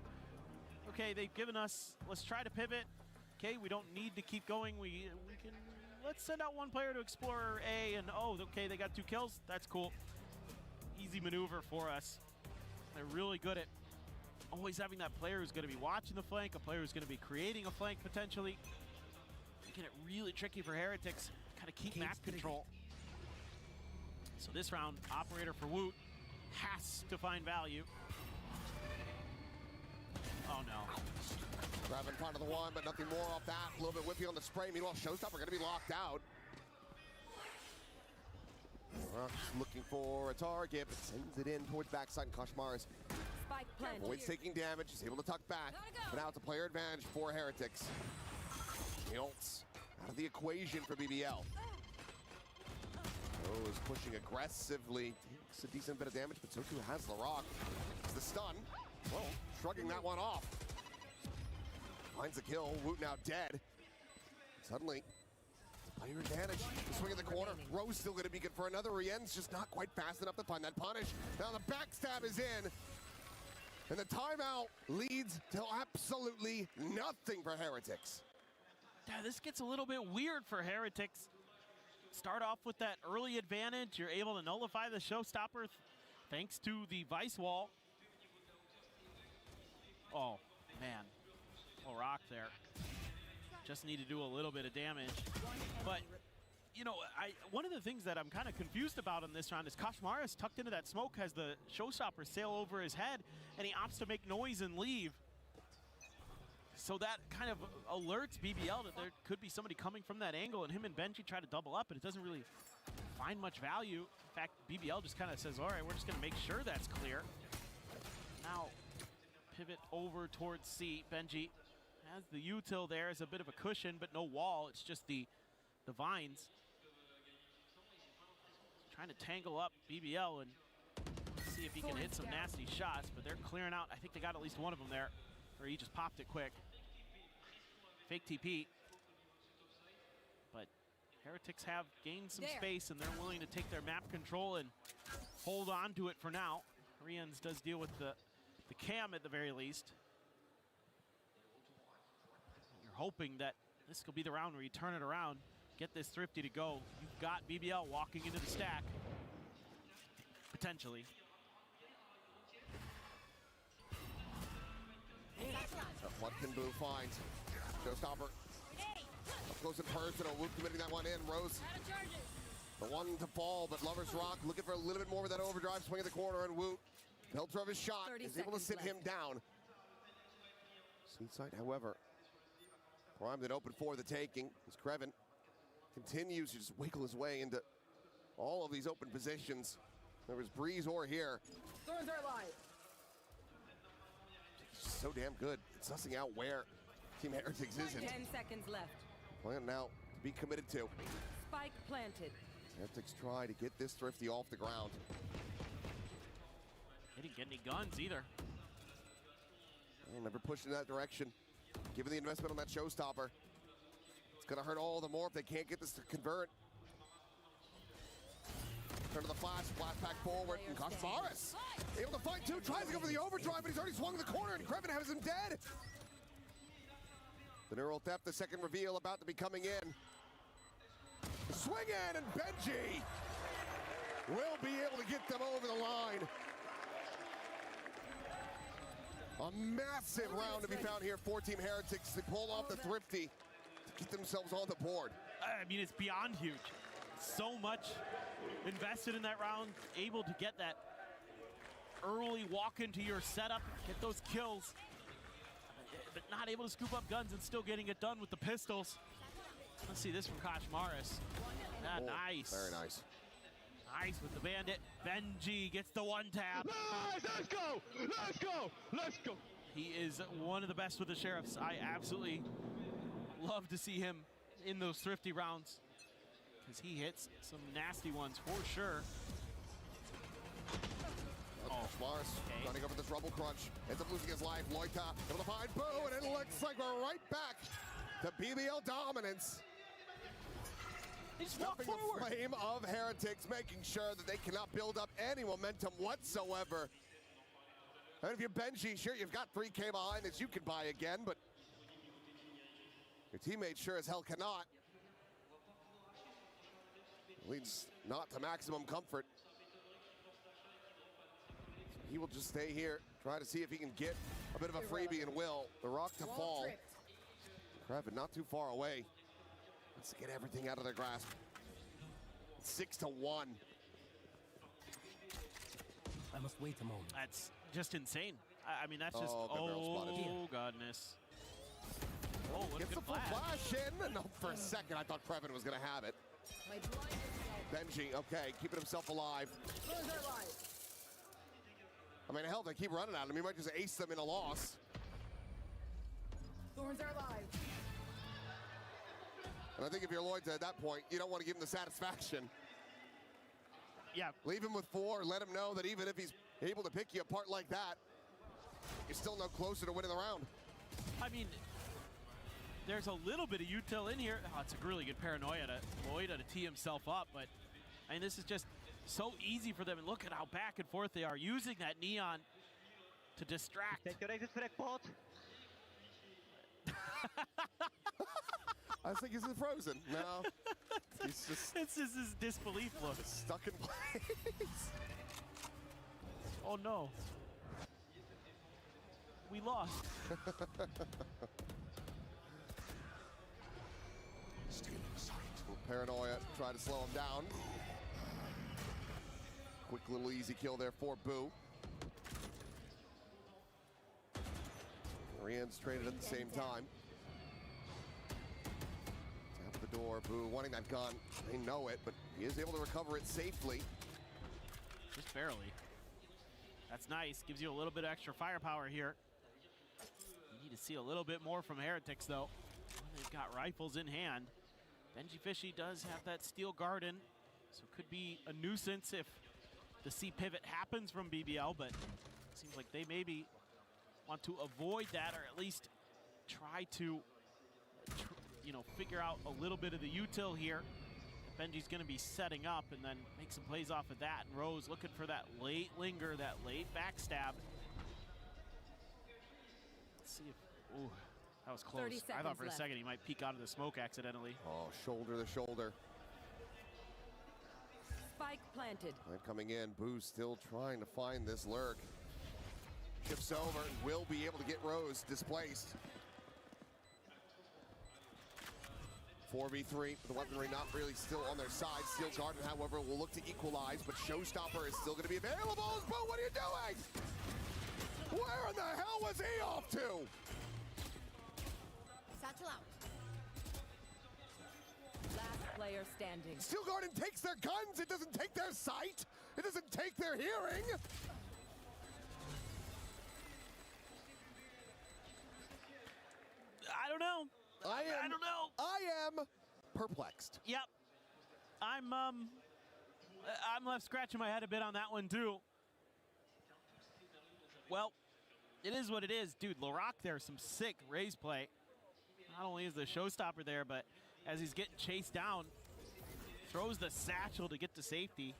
okay, they've given us, let's try to pivot. Okay, we don't need to keep going. We can, let's send out one player to explore A, and oh, okay, they got 2 kills. That's cool. Easy maneuver for us. They're really good at always having that player who's going to be watching the flank, a player who's going to be creating a flank potentially. Making it really tricky for Heretics, kind of keep map control. So this round, operator for Woot has to find value. Oh no. Grabbing front of the one, but nothing more off that. A little bit whippy on the spray. Meanwhile, Showstopper going to be locked out. Rock's looking for a target, but sends it in towards backside, and Koshmaris avoids taking damage. He's able to tuck back, but now it's a player advantage for Heretics. The ults out of the equation for BBL. Oh, is pushing aggressively. Takes a decent bit of damage, but so too has LaRock. It's the stun. Well, shrugging that one off. Finds the kill. Woot now dead. Suddenly, player advantage. The swing in the corner. Rose still going to be good for another. Rien's just not quite fast enough to find that punish. Now the backstab is in. And the timeout leads to absolutely nothing for Heretics. Yeah, this gets a little bit weird for Heretics. Start off with that early advantage. You're able to nullify the showstopper thanks to the Vice Wall. Oh, man. LaRock there. Just need to do a little bit of damage. But, you know, one of the things that I'm kind of confused about in this round is Koshmaris tucked into that smoke, has the showstopper sail over his head, and he opts to make noise and leave. So that kind of alerts BBL that there could be somebody coming from that angle, and him and Benji try to double up, but it doesn't really find much value. In fact, BBL just kind of says, all right, we're just going to make sure that's clear. Now, pivot over towards C. Benji has the util there as a bit of a cushion, but no wall. It's just the vines. Trying to tangle up BBL and see if he can hit some nasty shots, but they're clearing out. I think they got at least one of them there, or he just popped it quick. Fake TP. But Heretics have gained some space, and they're willing to take their map control and hold on to it for now. Riens does deal with the cam at the very least. You're hoping that this could be the round where you turn it around, get this Thrifty to go. You've got BBL walking into the stack, potentially. What can Boo find? Showstopper. Up close and personal. Woot committing that one in. Rose. The one to fall, but Lover's Rock looking for a little bit more with that overdrive swing at the corner, and Woot, filter of his shot, is able to sit him down. Seaside, however, primed and open for the taking as Kreven continues to just wiggle his way into all of these open positions. There was Breeze or here. Thorns are alive. So damn good at sussing out where Team Heretics isn't. 10 seconds left. Plan now to be committed to. Spike planted. Heretics try to get this Thrifty off the ground. They didn't get any guns either. Well, never pushed in that direction. Given the investment on that showstopper, it's going to hurt all the more if they can't get this to convert. Turn to the flash back forward, and Kashmaris able to fight too, tries to go for the overdrive, but he's already swung the corner, and Krevin has him dead. The neural theft, the second reveal about to be coming in. Swing in, and Benji will be able to get them over the line. A massive round to be found here for Team Heretics. They pull off the Thrifty to get themselves on the board. I mean, it's beyond huge. So much invested in that round, able to get that early walk into your setup, get those kills, but not able to scoop up guns and still getting it done with the pistols. Let's see this from Kashmaris. Ah, nice. Very nice. Nice with the bandit. Benji gets the one tap. Nice, let's go! Let's go! Let's go! He is one of the best with the Sheriffs. I absolutely love to see him in those Thrifty rounds because he hits some nasty ones for sure. Kashmaris running over this Rubble Crunch. Ends up losing his life. Loita able to find Boo, and it looks like we're right back to BBL dominance. Stopping the flame of Heretics, making sure that they cannot build up any momentum whatsoever. And if you're Benji, sure, you've got 3K behind us, you can buy again, but your teammates sure as hell cannot. Leads not to maximum comfort. He will just stay here, try to see if he can get a bit of a freebie, and will. The rock to fall. Krevin not too far away. Let's get everything out of their grasp. 6-1. I must wait a moment. That's just insane. I mean, that's just, oh, godness. Oh, what a Gets good the full flash in. No, for a second, I thought Krevin was going to have it. Benji, okay, keeping himself alive. I mean, hell, they keep running at him. He might just ace them in a loss. Thorns are alive. And I think if you're Lloyd at that point, you don't want to give him the satisfaction. Yeah. Leave him with 4. Let him know that even if he's able to pick you apart like that, you're still no closer to winning the round. I mean, there's a little bit of util in here. Oh, it's a really good paranoia to Lloyd to tee himself up, but I mean, this is just so easy for them. And look at how back and forth they are using that neon to distract. I think he's frozen. No, he's just. It's just his disbelief look. Stuck in place. Oh no. We lost. Paranoia, try to slow him down. Quick little easy kill there for Boo. Rian's traded at the same time. Tap the door, Boo wanting that gun. They know it, but he is able to recover it safely. Just barely. That's nice. Gives you a little bit of extra firepower here. You need to see a little bit more from Heretics, though. They've got rifles in hand. Benji Fishy does have that steel garden, so it could be a nuisance if the C pivot happens from BBL, but it seems like they maybe want to avoid that, or at least try to, figure out a little bit of the util here. Benji's going to be setting up and then make some plays off of that. And Rose looking for that late linger, that late backstab. Let's see if, ooh, that was close. I thought for a second he might peek out of the smoke accidentally. Oh, shoulder to shoulder. Spike planted. And coming in, Boo still trying to find this lurk. Shifts over and will be able to get Rose displaced. 4v3, the weaponry not really still on their side. Steel Garden, however, will look to equalize, but Showstopper is still going to be available. Boo, what are you doing? Where in the hell was he off to? Satchel out. Last player standing. Steel Garden takes their guns. It doesn't take their sight. It doesn't take their hearing. I don't know. I don't know. I am perplexed. Yep. I'm left scratching my head a bit on that one too. Well, it is what it is. Dude, Larock there, some sick raise play. Not only is the showstopper there, but as he's getting chased down, throws the satchel to get to safety.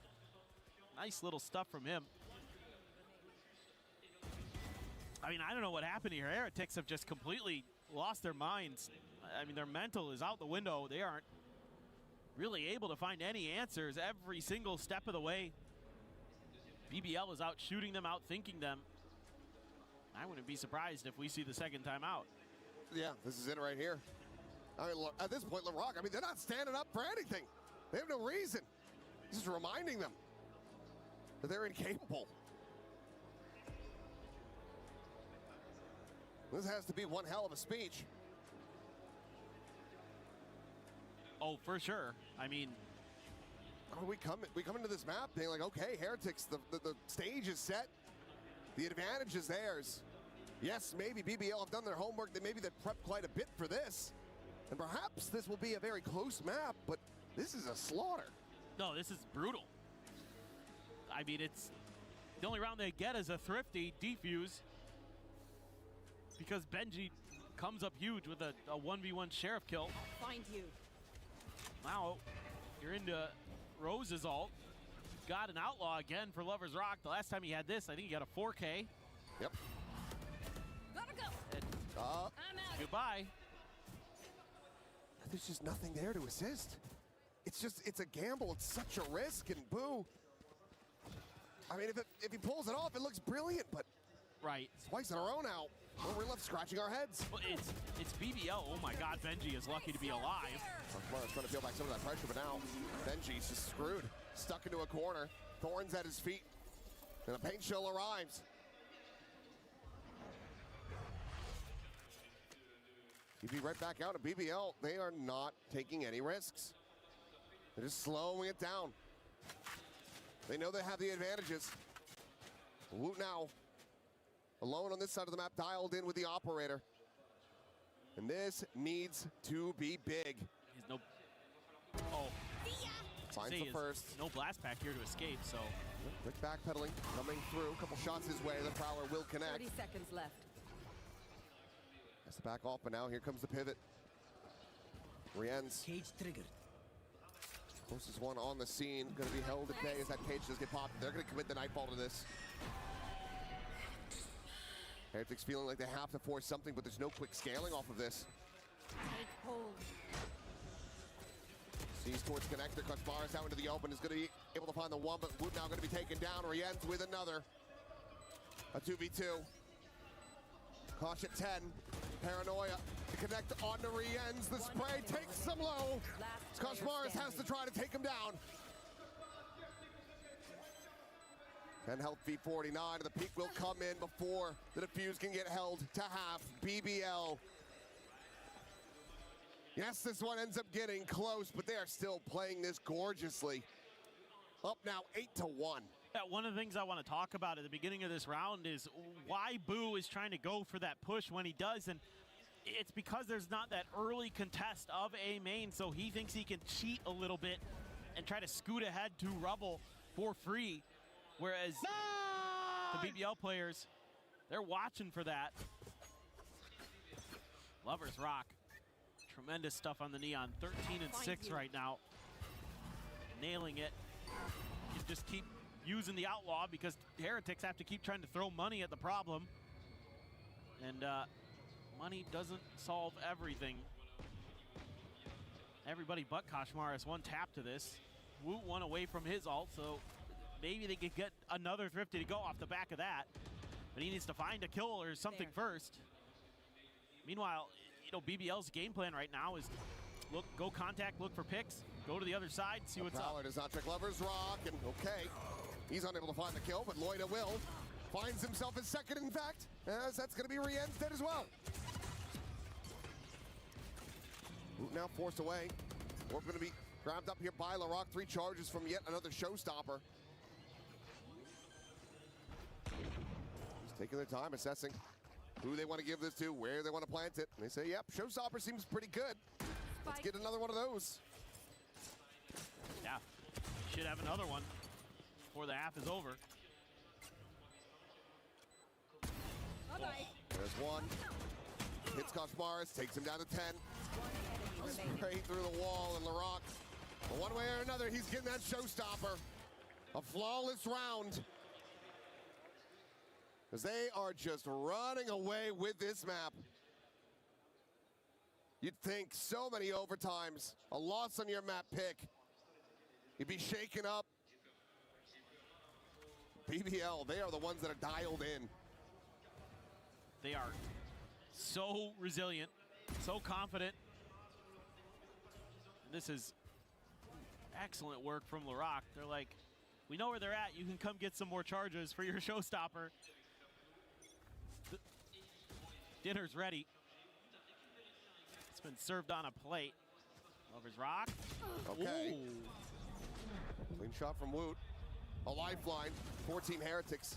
Nice little stuff from him. I mean, I don't know what happened here. Heretics have just completely lost their minds. I mean, their mental is out the window. They aren't really able to find any answers every single step of the way. BBL is out shooting them, out thinking them. I wouldn't be surprised if we see the second time out. Yeah, this is it right here. I mean, look, at this point, LaRock, I mean, they're not standing up for anything. They have no reason. This is reminding them that they're incapable. This has to be one hell of a speech. Oh, for sure. I mean, we come into this map being like, okay, Heretics, the stage is set. The advantage is theirs. Yes, maybe BBL have done their homework. Maybe they've prepped quite a bit for this. And perhaps this will be a very close map, but this is a slaughter. No, this is brutal. I mean, it's the only round they get is a thrifty defuse because Benji comes up huge with a 1v1 Sheriff kill. I'll find you. Now you're into Rose's ult. Got an Outlaw again for Lover's Rock. The last time he had this, I think he got a 4K. Yep. Gotta go. And, I'm out. Goodbye. There's just nothing there to assist. It's a gamble. It's such a risk, and boo. I mean, if he pulls it off, it looks brilliant, but right. Twice in a row now. Well, we're left scratching our heads. Well, it's BBL. Oh my God, Benji is lucky to be alive. Mark's trying to feel back some of that pressure, but now Benji's just screwed. Stuck into a corner. Thorns at his feet. And a paint shell arrives. He'd be right back out of BBL. They are not taking any risks. They're just slowing it down. They know they have the advantages. Woot now. Alone on this side of the map, dialed in with the operator. And this needs to be big. He's no... Oh. Finds the first. No blast pack here to escape, so... Quick backpedaling, coming through. A couple shots his way. The Prowler will connect. 30 seconds left. Has to back off, but now here comes the pivot. Rien's. Cage triggered. Closest one on the scene. Going to be held at bay as that cage does get popped. They're going to commit the nightfall to this. Heretics feeling like they have to force something, but there's no quick scaling off of this. Take hold. Sees towards connector. Koshmaris out into the open. Is going to be able to find the one, but Woot now going to be taken down. Rien's with another. A 2v2. Kosh at 10. Paranoia to connect onto Rien's. The spray takes him low. Koshmaris has to try to take him down. 10 health V49. The peak will come in before the defuse can get held to half. BBL. Yes, this one ends up getting close, but they are still playing this gorgeously. Up now 8-1. Yeah, one of the things I want to talk about at the beginning of this round is why Boo is trying to go for that push when he does, and it's because there's not that early contest of A main, so he thinks he can cheat a little bit and try to scoot ahead to Rubble for free, whereas the BBL players, they're watching for that. Lover's Rock. Tremendous stuff on the Neon. 13-6 right now. Nailing it. You just keep using the Outlaw because Heretics have to keep trying to throw money at the problem. And money doesn't solve everything. Everybody but Koshmaris one tap to this. Woot one away from his ult, so maybe they could get another Thrifty to go off the back of that. But he needs to find a kill or something first. Meanwhile, you know, BBL's game plan right now is go contact, look for picks, go to the other side, see what's up. Does not check Lover's Rock, and okay. He's unable to find the kill, but Loida will. Finds himself his second, in fact, as that's going to be Rien's dead as well. Woot now forced away. We're going to be grabbed up here by LaRock. 3 charges from yet another showstopper. Just taking their time, assessing who they want to give this to, where they want to plant it. And they say, yep, showstopper seems pretty good. Let's get another one of those. Yeah, should have another one before the half is over. There's one. Hits Koshmaris, takes him down to 10. Straight through the wall, and LaRock, one way or another, he's getting that showstopper. A flawless round. As they are just running away with this map. You'd think so many overtimes, a loss on your map pick, you'd be shaken up. BBL, they are the ones that are dialed in. They are so resilient, so confident. And this is excellent work from Laroc. They're like, we know where they're at. You can come get some more charges for your showstopper. Dinner's ready. It's been served on a plate. Lover's Rock. Okay. Ooh. Clean shot from Woot. A lifeline for Team Heretics.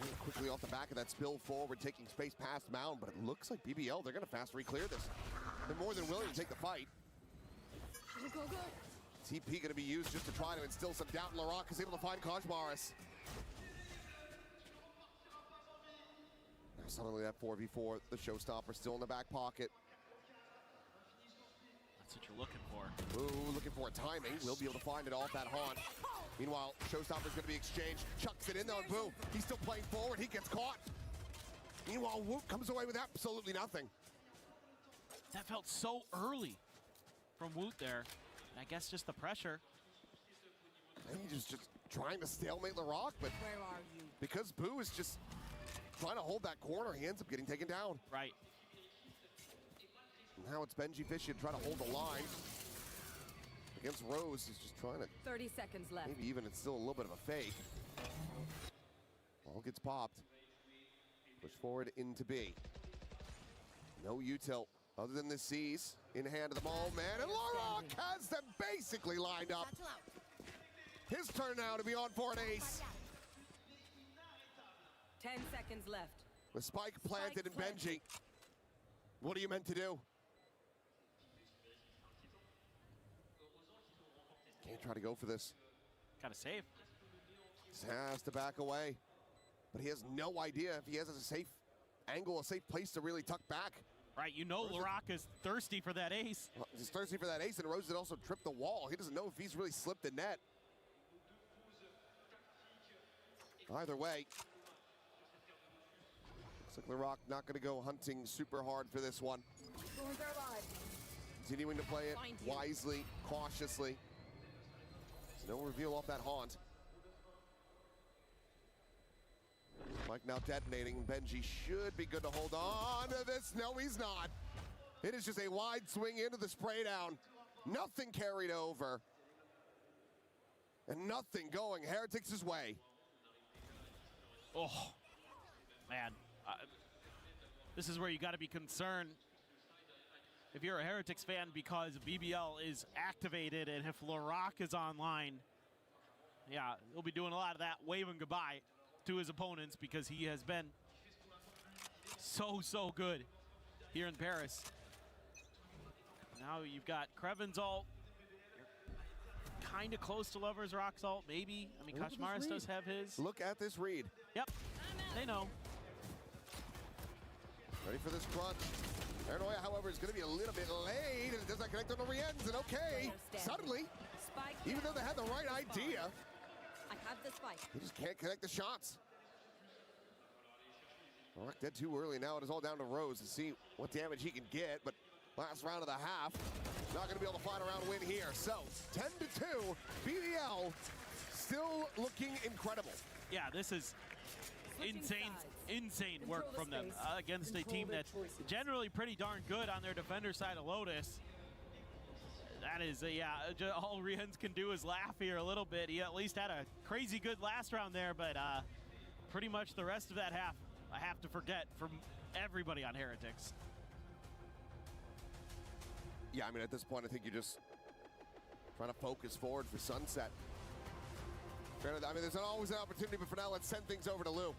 And quickly off the back of that spill forward, taking space past Mound, but it looks like BBL, they're going to fast re-clear this. They're more than willing to take the fight. Go, go, go. TP going to be used just to try to instill some doubt in Laroc is able to find Kajmaris. Now suddenly that 4v4, the showstopper still in the back pocket. That's what you're looking for. Ooh, looking for a timing. We'll be able to find it off that haunt. Meanwhile, showstopper's going to be exchanged. Chucks it in there on Boo. He's still playing forward. He gets caught. Meanwhile, Woot comes away with absolutely nothing. That felt so early from Woot there. I guess just the pressure. And he's just trying to stalemate Laroc, but Where are you? because Boo is just trying to hold that corner, he ends up getting taken down. Right. Now it's Benji Fishy trying to hold the line. Against Rose, he's just trying to, 30 seconds left. maybe even it's still a little bit of a fake. Ball gets popped. Push forward into B. No util other than the C's in hand of the ball man. And Laroc has them basically lined up. His turn now to be on for an ace. 10 seconds left. The spike planted in Benji. What are you meant to do? Can't try to go for this. Gotta save. Just has to back away. But he has no idea if he has a safe angle, a safe place to really tuck back. Right, you know Laroc is thirsty for that ace. Well, he's thirsty for that ace, and Rose did also trip the wall. He doesn't know if he's really slipped the net. Either way, looks like Laroc not going to go hunting super hard for this one. Continuing to play it wisely, cautiously. No reveal off that haunt. Mike now detonating. Benji should be good to hold on to this. No, he's not. It is just a wide swing into the spray down. Nothing carried over. And nothing going Heretics' way. Oh, man. This is where you got to be concerned if you're a Heretics fan, because BBL is activated, and if Laroc is online, yeah, he'll be doing a lot of that, waving goodbye to his opponents, because he has been so good here in Paris. Now you've got Kreven's ult. You're kind of close to Lover's Rock's ult, maybe. I mean, Kashmaris does have his. Look at this read. Yep, they know. Ready for this crunch. Paranoia, however, is going to be a little bit late, and it does not connect on the Riens, and okay, suddenly, even though they had the right idea, I have the spike. he just can't connect the shots. Laroc dead too early. Now it is all down to Rose to see what damage he can get, but last round of the half, not going to be able to find a round win here. So, 10-2, BBL still looking incredible. Yeah, this is insane work from them against a team that's generally pretty darn good on their defender side of Lotus. That is, all Riens can do is laugh here a little bit. He at least had a crazy good last round there, but pretty much the rest of that half, I have to forget from everybody on Heretics. Yeah, I mean, at this point, I think you're just trying to focus forward for Sunset. I mean, there's always an opportunity, but for now, let's send things over to Lou.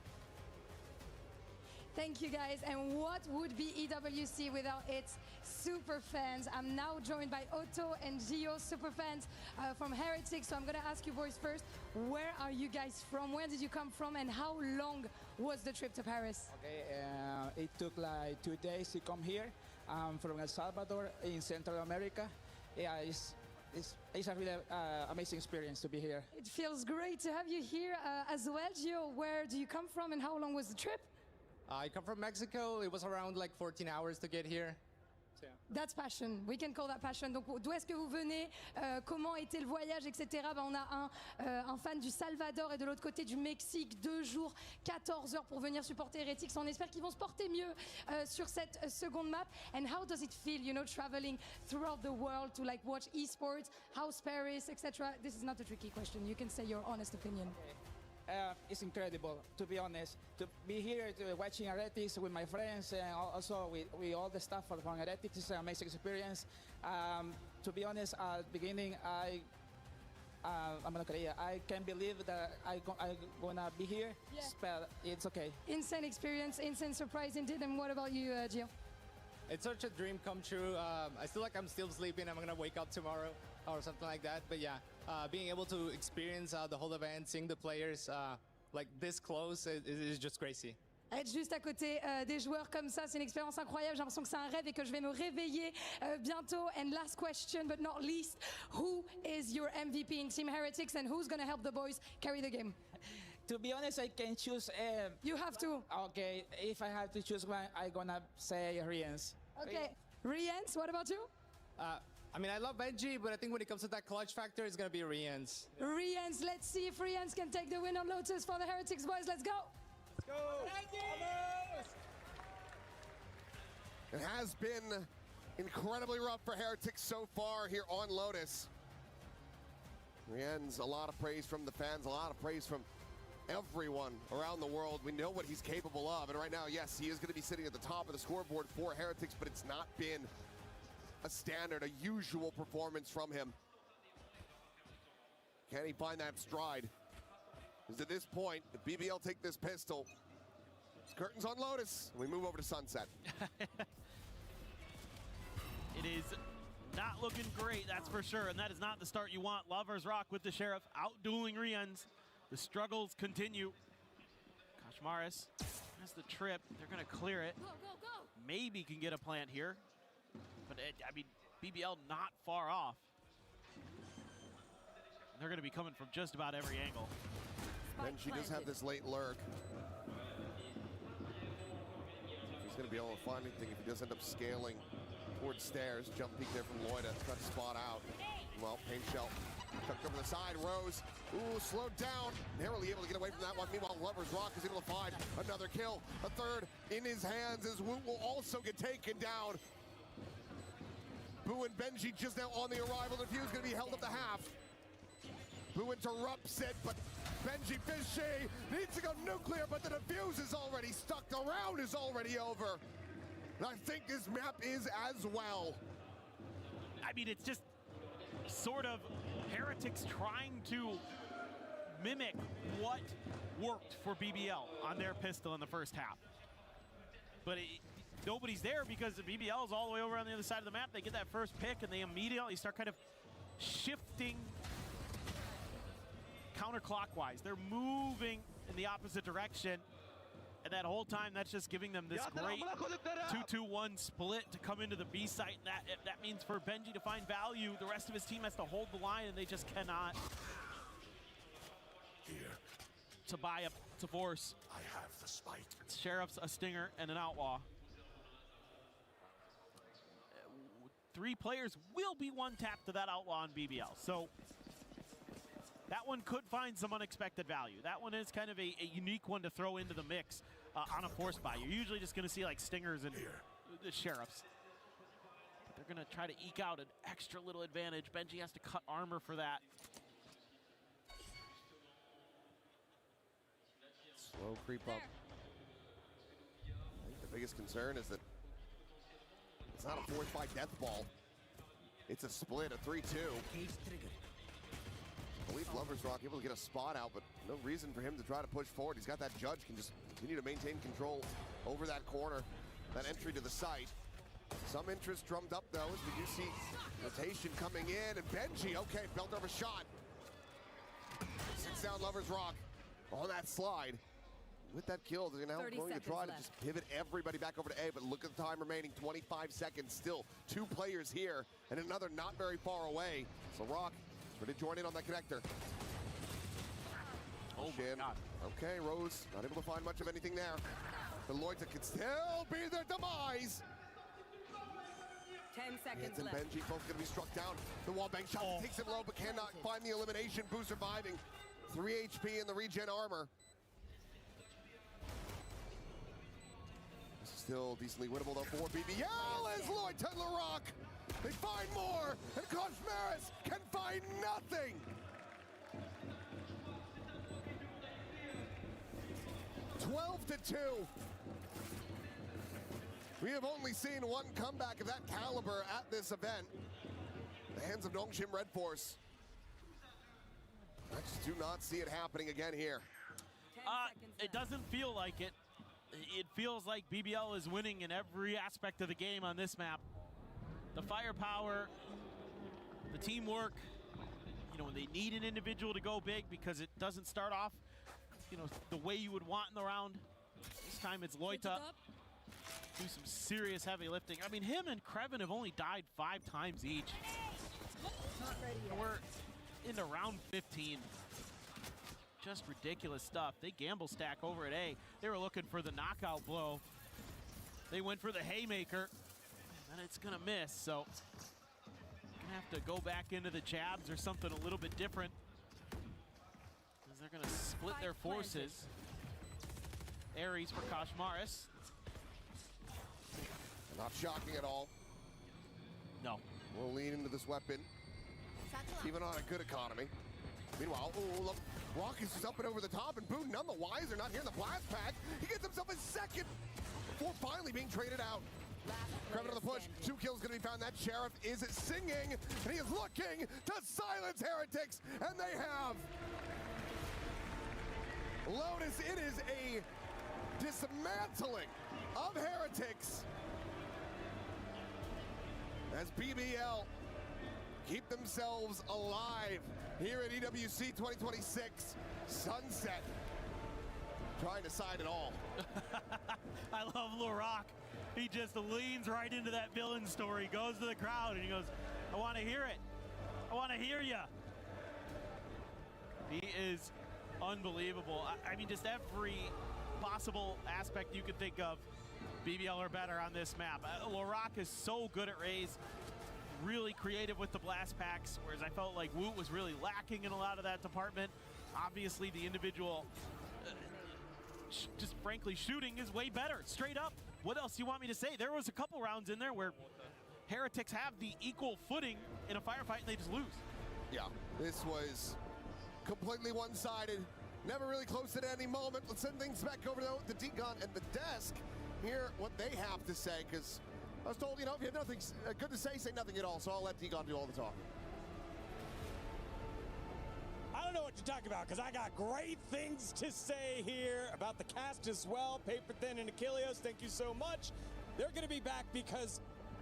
Thank you, guys. And what would be EWC without its super fans? I'm now joined by Otto and Gio, super fans from Heretics. So I'm going to ask you boys first, where are you guys from? Where did you come from? And how long was the trip to Paris? Okay, it took like 2 days to come here. I'm from El Salvador in Central America. Yeah, it's it's a really amazing experience to be here. It feels great to have you here as well. Gio, where do you come from and how long was the trip? I come from Mexico. It was around like 14 hours to get here. So, yeah. That's passion. We can call that passion. Donc, d'où est-ce que vous venez? Comment était le voyage, etc. Ben, on a un fan du Salvador et de l'autre côté du Mexique. 2 jours, 14 heures pour venir supporter Heretics. On espère qu'ils vont se porter mieux sur cette seconde map. And how does it feel, you know, traveling throughout the world to like watch esports, House Paris, etc. This is not a tricky question. You can say your honest opinion. It's incredible, to be honest, to be here watching Heretics with my friends and also with all the staff from Heretics. It's an amazing experience. To be honest, at the beginning, I'm not gonna. I can't believe that I'm gonna be here, but it's okay. Insane experience, insane surprise indeed. And what about you, Gio? It's such a dream come true. I feel like I'm still sleeping. I'm gonna wake up tomorrow or something like that. But yeah, being able to experience the whole event, seeing the players like this close is just crazy. Être juste à côté des joueurs comme ça, c'est une expérience incroyable. J'ai l'impression que c'est un rêve et que je vais me réveiller bientôt. And last question, but not least, who is your MVP in Team Heretics and who's going to help the boys carry the game? To be honest, I can choose. You have to. Okay, if I have to choose one, I'm gonna say Riens. Okay, Riens, what about you? I mean, I love Benji, but I think when it comes to that clutch factor, it's gonna be Riens. Riens, let's see if Riens can take the win on Lotus for the Heretics boys. Let's go. Let's go. It has been incredibly rough for Heretics so far here on Lotus. Riens, a lot of praise from the fans, a lot of praise from everyone around the world. We know what he's capable of, and right now, yes, he is going to be sitting at the top of the scoreboard for Heretics, but it's not been a standard, a usual performance from him. Can he find that stride? Because at this point, if BBL take this pistol, it's curtains on Lotus, and we move over to Sunset. It is not looking great, that's for sure, and that is not the start you want. Lovers Rock with the Sheriff, out-dueling Riens. The struggles continue. Koshmaris has the trip. They're going to clear it. Go, go, go. Maybe can get a plant here. But, I mean, BBL not far off. They're going to be coming from just about every angle. And she does have this late lurk. He's going to be able to find anything if he does end up scaling towards stairs. Jump peek there from Loida, trying to spot out. Well, Pain Shell tucked over the side. Rose, ooh, slowed down. Narrowly able to get away from that one. Meanwhile, Lovers Rock is able to find another kill. A third in his hands as Woot will also get taken down. Boo and Benji just now on the arrival. The Fuse going to be held up to half. Boo interrupts it, but Benji Fishy needs to go nuclear, but the defuse is already stuck. The round is already over. And I think this map is as well. I mean, it's just sort of Heretics trying to mimic what worked for BBL on their pistol in the first half. But nobody's there because the BBL is all the way over on the other side of the map. They get that first pick and they immediately start kind of shifting counterclockwise. They're moving in the opposite direction. And that whole time, that's just giving them this great 2-2-1 split to come into the B site. And that means for Benji to find value, the rest of his team has to hold the line, and they just cannot. Here. To buy up to force. I have the spike. Sheriff's a stinger and an outlaw. 3 players will be one tap to that outlaw on BBL. So that one could find some unexpected value. That one is kind of a unique one to throw into the mix on a force buy. You're usually just going to see like stingers and the Sheriffs. But they're going to try to eke out an extra little advantage. Benji has to cut armor for that. Slow creep up. I think the biggest concern is that it's not a force buy death ball. It's a split, a 3-2. I believe Lovers Rock able to get a spot out, but no reason for him to try to push forward. He's got that judge, can just continue to maintain control over that corner, that entry to the site. Some interest drummed up, though, as we do see rotation coming in, and Benji, okay, felt over shot. Sits down Lovers Rock on that slide. with that kill, they're now 30 going to seconds try to left. just pivot everybody back over to A, but look at the time remaining, 25 seconds still. 2 players here, and another not very far away. So Rock is ready to join in on that connector. Oh my God. Okay, Rose not able to find much of anything there. The Loita could still be their demise. 10 seconds and left. Benji both going to be struck down. The wallbang shot takes him low, but cannot find the elimination. Boo surviving. 3 HP in the regen armor. Still decently winnable though for BBL as Loita and Larock. They find more, and Cosmaris can find nothing. (12-2). We have only seen one comeback of that caliber at this event. The hands of Nongshim Red Force. I just do not see it happening again here. It doesn't feel like it. It feels like BBL is winning in every aspect of the game on this map. The firepower, the teamwork, you know, when they need an individual to go big because it doesn't start off, you know, the way you would want in the round. This time it's Loita. Do some serious heavy lifting. I mean, him and Krevin have only died 5 times each. We're into round 15. Just ridiculous stuff. They gamble stack over at A. They were looking for the knockout blow. They went for the haymaker, and it's gonna miss. So gonna have to go back into the jabs or something a little bit different, because they're gonna split their forces. Ares for Kashmaris. Not shocking at all. No. We'll lean into this weapon, even on a good economy. Meanwhile, oh, look, Rock is just up and over the top, and Boo none the wiser, not here in the blast pack. He gets himself a second before finally being traded out. Krevin on the push, 2 kills gonna be found. That Sheriff is singing, and he is looking to silence Heretics, and they have. Lotus, it is a dismantling of Heretics as BBL keep themselves alive here at EWC 2026 Sunset. Trying to side it all. I love Larock. He just leans right into that villain story, goes to the crowd, and he goes, I want to hear it. I want to hear you. He is unbelievable. I mean, just every possible aspect you could think of, BBL are better on this map. Larock is so good at Raze, really creative with the blast packs, whereas I felt like Woot was really lacking in a lot of that department. Obviously, the individual, just frankly, shooting is way better, straight up. What else do you want me to say? There was a couple rounds in there where Heretics have the equal footing in a firefight and they just lose. Yeah, this was completely one-sided. Never really close at any moment. Let's send things back over to D-Gon and the desk. Hear what they have to say, because I was told, you know, if you have nothing good to say nothing at all, so I'll let D-Gon do all the talking. I don't know what you're talking about, because I got great things to say here about the cast as well. Paper Thin and Achilles, thank you so much. They're going to be back because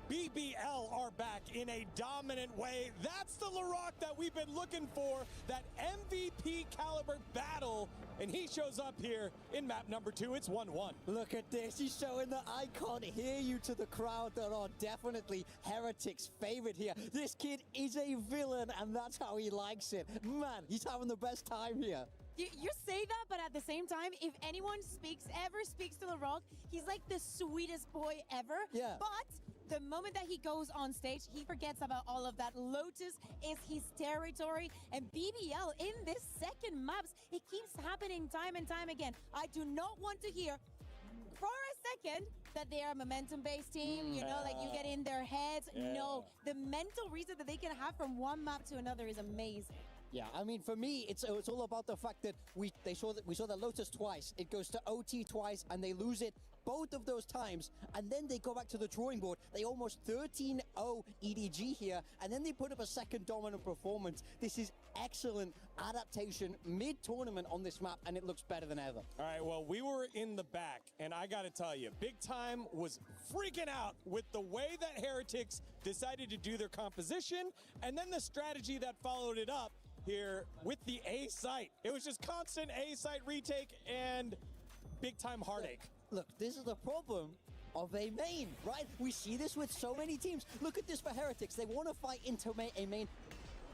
BBL are back in a dominant way. That's the Larock that we've been looking for, that MVP caliber battle, and he shows up here in map number 2. It's 1-1. Look at this. He's showing that I can't hear you to the crowd that are definitely Heretics' favorite here. This kid is a villain, and that's how he likes it. Man, he's having the best time here. You say that, but at the same time, if anyone ever speaks to Larock, he's like the sweetest boy ever. Yeah. But the moment that he goes on stage, he forgets about all of that. Lotus is his territory, and BBL in this second maps, it keeps happening time and time again. I do not want to hear for a second that they are a momentum-based team, you know, like you get in their heads. Yeah. No, the mental reset that they can have from one map to another is amazing. Yeah, I mean, for me, it's all about the fact that we saw that Lotus twice. It goes to OT twice, and they lose it both of those times, and then they go back to the drawing board. They almost 13-0 EDG here, and then they put up a second dominant performance. This is excellent adaptation mid-tournament on this map, and it looks better than ever. All right, well, we were in the back, and I got to tell you, Big Time was freaking out with the way that Heretics decided to do their composition, and then the strategy that followed it up here with the A site. It was just constant A site retake, and big-time heartache. Look, this is the problem of a main, right? We see this with so many teams. Look at this for Heretics. They want to fight into a main.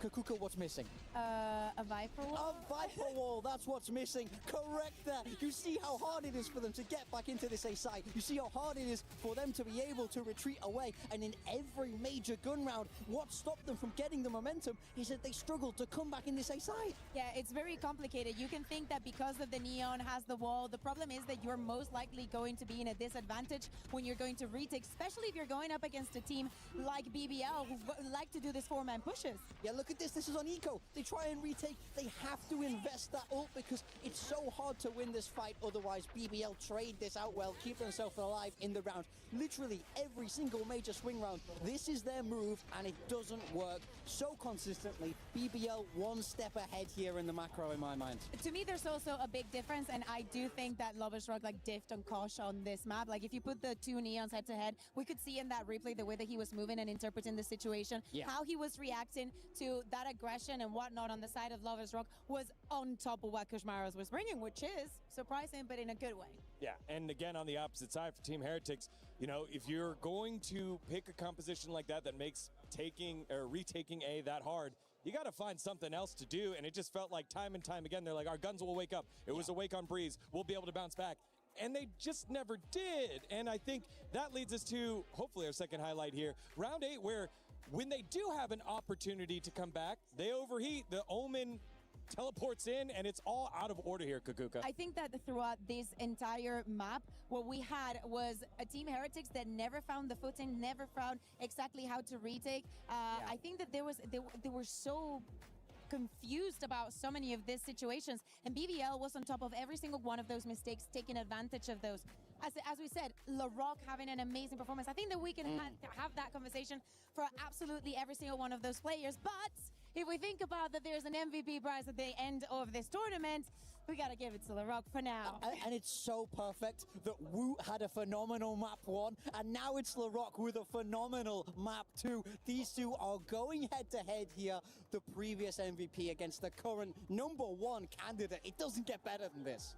Kakuka, what's missing? A Viper wall? A Viper wall, that's what's missing. Correct that. You see how hard it is for them to get back into this A site. You see how hard it is for them to be able to retreat away. And in every major gun round, what stopped them from getting the momentum is that they struggled to come back in this A site. Yeah, it's very complicated. You can think that because of the Neon has the wall, the problem is that you're most likely going to be in a disadvantage when you're going to retake, especially if you're going up against a team like BBL who like to do this 4-man pushes. Yeah, look at this. This is on Eco. They try and retake. They have to invest that ult because it's so hard to win this fight. Otherwise, BBL trade this out well, keep themselves alive in the round. Literally every single major swing round, this is their move, and it doesn't work so consistently. BBL one step ahead here in the macro, in my mind. To me, there's also a big difference, and I do think that Lovers Rock diffed on Kosh on this map. Like, if you put the two Neons head-to-head, we could see in that replay the way that he was moving and interpreting the situation, how he was reacting to that aggression and whatnot on the side of Lovers Rock was on top of what Kushmaras was bringing, which is surprising, but in a good way. Yeah, and again, on the opposite side for Team Heretics, you know, if you're going to pick a composition like that that makes taking or retaking A that hard, you got to find something else to do. And it just felt like time and time again, they're like, our guns will wake up. It was a wake on Breeze. We'll be able to bounce back. And they just never did. And I think that leads us to hopefully our second highlight here. Round 8, where when they do have an opportunity to come back, they overheat. The Omen teleports in, and it's all out of order here, Kakuka. I think that throughout this entire map, what we had was a Team Heretics that never found the footing, never found exactly how to retake. I think that they were so confused about so many of these situations, and BBL was on top of every single one of those mistakes, taking advantage of those. As we said, LaRock having an amazing performance. I think that we can have that conversation for absolutely every single one of those players, but if we think about that there's an MVP prize at the end of this tournament, we gotta give it to LaRock for now. And it's so perfect that Woot had a phenomenal map 1, and now it's LaRock with a phenomenal map 2. These two are going head-to-head here. The previous MVP against the current #1 candidate. It doesn't get better than this.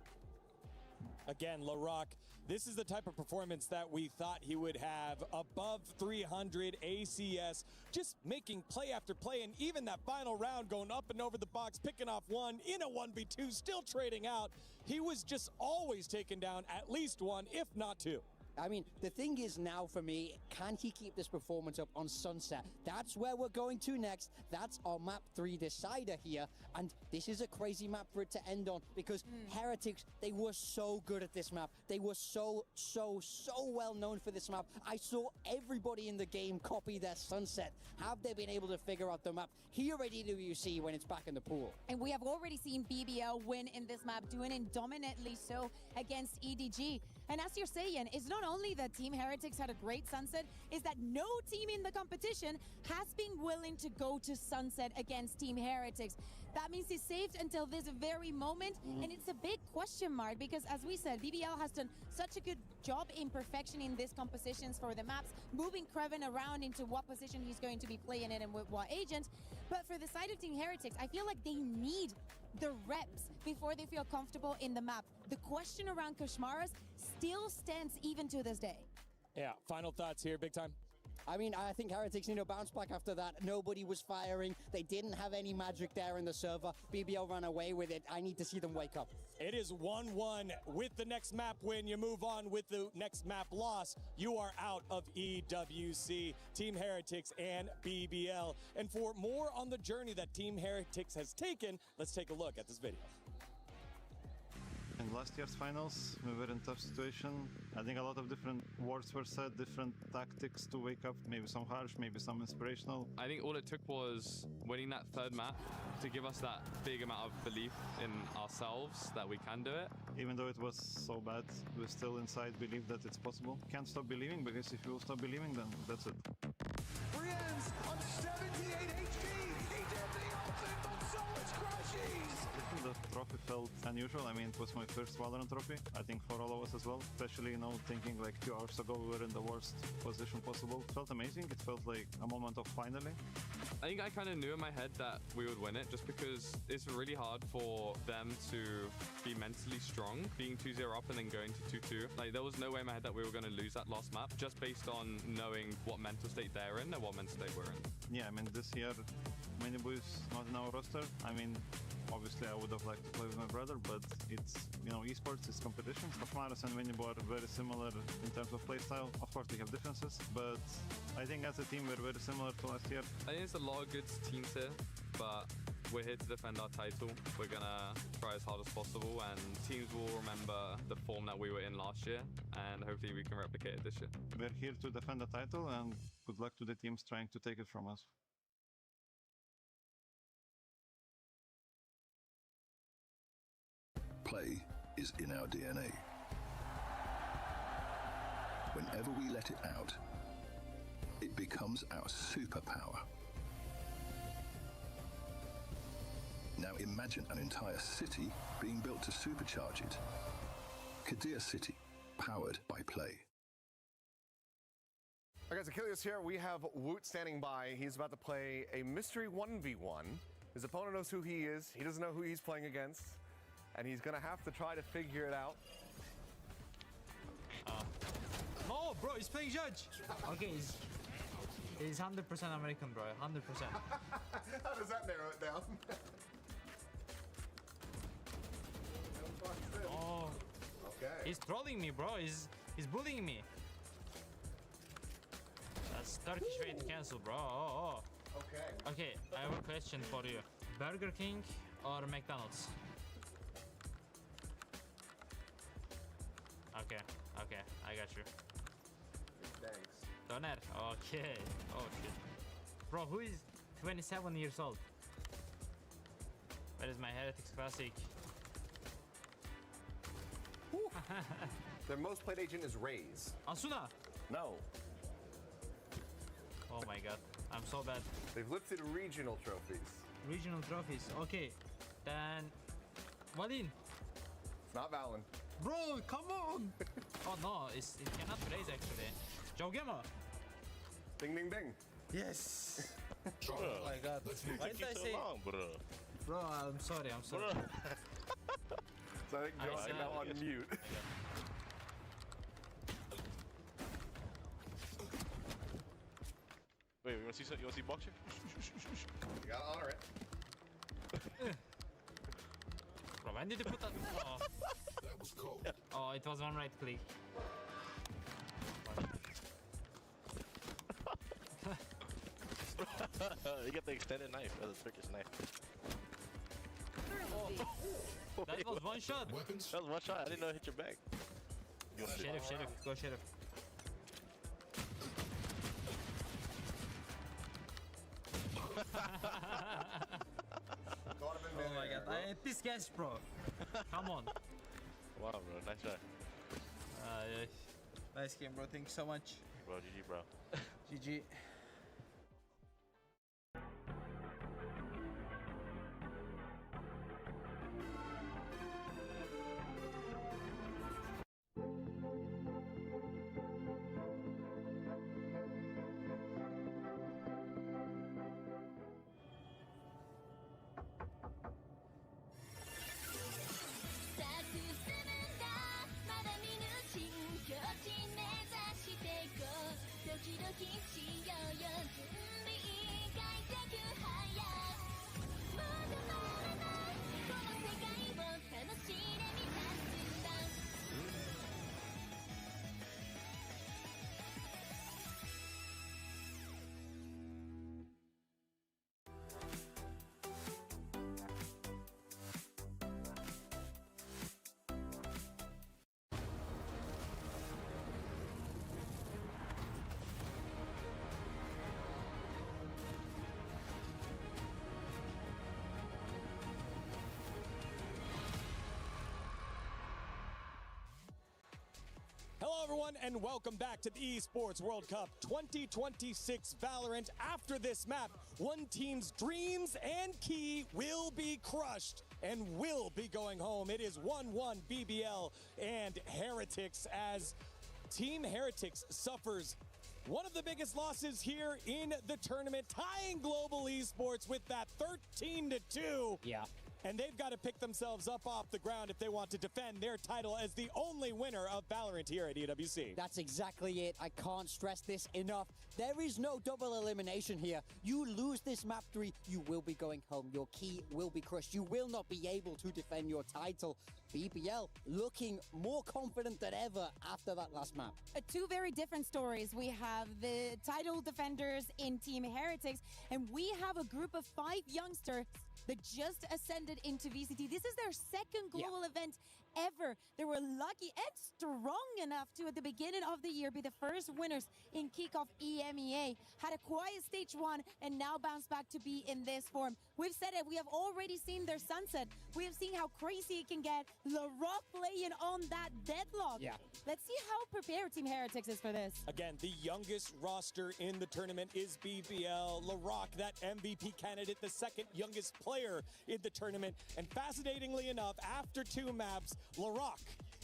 Again, LaRock, this is the type of performance that we thought he would have. Above 300 ACS, just making play after play, and even that final round going up and over the box, picking off one in a 1v2, still trading out. He was just always taking down at least one, if not two. I mean, the thing is now for me, can he keep this performance up on Sunset? That's where we're going to next. That's our map 3 decider here. And this is a crazy map for it to end on because Heretics, they were so good at this map. They were so well known for this map. I saw everybody in the game copy their Sunset. Have they been able to figure out the map here at EWC when it's back in the pool? And we have already seen BBL win in this map, doing it dominantly so against EDG. And as you're saying, it's not only that Team Heretics had a great Sunset, is that no team in the competition has been willing to go to Sunset against Team Heretics. That means it's saved until this very moment, and it's a big question mark because, as we said, BBL has done such a good job in perfectioning these compositions for the maps, moving Kreven around into what position he's going to be playing in and with what agent. But for the side of Team Heretics, I feel like they need the reps before they feel comfortable in the map. The question around Kushmaras still stands even to this day. Yeah, final thoughts here, big time. I mean, I think Heretics need a bounce back after that. Nobody was firing. They didn't have any magic there in the server. BBL ran away with it. I need to see them wake up. It is 1-1 with the next map win. You move on with the next map loss. You are out of EWC, Team Heretics and BBL. And for more on the journey that Team Heretics has taken, let's take a look at this video. In last year's finals, we were in a tough situation. I think a lot of different words were said, different tactics to wake up, maybe some harsh, maybe some inspirational. I think all it took was winning that third map to give us that big amount of belief in ourselves that we can do it. Even though it was so bad, we still inside believe that it's possible. Can't stop believing, because if you stop believing, then that's it. Brienne's on 78 HP. He did the ultimate so much crushes! The trophy felt unusual. I mean, it was my first Valorant trophy. I think for all of us as well. Especially, you know, thinking like 2 hours ago we were in the worst position possible. It felt amazing. It felt like a moment of finally. I think I kind of knew in my head that we would win it just because it's really hard for them to be mentally strong, being 2-0 up and then going to 2-2. Like, there was no way in my head that we were going to lose that last map just based on knowing what mental state they're in and what mental state we're in. Yeah, I mean, this year, Minibu is not in our roster. I mean, obviously, I would have liked to play with my brother, but it's, you know, esports, it's competition. Maris and Minibu are very similar in terms of playstyle. Of course, they have differences, but I think as a team, we're very similar to last year. I think there's a lot of good teams here, but we're here to defend our title. We're gonna try as hard as possible, and teams will remember the form that we were in last year, and hopefully we can replicate it this year. We're here to defend the title, and good luck to the teams trying to take it from us. Play is in our DNA. Whenever we let it out, it becomes our superpower. Now imagine an entire city being built to supercharge it. Kadir City, powered by Play. All right, guys, Achilles here. We have Woot standing by. He's about to play a mystery 1v1. His opponent knows who he is. He doesn't know who he's playing against. And he's going to have to try to figure it out. No, bro, he's playing Judge. Okay, he's 100% American, bro. 100%. How does that narrow it down? Oh. Okay. He's trolling me, bro. He's bullying me. That's Turkish way to cancel, bro. Oh. Okay. Okay, I have a question for you. Burger King or McDonald's? Okay, I got you. Thanks. Doner, okay. Oh shit. Bro, who is 27 years old? Where is my Heretics Classic? Their most played agent is Raze. Asuna! No. Oh my god, I'm so bad. They've lifted regional trophies. Regional trophies, okay. Then... Valin. It's not Valen. Bro, come on! Oh no, it cannot raise actually. Jogema! Ding, ding, ding. Yes! Oh my god. Why did I say... long, bro? Bro, I'm sorry. So I think Joe's now on mute. Wait, you want to see boxer? You gotta honor it. Bro, when did you put that? Oh. That was cold. Oh, it was one right click. You get the extended knife, the Turkish knife. That was one shot. Weapons? That was one shot. I didn't know it hit your back. Sheriff, go Sheriff. Oh my god, I hate this guys, bro. Come on. Wow, bro, nice shot. Nice game, bro. Thank you so much. Bro, GG, bro. GG. everyone, and welcome back to the Esports World Cup 2026 Valorant. After this map, one team's dreams and key will be crushed and will be going home. It is 1-1 BBL and Heretics as Team Heretics suffers one of the biggest losses here in the tournament, tying Global Esports with that 13-2. Yeah. And they've got to pick themselves up off the ground if they want to defend their title as the only winner of Valorant here at EWC. That's exactly it. I can't stress this enough. There is no double elimination here. You lose this map 3, you will be going home. Your key will be crushed. You will not be able to defend your title. BBL looking more confident than ever after that last map. Two very different stories. We have the title defenders in Team Heretics, and we have a group of 5 youngsters that just ascended into VCT. This is their second global event ever. They were lucky and strong enough to, at the beginning of the year, be the first winners in kickoff EMEA. Had a quiet stage 1 and now bounced back to be in this form. We've said it, we have already seen their sunset. We have seen how crazy it can get. LaRock playing on that deadlock. Yeah. Let's see how prepared Team Heretics is for this. Again, the youngest roster in the tournament is BBL. LaRock, that MVP candidate, the second youngest player in the tournament. And fascinatingly enough, after 2 maps, LaRock,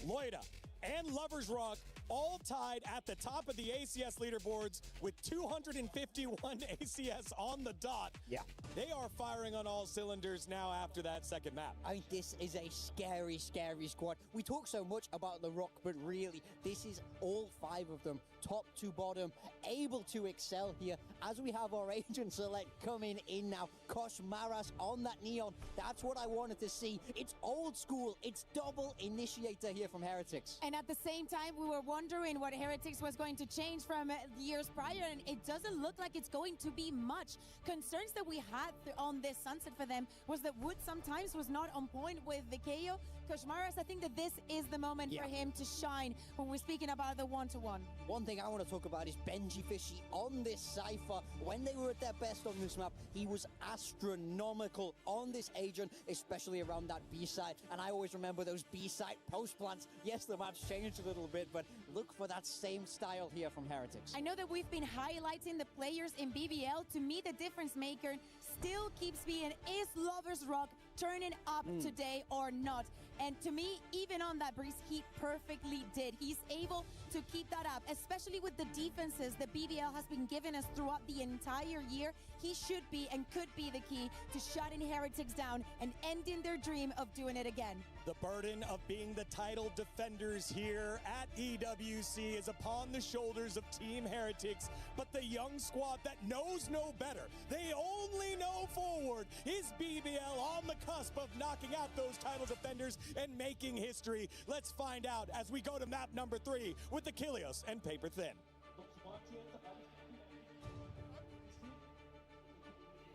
Loida, and Lovers Rock all tied at the top of the ACS leaderboards with 251 ACS on the dot. Yeah. They are firing on all cylinders now after that second map. I mean, this is a scary, scary squad. We talk so much about LaRock, but really, this is all 5 of them, top to bottom, able to excel here. As we have our agent select coming in now, Kosh Maras on that Neon. That's what I wanted to see. It's old school. It's double initiator here from Heretics. And at the same time, we were wondering what Heretics was going to change from years prior, and it doesn't look like it's going to be much. Concerns that we had on this sunset for them was that Wood sometimes was not on point with the KO. Koshmaras, I think that this is the moment for him to shine when we're speaking about the one-to-one. One thing I want to talk about is Benji Fishy on this Cypher. When they were at their best on this map, he was astronomical on this agent, especially around that B-side. And I always remember those B-side post plants. Yes, the map's changed a little bit, but look for that same style here from Heretics. I know that we've been highlighting the players in BBL. To me, the difference maker still keeps being, is Lovers Rock turning up today or not? And to me, even on that breeze, he perfectly did. He's able to keep that up, especially with the defenses that BBL has been giving us throughout the entire year. He should be and could be the key to shutting Heretics down and ending their dream of doing it again. The burden of being the title defenders here at EWC is upon the shoulders of Team Heretics, but the young squad that knows no better, they only know forward, is BBL on the cusp of knocking out those title defenders and making history. Let's find out as we go to map number 3 with the Kilios and Paper Thin.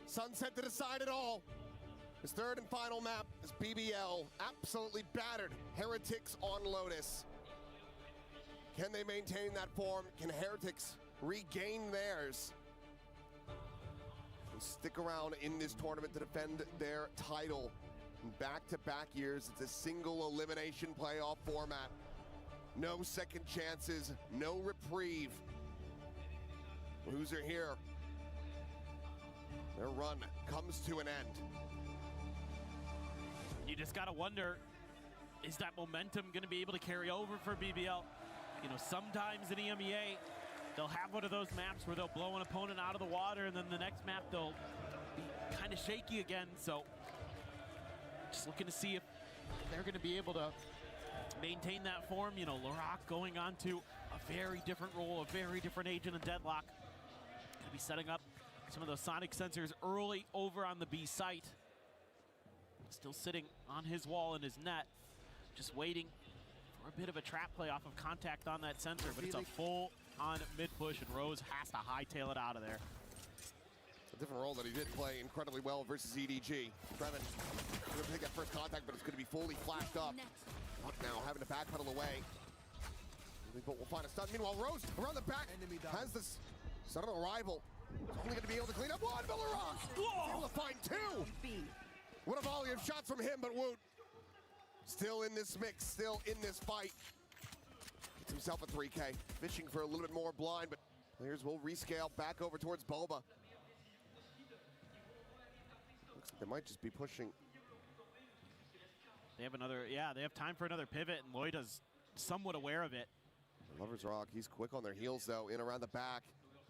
Sunset to decide it all. His third and final map is BBL absolutely battered Heretics on Lotus. Can they maintain that form? Can Heretics regain theirs and stick around in this tournament to defend their title? In back-to-back years, it's a single elimination playoff format. No second chances, no reprieve. Loser here. Their run comes to an end. You just gotta wonder, is that momentum gonna be able to carry over for BBL? You know, sometimes in EMEA, they'll have one of those maps where they'll blow an opponent out of the water, and then the next map they'll be kind of shaky again. So just looking to see if they're gonna be able to maintain that form. You know, LaRock going on to a very different role, a very different agent in Deadlock. Gonna be setting up some of those sonic sensors early over on the B site. Still sitting on his wall in his net, just waiting for a bit of a trap play off of contact on that sensor, but it's a full-on mid-push, and Rose has to hightail it out of there. A different role that he did play incredibly well versus EDG. Trevin going to take that first contact, but it's going to be fully flashed up. Puck now having to backpedal away. But we'll find a stun. Meanwhile, Rose around the back has this sudden arrival. He's only going to be able to clean up one. Valorant able to find 2. What a volley of shots from him, but Woot still in this mix, still in this fight. Gets himself a 3K. Fishing for a little bit more blind, but players will rescale back over towards Boba. Looks like they might just be pushing. They have another, yeah, they have time for another pivot, and Loida's somewhat aware of it. Lovers Rock, he's quick on their heels, though, in around the back.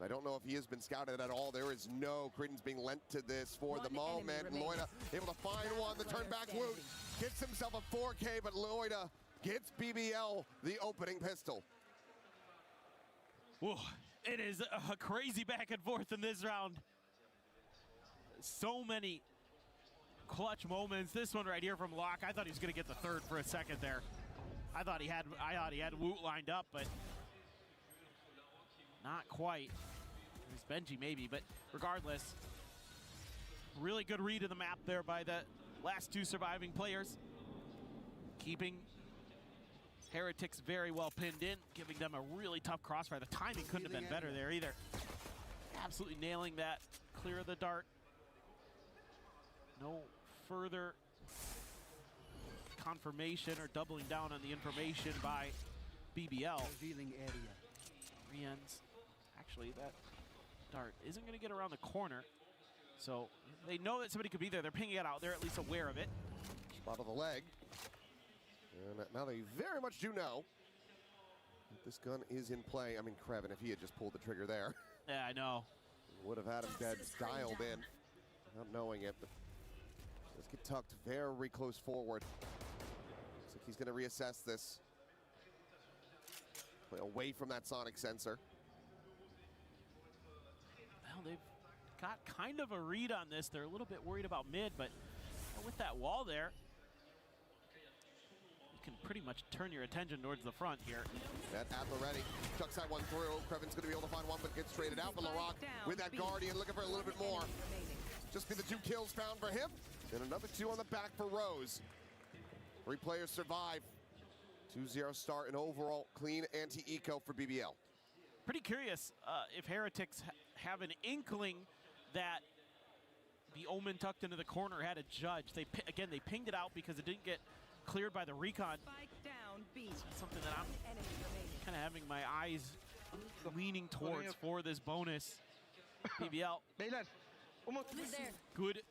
I don't know if he has been scouted at all. There is no credence being lent to this for the moment. Loida able to find one. The turn back Woot gets himself a 4K, but Loida gets BBL the opening pistol. Whoa, it is a crazy back and forth in this round. So many clutch moments. This one right here from Locke. I thought he was going to get the third for a second there. I thought he had Woot lined up, but not quite. It was Benji maybe, but regardless, really good read of the map there by the last two surviving players, keeping Heretics very well pinned in, giving them a really tough crossfire. The timing couldn't have been better there either. Absolutely nailing that clear of the dart. No further confirmation or doubling down on the information by BBL. Revealing area. Rien's, actually that dart isn't going to get around the corner, so they know that somebody could be there. They're pinging it out. They're at least aware of it. Spot of the leg. And now they very much do know that this gun is in play. I mean, Krevin, if he had just pulled the trigger there. Yeah, I know. Would have had him dead, dialed in, not knowing it. But let's get tucked very close forward. Looks like he's going to reassess this. Play away from that sonic sensor. Well, they've got kind of a read on this. They're a little bit worried about mid, but with that wall there, you can pretty much turn your attention towards the front here. At the ready. Chucks that one through. Krevin's going to be able to find one, but gets traded out. But Larock with that Guardian looking for a little bit more. Just be the 2 kills found for him. And another 2 on the back for Rose. 3 players survive. 2-0 start and overall clean anti-eco for BBL. Pretty curious if Heretics have an inkling that the Omen tucked into the corner had a judge. Again, they pinged it out because it didn't get cleared by the recon. That's something that I'm kind of having my eyes leaning towards for this bonus. BBL. Good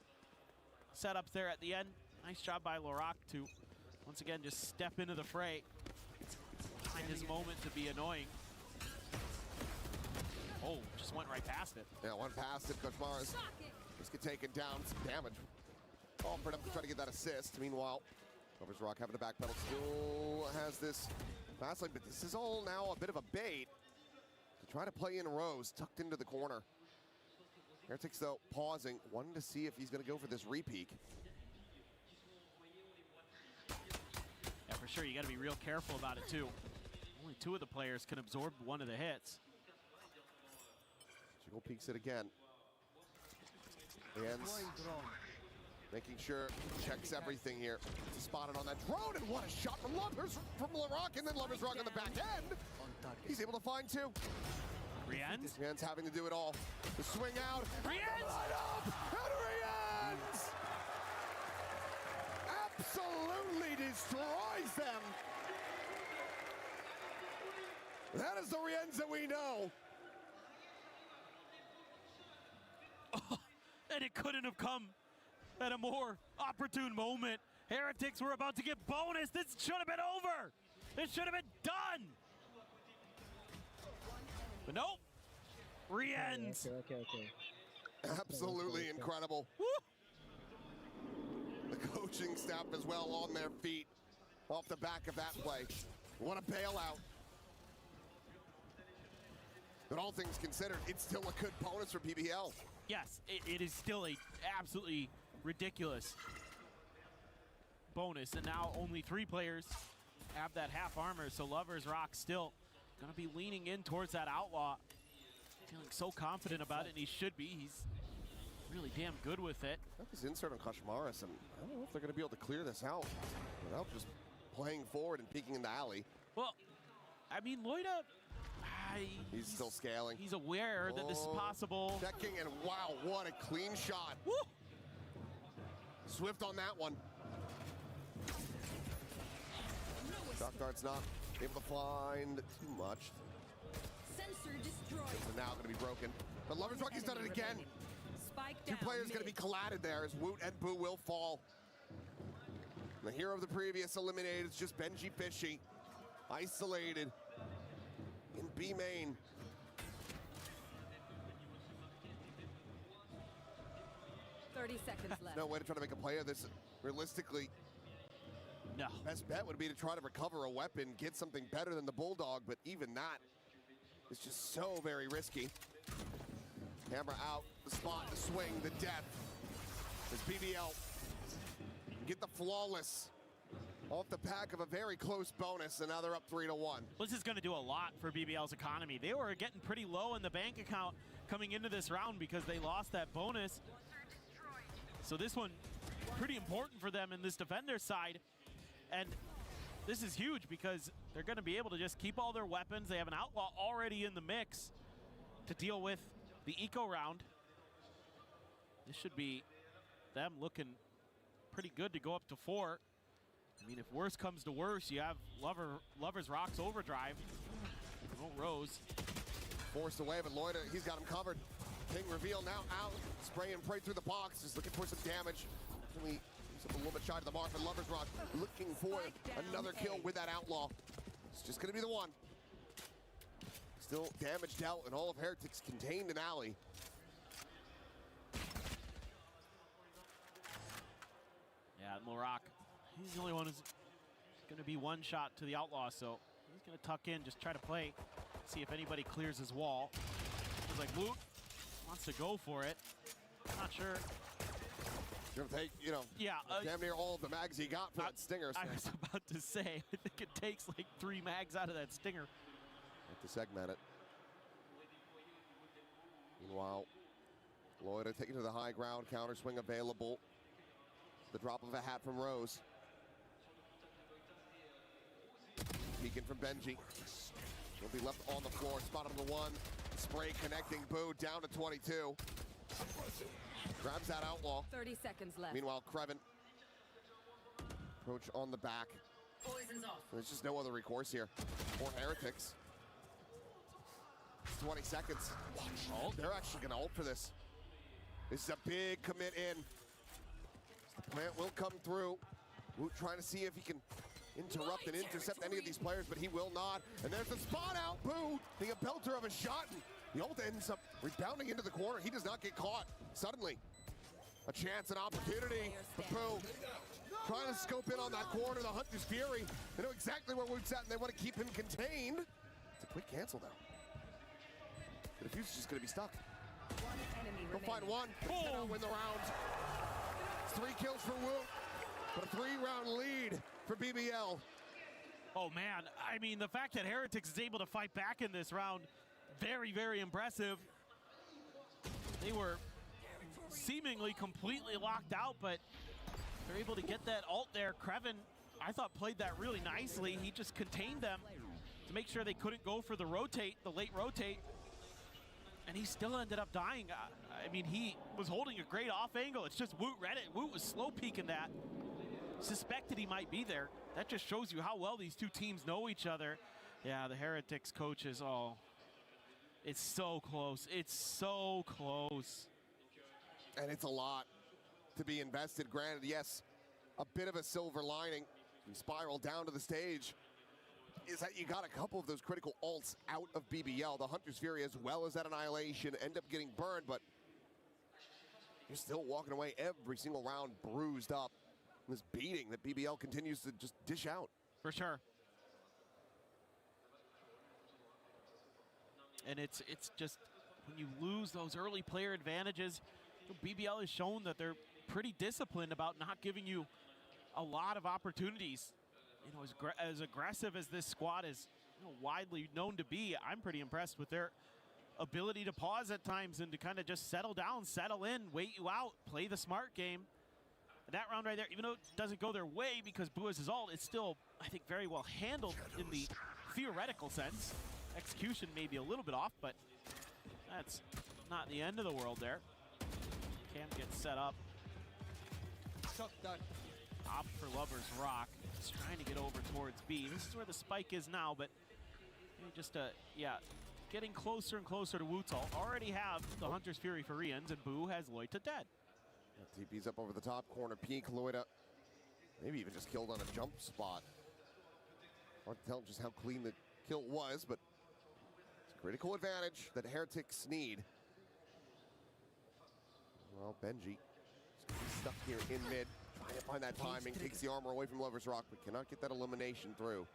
setups there at the end. Nice job by Lorak to once again just step into the fray. Find his moment to be annoying. Oh, just went right past it. Yeah, went past it. Coach Mars just get taken down. Some damage. Offered up to try to get that assist. Meanwhile, Lovers Rock having the back pedal. Still has this fast lane, but this is all now a bit of a bait to try to play in Rose, tucked into the corner. Heretics, though, pausing, wanting to see if he's going to go for this repeak. Yeah, for sure, you got to be real careful about it, too. Only 2 of the players can absorb one of the hits. Jiggle peeks it again. Hands making sure, checks everything here. Spotted on that drone, and what a shot from Lovers, from LaRock, and then Lovers Rock on the back end. He's able to find 2. Rien's? Rien's having to do it all. The swing out. Rien's! Line up! And Rien's! Absolutely destroys them. That is the Rien's that we know. Oh, and it couldn't have come at a more opportune moment. Heretics were about to get bonus. This should have been over. This should have been done. But nope. Rien's. Okay. Absolutely incredible. Woo! The coaching staff as well on their feet off the back of that play. What a bailout. But all things considered, it's still a good bonus for BBL. Yes, it is still a absolutely ridiculous bonus. And now only 3 players have that half armor. So Lovers Rock still going to be leaning in towards that outlaw. Feeling so confident about it, and he should be. He's really damn good with it. That was insert on Koshmaris, and I don't know if they're going to be able to clear this out without just playing forward and peeking in the alley. Well, I mean, Loida, he's still scaling. He's aware that this is possible. Checking, and wow, what a clean shot. Woo! Swift on that one. Shock dart's not able to find too much. Sensor destroyed. They're now going to be broken. But Lover's Rocky's done it again. Spike Two down players going to be collided there as Woot and Boo will fall. The hero of the previous eliminated is just Benji Fishy, isolated in B main. Seconds left. No way to try to make a play of this realistically. No. Best bet would be to try to recover a weapon, get something better than the Bulldog, but even that is just so very risky. Camera out, the spot, the swing, the depth. As BBL get the flawless off the back of a very close bonus, and now they're up 3-1. This is going to do a lot for BBL's economy. They were getting pretty low in the bank account coming into this round because they lost that bonus. So this one, pretty important for them in this defender side. And this is huge because they're going to be able to just keep all their weapons. They have an Outlaw already in the mix to deal with the eco round. This should be them looking pretty good to go up to 4. I mean, if worse comes to worse, you have Lover's Rock's Overdrive. Oh, Rose. Forced away, but Lloyd, he's got him covered. King reveal now out, spraying right through the box, is looking for some damage. He's a little bit shy to the mark, but Lover's Rock looking for another kill with that Outlaw. It's just gonna be the one. Still damaged out, and all of Heretics contained in Alley. Yeah, Lorak, he's the only one who's gonna be one shot to the Outlaw, so he's gonna tuck in, just try to play, see if anybody clears his wall. He's like, Woot wants to go for it. Not sure. You're gonna take, you know, yeah, damn near all of the mags he got for that stinger. So. I was about to say, I think it takes like 3 mags out of that stinger. Have to segment it. Meanwhile, Lloyd taking to the high ground, counter swing available. The drop of a hat from Rose. Peeking from Benji. He'll be left on the floor, spot on the 1. Spray connecting, Boo down to 22. Grabs that Outlaw. 30 seconds left. Meanwhile, Kreven. Approach on the back. Poison's off. There's just no other recourse here for Heretics. 20 seconds. They're actually going to ult for this. This is a big commit in. The plant will come through. Woot trying to see if he can interrupt and intercept any of these players, but he will not. And there's the spot out. Boo, the belter of a shot. And the ult ends up rebounding into the corner. He does not get caught. Suddenly, a chance, an opportunity. But Boo trying to scope in on that corner. The Hunter's Fury. They know exactly where Woot's at, and they want to keep him contained. It's a quick cancel now. The defuse is just going to be stuck. He'll find one. Cannot win the round. It's 3 kills for Woot, but a 3-round lead for BBL. Oh man, I mean, the fact that Heretics is able to fight back in this round, very, very impressive. They were seemingly completely locked out, but they're able to get that ult there. Kreven, I thought, played that really nicely. He just contained them to make sure they couldn't go for the rotate, the late rotate. And he still ended up dying. I mean, he was holding a great off angle. It's just Woot read it. Woot was slow peeking that. Suspected he might be there. That just shows you how well these two teams know each other. Yeah, the Heretics coaches, oh, it's so close. It's so close. And it's a lot to be invested. Granted, yes, a bit of a silver lining. You spiral down to the stage. Is that you got a couple of those critical ults out of BBL. The Hunter's Fury as well as that Annihilation end up getting burned, but you're still walking away every single round bruised up. This beating that BBL continues to just dish out. For sure. And it's just, when you lose those early player advantages, BBL has shown that they're pretty disciplined about not giving you a lot of opportunities. You know, as aggressive as this squad is, you know, widely known to be, I'm pretty impressed with their ability to pause at times and to kind of just settle down, settle in, wait you out, play the smart game. That round right there, even though it doesn't go their way because Boo has his ult, it's still, I think, very well handled in the theoretical sense. Execution may be a little bit off, but that's not the end of the world there. Cam gets set up. opt for Lover's Rock. He's trying to get over towards B. This is where the spike is now, but maybe just, yeah, getting closer and closer to Wutal. Already have the Hunter's Fury for Rians, and Boo has Loita dead. TP's up over the top corner. Peek, Loita, maybe even just killed on a jump spot. Hard to tell just how clean the kill was, but it's a critical advantage that Heretics need. Well, Benji is stuck here in mid, trying to find that timing, takes the armor away from Lover's Rock, but cannot get that elimination through.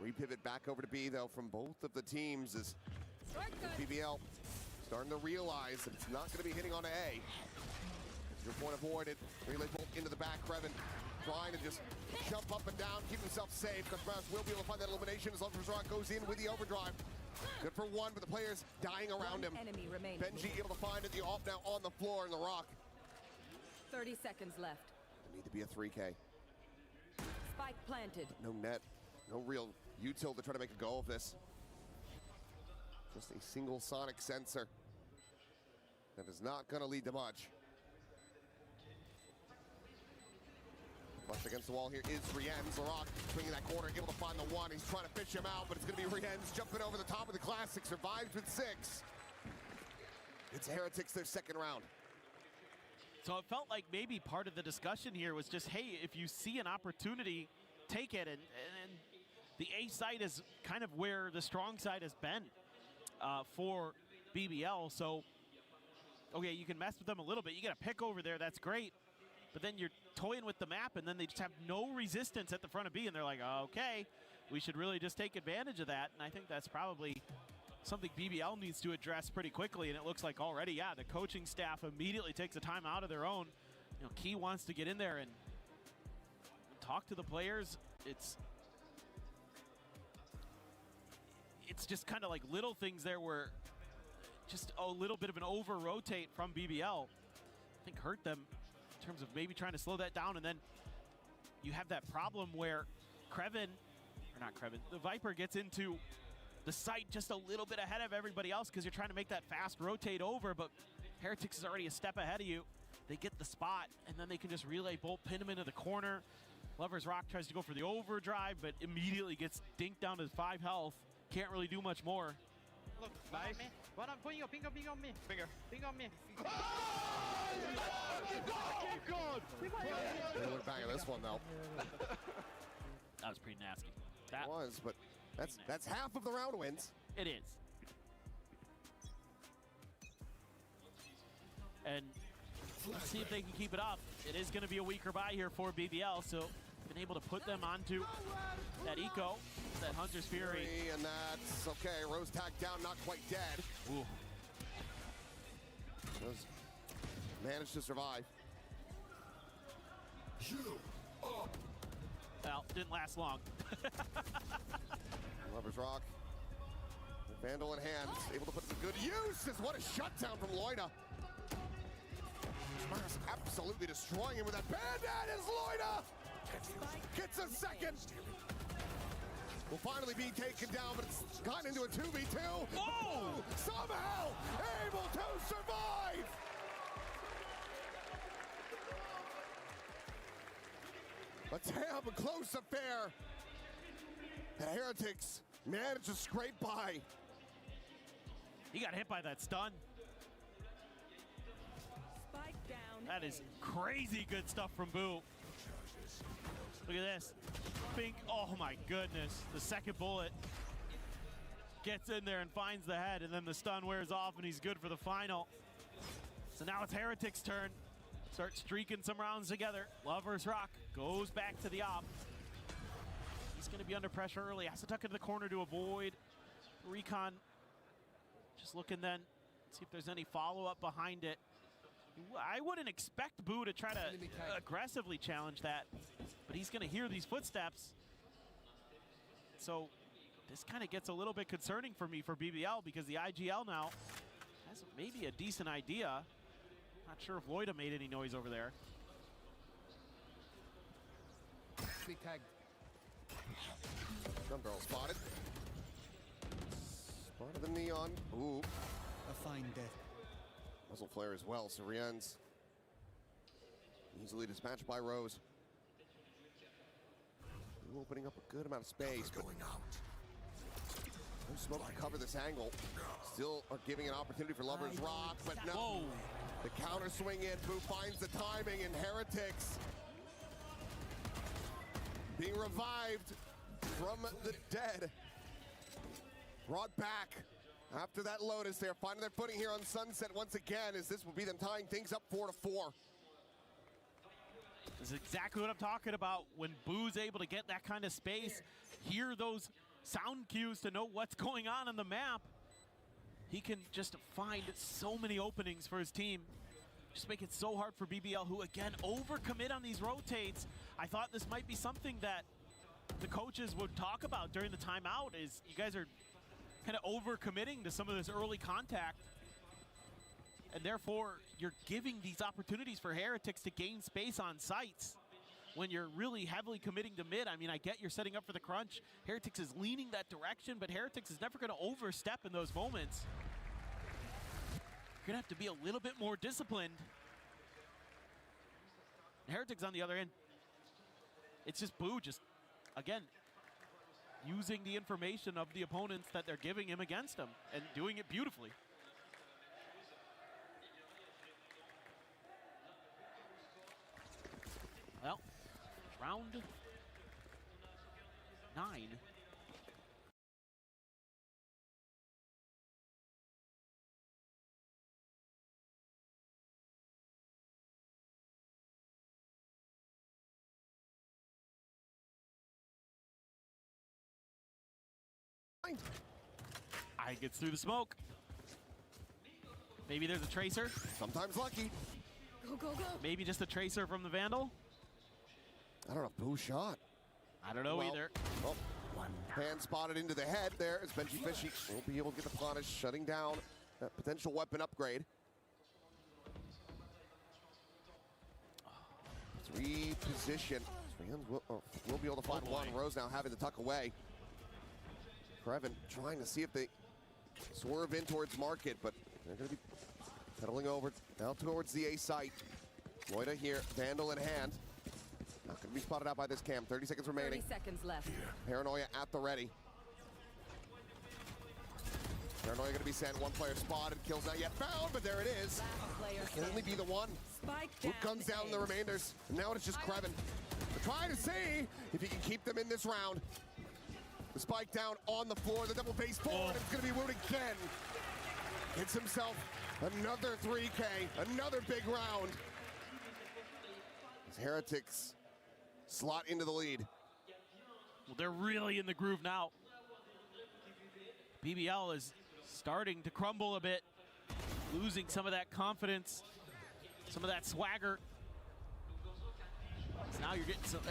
Repivot back over to B, though, from both of the teams as BBL starting to realize that it's not going to be hitting on A. Your point avoided. Relay bolt into the back. Kreven trying to just jump up and down, keep himself safe. Cosmaris will be able to find that elimination as Lover's Rock goes in with the overdrive. Good for one, but the players dying around him. Enemy remaining. Benji able to find it. The AWP now on the floor in the Rock. 30 seconds left. Need to be a 3K. Spike planted. No net, no real util to try to make a go of this. Just a single sonic sensor. That is not going to lead to much. Flush against the wall here is Rienz. Laroc swinging that corner, able to find the one. He's trying to fish him out, but it's going to be Rienz jumping over the top of the Classic. Survives with 6. It's Heretics, their second round. So it felt like maybe part of the discussion here was just, hey, if you see an opportunity, take it. And the A side is kind of where the strong side has been for BBL. So, okay, you can mess with them a little bit. You get a pick over there, that's great. But then you're toying with the map, and then they just have no resistance at the front of B, and they're like, okay, we should really just take advantage of that. And I think that's probably something BBL needs to address pretty quickly, and it looks like already, yeah, the coaching staff immediately takes a time out of their own. You know, Key wants to get in there and talk to the players. It's just kind of like little things there where just a little bit of an over-rotate from BBL, I think, hurt them in terms of maybe trying to slow that down. And then you have that problem where the Viper gets into the site just a little bit ahead of everybody else because you're trying to make that fast rotate over, but Heretics is already a step ahead of you. They get the spot, and then they can just relay bolt, pin him into the corner. Lover's Rock tries to go for the overdrive, but immediately gets dinked down to 5 health. Can't really do much more. Look, nice. One on ping on me. Finger. Ping on me. They look back at this one, though. That was pretty nasty. That was, but that's half of the round wins. It is. And let's see if they can keep it up. It is going to be a weaker buy here for BBL, so been able to put them onto that eco, that Hunter's Fury. And that's okay. Rose tagged down, not quite dead. Ooh. Rose managed to survive. Well, didn't last long. Lover's Rock. Vandal in hand, able to put it to good use. What a shutdown from Loita. Mars absolutely destroying him with that bandit as Loita gets a second. Will finally be taken down, but it's gotten into a 2v2. Oh! Somehow able to survive. A damn close affair. The Heretics managed to scrape by. He got hit by that stun. Spike down. That is crazy good stuff from Boo. Look at this. Bink. Oh my goodness. The second bullet gets in there and finds the head, and then the stun wears off, and he's good for the final. So now it's Heretics' turn. Start streaking some rounds together. Lover's Rock goes back to the op. He's going to be under pressure early. Has to tuck into the corner to avoid recon. Just looking then, see if there's any follow-up behind it. I wouldn't expect Boo to try to aggressively challenge that, but he's going to hear these footsteps. So this kind of gets a little bit concerning for me for BBL, because the IGL now has maybe a decent idea. Not sure if Loita made any noise over there. Quick tag. Gun barrel spotted. Spotted the Neon. Ooh. A fine death. Muzzle flare as well, so Rienz easily dispatched by Rose. Opening up a good amount of space. But no smoke to cover this angle. Still are giving an opportunity for Lovers Rock, but no. Whoa. The counter swing in. Boo finds the timing, and Heretics being revived from the dead. Brought back after that Lotus. They're finding their footing here on Sunset once again, as this will be them tying things up 4-4. This is exactly what I'm talking about. When Boo's able to get that kind of space, hear those sound cues to know what's going on the map, he can just find so many openings for his team. Just make it so hard for BBL, who again overcommit on these rotates. I thought this might be something that the coaches would talk about during the timeout, is you guys are kind of overcommitting to some of this early contact, and therefore you're giving these opportunities for Heretics to gain space on sites when you're really heavily committing to mid. I mean, I get you're setting up for the crunch. Heretics is leaning that direction, but Heretics is never going to overstep in those moments. You're going to have to be a little bit more disciplined. Heretics on the other end, it's just Boo just, again, using the information of the opponents that they're giving him against him and doing it beautifully. Well, round 9. I gets through the smoke. Maybe there's a tracer. Sometimes lucky. Go, go, go. Maybe just a tracer from the Vandal. I don't know if Boo shot. I don't know either. Oh, hand spotted into the head there as Benji Fishy will be able to get the punish, shutting down that potential weapon upgrade. Reposition. We'll be able to find one. Rose now having to tuck away. Kreven trying to see if they swerve in towards market, but they're going to be pedaling over now towards the A site. Moida here, Vandal in hand. Not going to be spotted out by this cam. 30 seconds remaining. 30 seconds left. Paranoia at the ready. Paranoia going to be sent. One player spotted. Kills not yet found, but there it is. It can only be the one. Who comes down the remainders. And now it's just Kreven. They're trying to see if he can keep them in this round. The spike down on the floor. The double base forward. It's going to be Wood again. Hits himself another 3K. Another big round. As Heretics slot into the lead. Well, they're really in the groove now. BBL is starting to crumble a bit, losing some of that confidence, some of that swagger. So now you're getting some,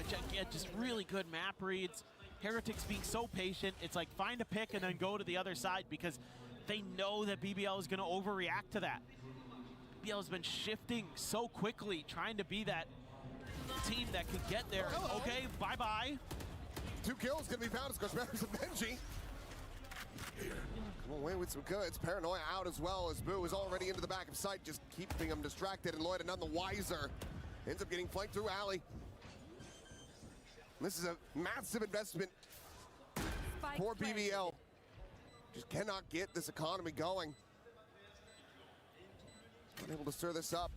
just really good map reads. Heretics being so patient. It's like find a pick and then go to the other side because they know that BBL is going to overreact to that. BBL has been shifting so quickly, trying to be that team that can get there. Okay, bye-bye. 2 kills going to be found as Cosmeros and Benji. Come away with some goods. Paranoia out as well as Boo is already into the back of sight, just keeping him distracted, and Lloyd none the wiser. Ends up getting flanked through alley. This is a massive investment for BBL. Just cannot get this economy going. Unable to stir this up.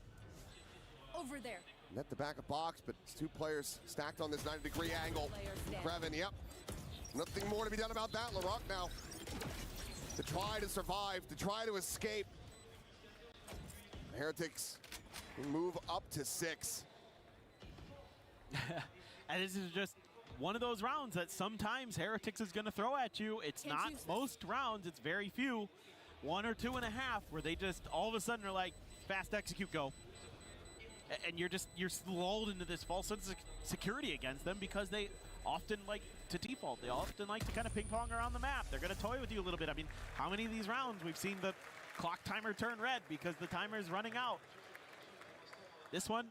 Over there. Net the back of box, but it's 2 players stacked on this 90-degree angle. Kreven, yep. Nothing more to be done about that. LaRock now to try to survive, to try to escape. Heretics move up to 6. And this is just one of those rounds that sometimes Heretics is going to throw at you. It's not most rounds, it's very few. 1 or 2.5 where they just all of a sudden are like, fast execute, go. And you're lulled into this false sense of security against them because they often like to default. They often like to kind of ping pong around the map. They're going to toy with you a little bit. I mean, how many of these rounds we've seen the clock timer turn red because the timer is running out? This one,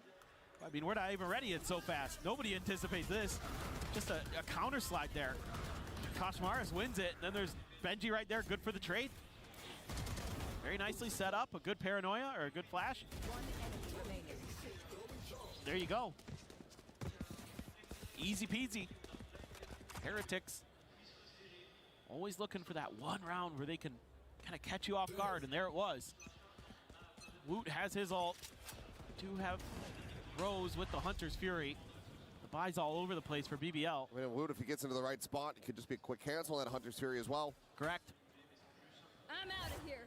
I mean, we're not even ready. It's so fast. Nobody anticipates this. Just a counter slide there. Koshmaris wins it. And then there's Benji right there. Good for the trade. Very nicely set up. A good paranoia or a good flash. There you go. Easy peasy. Heretics always looking for that one round where they can kind of catch you off guard, and there it was. Woot has his ult. Do have Rose with the Hunter's Fury. The buys all over the place for BBL. I mean, Woot, if he gets into the right spot, it could just be a quick cancel on that Hunter's Fury as well. Correct. I'm out of here.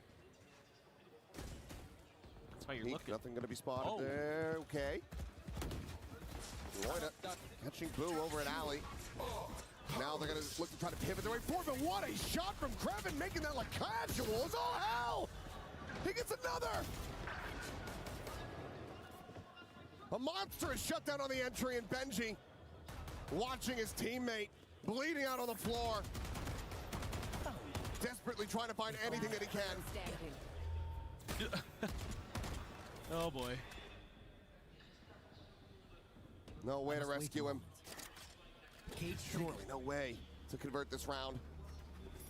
That's why you're Neat, looking. nothing going to be spotted there. Okay. Loida catching Boo over at Alley. Now they're going to look to try to pivot their way forward, but what a shot from Krevin, making that look casual as all hell! He gets another! A monstrous shutdown on the entry, and Benji watching his teammate bleeding out on the floor. Desperately trying to find anything that he can. Oh boy. No way to rescue him. Surely no way to convert this round.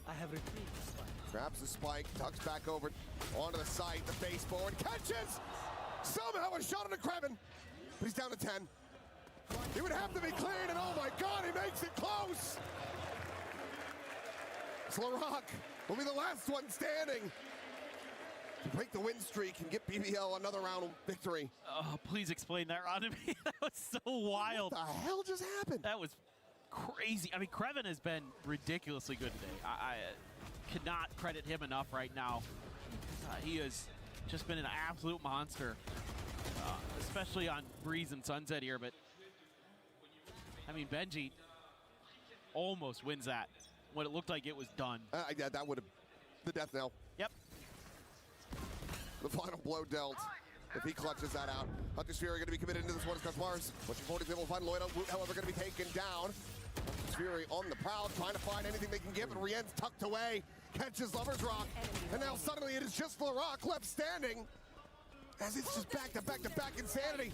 I have retrieved the spike. Grabs the spike, tucks back over onto the site, the base forward, catches! Somehow a shot on the Krevin, but he's down to 10. He would have to be cleared, and oh my God, he makes it close! Slarock will be the last one standing to break the win streak and get BBL another round victory. Oh, please explain that round to me. That was so wild. What the hell just happened? That was crazy. I mean, Krevin has been ridiculously good today. I cannot credit him enough right now. He has just been an absolute monster, especially on Breeze and Sunset here. But, I mean, Benji almost wins that when it looked like it was done. Yeah, that would have the death knell. Yep. The final blow dealt. If he clutches that out, Hunter's Fury going to be committed into this one as Mars. Pushing forward to be able to find Loida. Woot, however, going to be taken down. Hunter's Fury on the prowl, trying to find anything they can give, and Rien's tucked away. Catches Lover's Rock, and now suddenly it is just LaRock left standing. As it's just back-to-back insanity.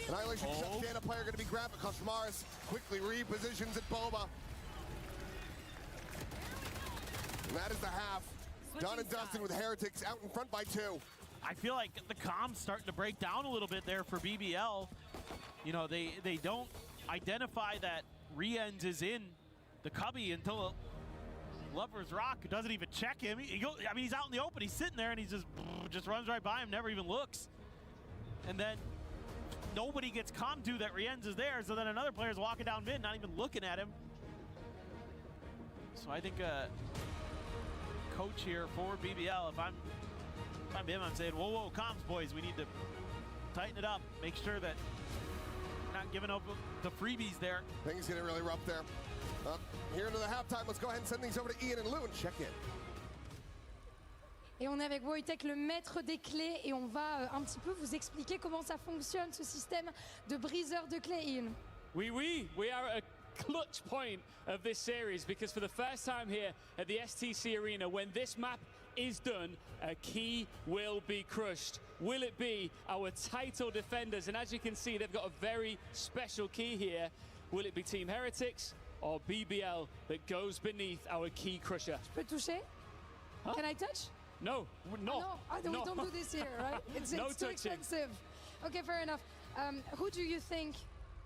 Annihilation shuts down a player going to be grabbed, but Mars quickly repositions at Boba. And that is the half. Done and dusted with Heretics out in front by 2. I feel like the comms starting to break down a little bit there for BBL. You know, they don't identify that Rienz is in the cubby until Lover's Rock doesn't even check him. I mean, he's out in the open. He's sitting there, and he just runs right by him, never even looks. And then nobody gets comm to that Rienz is there, so then another player's walking down mid, not even looking at him. So I think coach here for BBL, if I'm him, I'm saying, whoa, comms boys, we need to tighten it up. Make sure that we're not giving up the freebies there. Things getting really rough there. Here into the halftime, let's go ahead and send things over to Ian and Lou and check in. Et on est avec Wojtek, le maître des clés, et on va un petit peu vous expliquer comment ça fonctionne, ce système de briseur de clés, Ian. We are at a clutch point of this series, because for the first time here at the STC Arena, when this map is done, a key will be crushed. Will it be our title defenders? And as you can see, they've got a very special key here. Will it be Team Heretics or BBL that goes beneath our key crusher? Je peux toucher? Huh? Can I touch? No. No, we don't do this here, right? It's No too touching. expensive. Okay, fair enough. Who do you think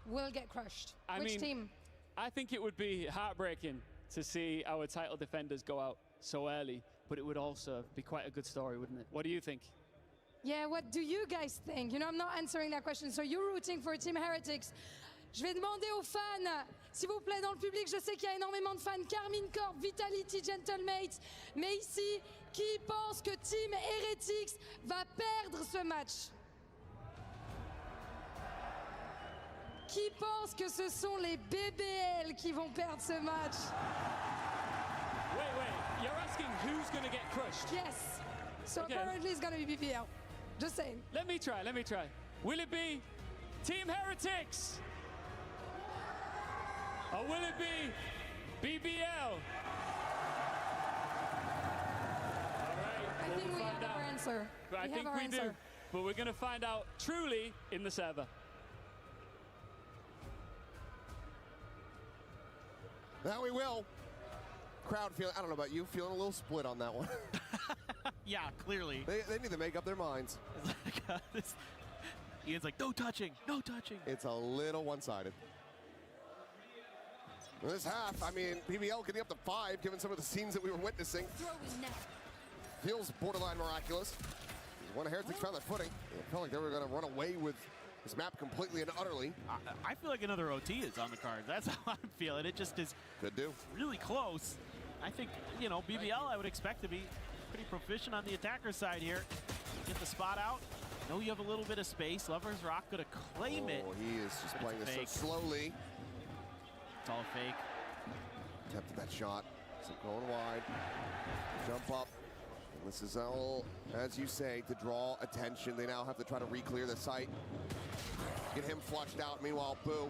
will get crushed? Which team? I think it would be heartbreaking to see our title defenders go out so early, but it would also be quite a good story, wouldn't it? What do you think? Yeah, what do you guys think? You know, I'm not answering that question. So you're rooting for Team Heretics. Je vais demander aux fans, s'il vous plaît, dans le public, je sais qu'il y a énormément de fans, Carmine Corp, Vitality, Gentlemates, mais ici, qui pense que Team Heretics va perdre ce match? Qui pense que ce sont les BBL qui vont perdre ce match? Wait, you're asking who's going to get crushed? Yes. So Okay. apparently it's going to be BBL. Just saying. Let me try. Will it be Team Heretics? Or will it be BBL? I think we have our answer. I think we do, but we're going to find out truly in the server. Now we will. Crowd feeling, I don't know about you, feeling a little split on that one. Yeah, clearly. They need to make up their minds. Ian's like, no touching, no touching. It's a little one-sided. This half, I mean, BBL getting up to 5, given some of the scenes that we were witnessing. Feels borderline miraculous. When Heretics found that footing, it felt like they were going to run away with this map completely and utterly. I feel like another OT is on the cards. That's how I'm feeling. It just is really close. I think, you know, BBL I would expect to be pretty proficient on the attacker side here. Get the spot out. Know you have a little bit of space. Lover's Rock gonna claim it. Oh, he is just playing this so slowly. It's all fake. Attempted that shot. So going wide. Jump up. And this is all, as you say, to draw attention. They now have to try to re-clear the site. Get him flushed out. Meanwhile, Boo.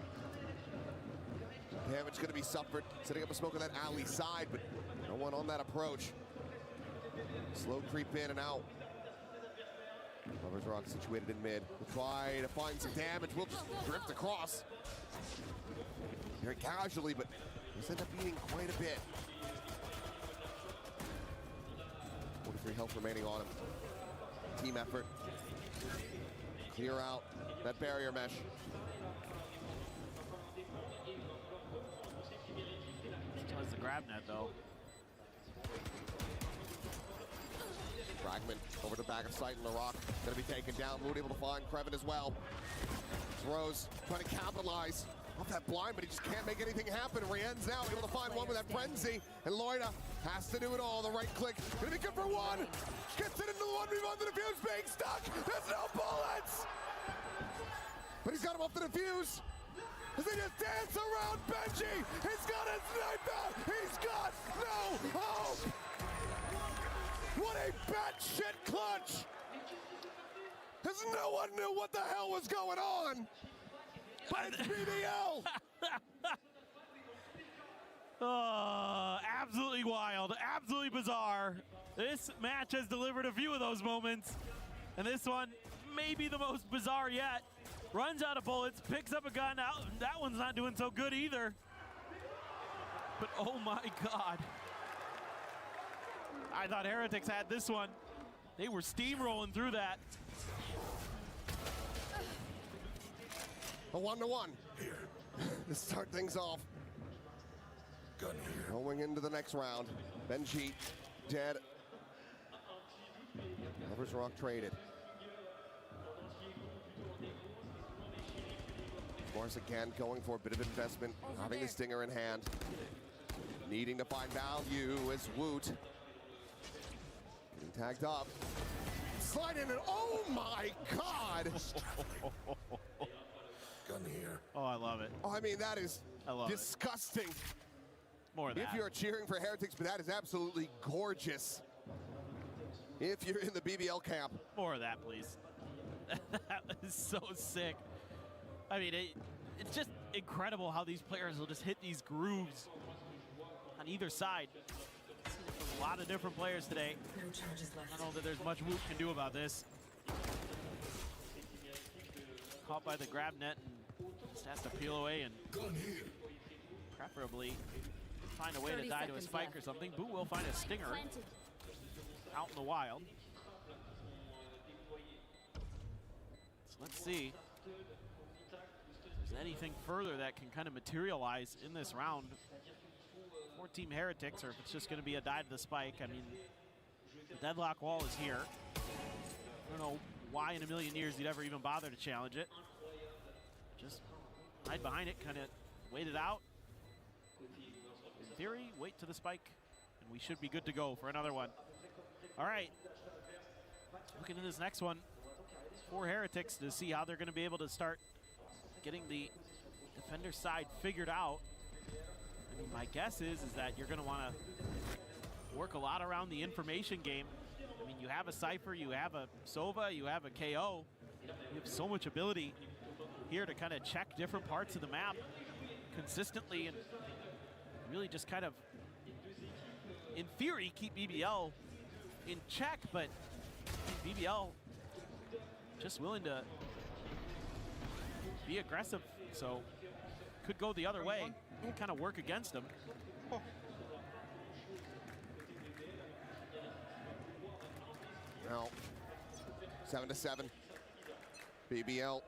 Damage going to be suffered. Setting up a smoke on that alley side, but no one on that approach. Slow creep in and out. Lover's Rock situated in mid. We'll try to find some damage. We'll just drift across. Very casually, but this ends up beating quite a bit. 43 health remaining on him. Team effort. Clear out that barrier mesh. Still has the grab net though. Fragment over the back of sight, and LaRock gonna be taken down. Mood able to find Kreven as well. Throws, trying to capitalize off that blind, but he just can't make anything happen. Rien's now able to find one with that frenzy, and Loida has to do it all. The right click, gonna be good for one. Gets it into the 1v1, the defuse being stuck. There's no bullets! But he's got him off the defuse. As they just dance around Benji. He's got his knife out. He's got no hope. What a batshit clutch! As no one knew what the hell was going on. But it's BBL. Oh, absolutely wild, absolutely bizarre. This match has delivered a few of those moments, and this one may be the most bizarre yet. Runs out of bullets, picks up a gun. That one's not doing so good either. But oh my God. I thought Heretics had this one. They were steamrolling through that. A 1-1 to start things off. Going into the next round. Benji dead. Lover's Rock traded. Mars again going for a bit of investment, having the stinger in hand. Needing to find value is Woot. Getting tagged up. Slide in and oh my God! Gun here. Oh, I love it. Oh, I mean, that is disgusting. More of that. If you're cheering for Heretics, but that is absolutely gorgeous. If you're in the BBL camp. More of that, please. That is so sick. I mean, it's just incredible how these players will just hit these grooves on either side. There's a lot of different players today. No charges left. I don't know that there's much Woot can do about this. Caught by the grab net and just has to peel away and preferably find a way to die to a spike or something. Boo will find a stinger out in the wild. So let's see if there's anything further that can kind of materialize in this round for Team Heretics, or if it's just going to be a die to the spike. I mean, the deadlock wall is here. I don't know why in a million years you'd ever even bother to challenge it. Just hide behind it, kind of wait it out. In theory, wait to the spike, and we should be good to go for another one. All right, looking at this next one for Heretics to see how they're going to be able to start getting the defender side figured out. I mean, my guess is that you're going to want to work a lot around the information game. I mean, you have a Cypher, you have a Sova, you have a KO. You have so much ability here to kind of check different parts of the map consistently and really just kind of, in theory, keep BBL in check, but BBL just willing to be aggressive, so could go the other way, kind of work against them. Now, 7-7. BBL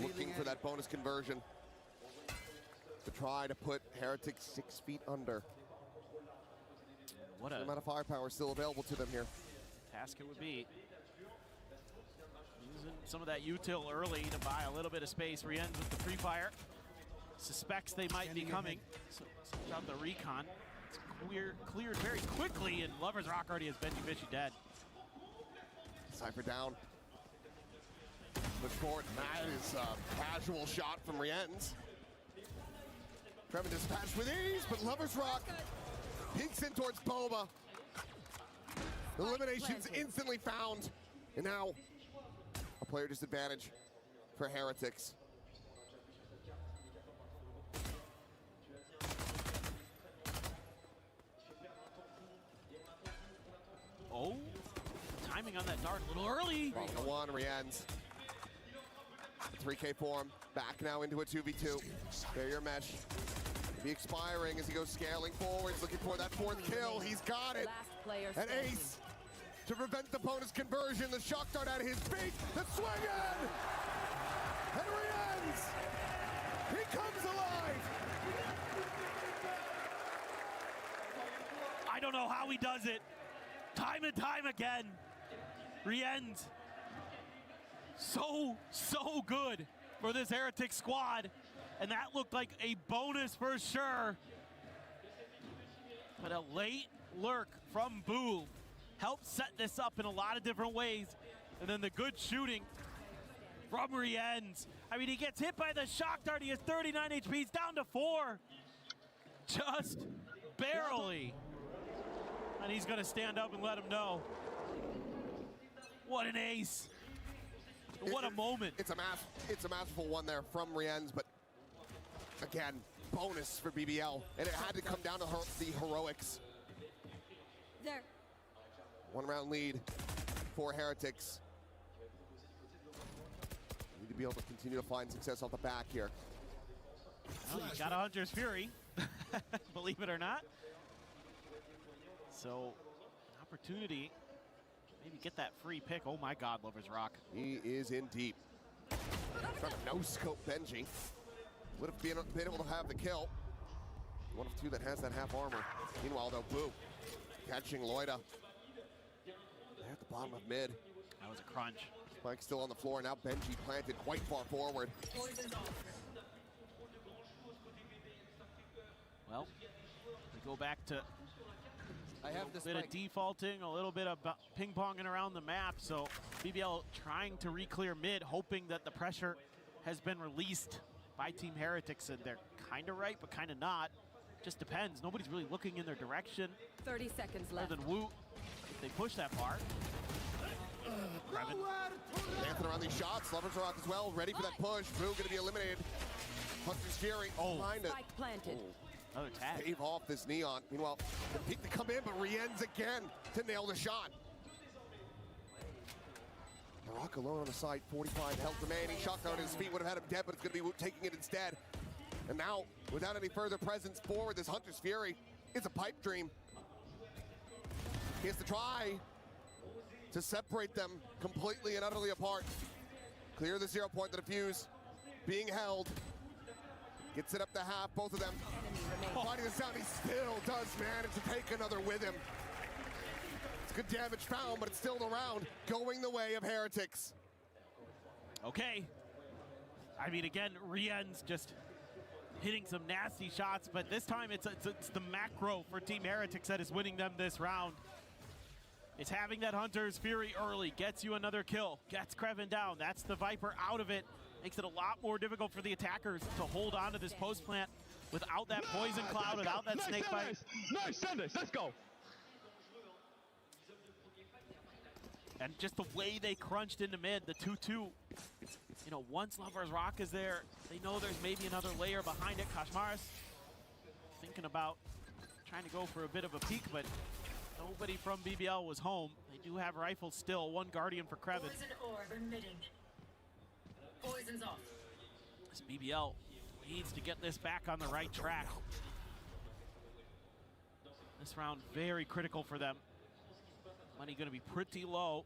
looking for that bonus conversion. to try to put Heretics 6 feet under. What The a amount of firepower still available to them here. task it would be. Using some of that util early to buy a little bit of space. Rienz with the free fire. Suspects they might be coming. So sends out the recon. It's cleared very quickly, and Lover's Rock already has Benji Fishy dead. Cypher down. Look forward. That is a casual shot from Rienz. Trevin dispatched with ease, but Lover's Rock peeks in towards Boba. Eliminations instantly found. And now a player disadvantage for Heretics. Oh, timing on that dart a little early. 1 Rienz. 3K form, back now into a 2v2. Barrier mesh. Be expiring as he goes scaling forwards, looking for that 4th kill. He's got it. An ace to prevent the bonus conversion. The shock dart at his feet. The swing in! And Rienz! He comes alive! I don't know how he does it. Time and time again. Rienz. So good for this Heretic squad. And that looked like a bonus for sure. But a late lurk from Bool helped set this up in a lot of different ways. And then the good shooting from Rienz. I mean, he gets hit by the shock dart. He has 39 HP. He's down to 4. Just barely. And he's going to stand up and let him know. What an ace. What a moment. It's a masterful one there from Rienz, but again, bonus for BBL. And it had to come down to the heroics. There. 1 round lead for Heretics. Need to be able to continue to find success off the back here. Well, you got a Hunter's Fury, believe it or not. So, opportunity, maybe get that free pick. Oh my God, Lover's Rock. He is in deep. Trying to no-scope Benji. Would have been able to have the kill. 1 of 2 that has that half armor. Meanwhile, though, Boo catching Loida. They're at the bottom of mid. That was a crunch. Spike still on the floor. Now Benji planted quite far forward. Well, we go back to I have a bit of defaulting, a little bit of ping-ponging around the map. So BBL trying to re-clear mid, hoping that the pressure has been released by Team Heretics, and they're kind of right, but kind of not. Just depends. Nobody's really looking in their direction. 30 seconds left. Other than Woot, if they push that far. Dancing around these shots. Lover's Rock as well, ready for that push. Boo going to be eliminated. Hunter's Fury behind it. Spike planted. Another tag. Stave off this Neon. Meanwhile, the peek to come in, but Rienz again to nail the shot. Rock alone on the side, 45 health remaining. Shock down his feet would have had him dead, but it's going to be Woot taking it instead. And now, without any further presence forward, this Hunter's Fury is a pipe dream. He has to try to separate them completely and utterly apart. Clear the 0 point, the defuse being held. Gets it up to half, both of them. Fighting this out, he still does manage to take another with him. It's good damage found, but it's still around, going the way of Heretics. Okay. I mean, again, Rienz just hitting some nasty shots, but this time it's the macro for Team Heretics that is winning them this round. It's having that Hunter's Fury early, gets you another kill, gets Krevin down. That's the Viper out of it. Makes it a lot more difficult for the attackers to hold on to this post plant without that poison cloud, without that snake bite. Nice, Sundays, let's go. And just the way they crunched into mid, the 2-2. You know, once Lover's Rock is there, they know there's maybe another layer behind it. Kashmaris thinking about trying to go for a bit of a peek, but nobody from BBL was home. They do have rifles still. 1 Guardian for Krevin. Poison orb emitting. Poison's off. This BBL needs to get this back on the right track. This round very critical for them. Money going to be pretty low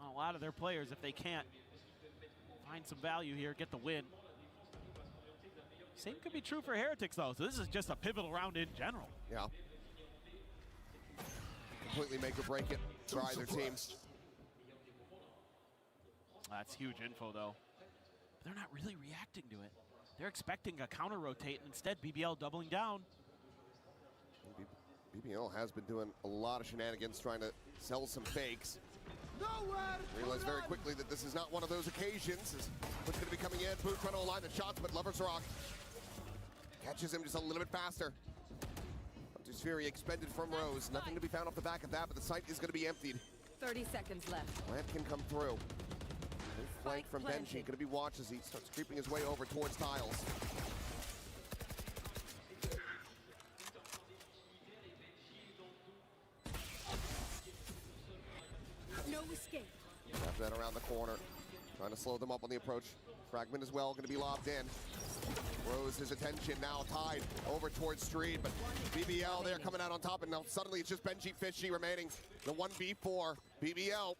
on a lot of their players if they can't find some value here, get the win. Same could be true for Heretics, though. So this is just a pivotal round in general. Yeah. Completely make or break it for either team. That's huge info, though. They're not really reacting to it. They're expecting a counter rotate, and instead BBL doubling down. BBL has been doing a lot of shenanigans trying to sell some fakes. Realize very quickly that this is not one of those occasions. What's going to be coming in? Boo trying to align the shots, but Lover's Rock catches him just a little bit faster. Hunter's Fury expended from Rose. Nothing to be found off the back of that, but the site is going to be emptied. 30 seconds left. Plant can come through. Good flank from Benji. Going to be watched as he starts creeping his way over towards Tiles. No escape. Wrap that around the corner. Trying to slow them up on the approach. Fragment as well, going to be lobbed in. Rose, his attention now tied over towards Street, but BBL there coming out on top, and now suddenly it's just Benji Fishy remaining. The 1v4. BBL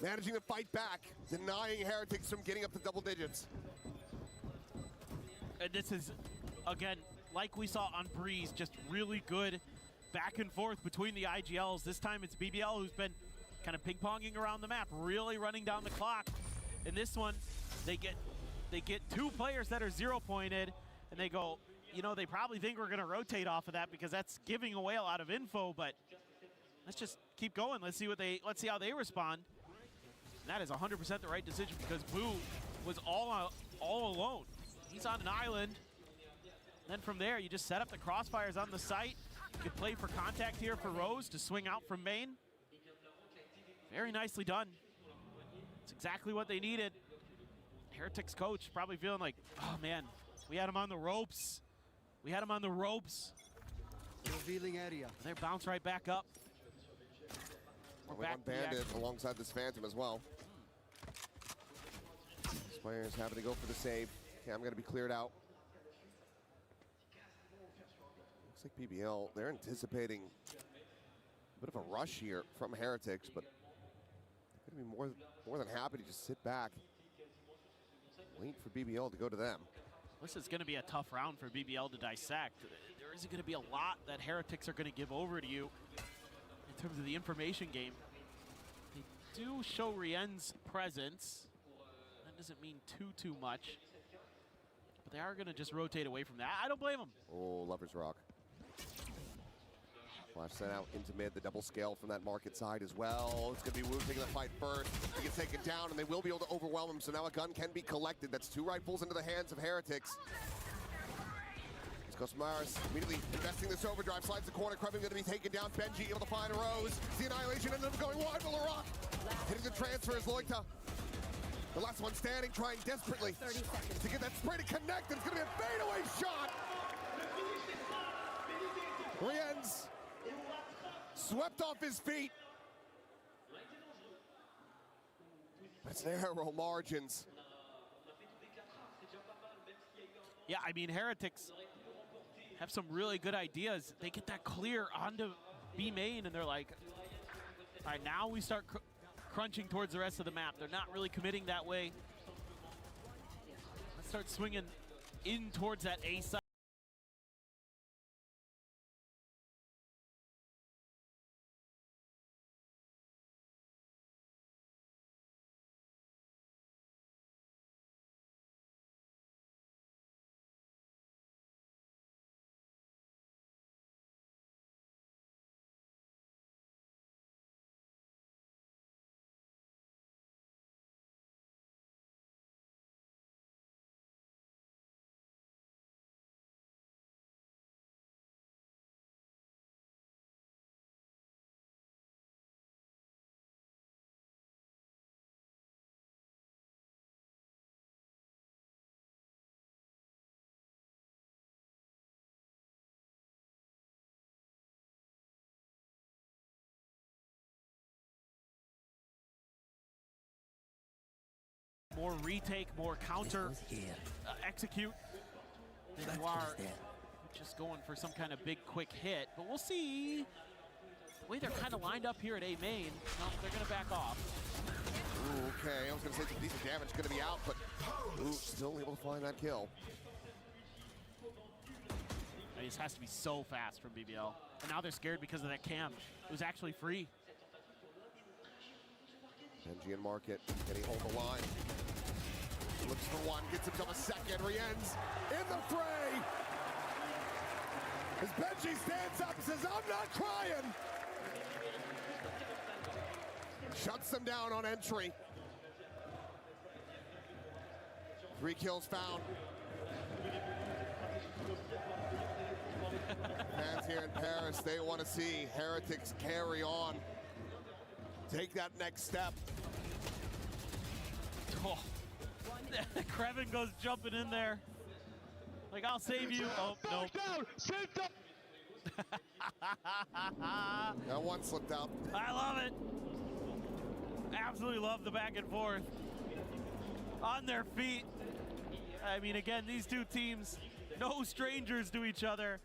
managing to fight back, denying Heretics from getting up to double digits. And this is, again, like we saw on Breeze, just really good back and forth between the IGLs. This time it's BBL who's been kind of ping-ponging around the map, really running down the clock. In this one, they get two players that are 0-pointed, and they go, you know, they probably think we're going to rotate off of that because that's giving away a lot of info, but let's just keep going. Let's see how they respond. And that is 100% the right decision because Boo was all alone. He's on an island. Then from there, you just set up the crossfires on the site. You can play for contact here for Rose to swing out from main. Very nicely done. It's exactly what they needed. Heretics coach probably feeling like, oh man, we had him on the ropes. We had him on the ropes. Revealing area. And they bounce right back up. Only one bandit alongside this Phantom as well. These players having to go for the save. Cam going to be cleared out. Looks like BBL, they're anticipating a bit of a rush here from Heretics, but they're going to be more than happy to just sit back, wait for BBL to go to them. This is going to be a tough round for BBL to dissect. There isn't going to be a lot that Heretics are going to give over to you in terms of the information game. They do show Rien's presence. That doesn't mean too much. But they are going to just rotate away from that. I don't blame them. Oh, Lover's Rock. Flash sent out into mid, the double scale from that market side as well. It's going to be Wu taking the fight first. He gets taken down, and they will be able to overwhelm him, so now a gun can be collected. That's two rifles into the hands of Heretics. Maris immediately investing this overdrive, slides the corner. Krebin going to be taken down. Benji able to find Rose. The Annihilation ended up going wide for LaRock. Hitting the transfer is Loita. The last one standing, trying desperately to get that spray to connect. It's going to be a fadeaway shot. Rien's swept off his feet. That's narrow margins. Yeah, I mean, Heretics have some really good ideas. They get that clear onto B main, and they're like, all right, now we start crunching towards the rest of the map. They're not really committing that way. Let's start swinging in towards that A side. More retake, more counter, execute. Than you are just going for some kind of big quick hit. But we'll see. The way they're kind of lined up here at A main, no, they're going to back off. Ooh, okay, I was going to say some decent damage going to be out, but ooh, still able to find that kill. I mean, this has to be so fast from BBL. And now they're scared because of that cam. It was actually free. NG and Market, can he hold the line? Looks for one, gets himself a second. Rien's in the fray. As Benji stands up and says, I'm not crying. Shuts them down on entry. 3 kills found. Fans here in Paris, they want to see Heretics carry on. Take that next step. Oh. Krevin goes jumping in there. Like, I'll save you. Oh, no. That one slipped out. I love it. Absolutely love the back and forth. On their feet. I mean, again, these two teams, no strangers to each other.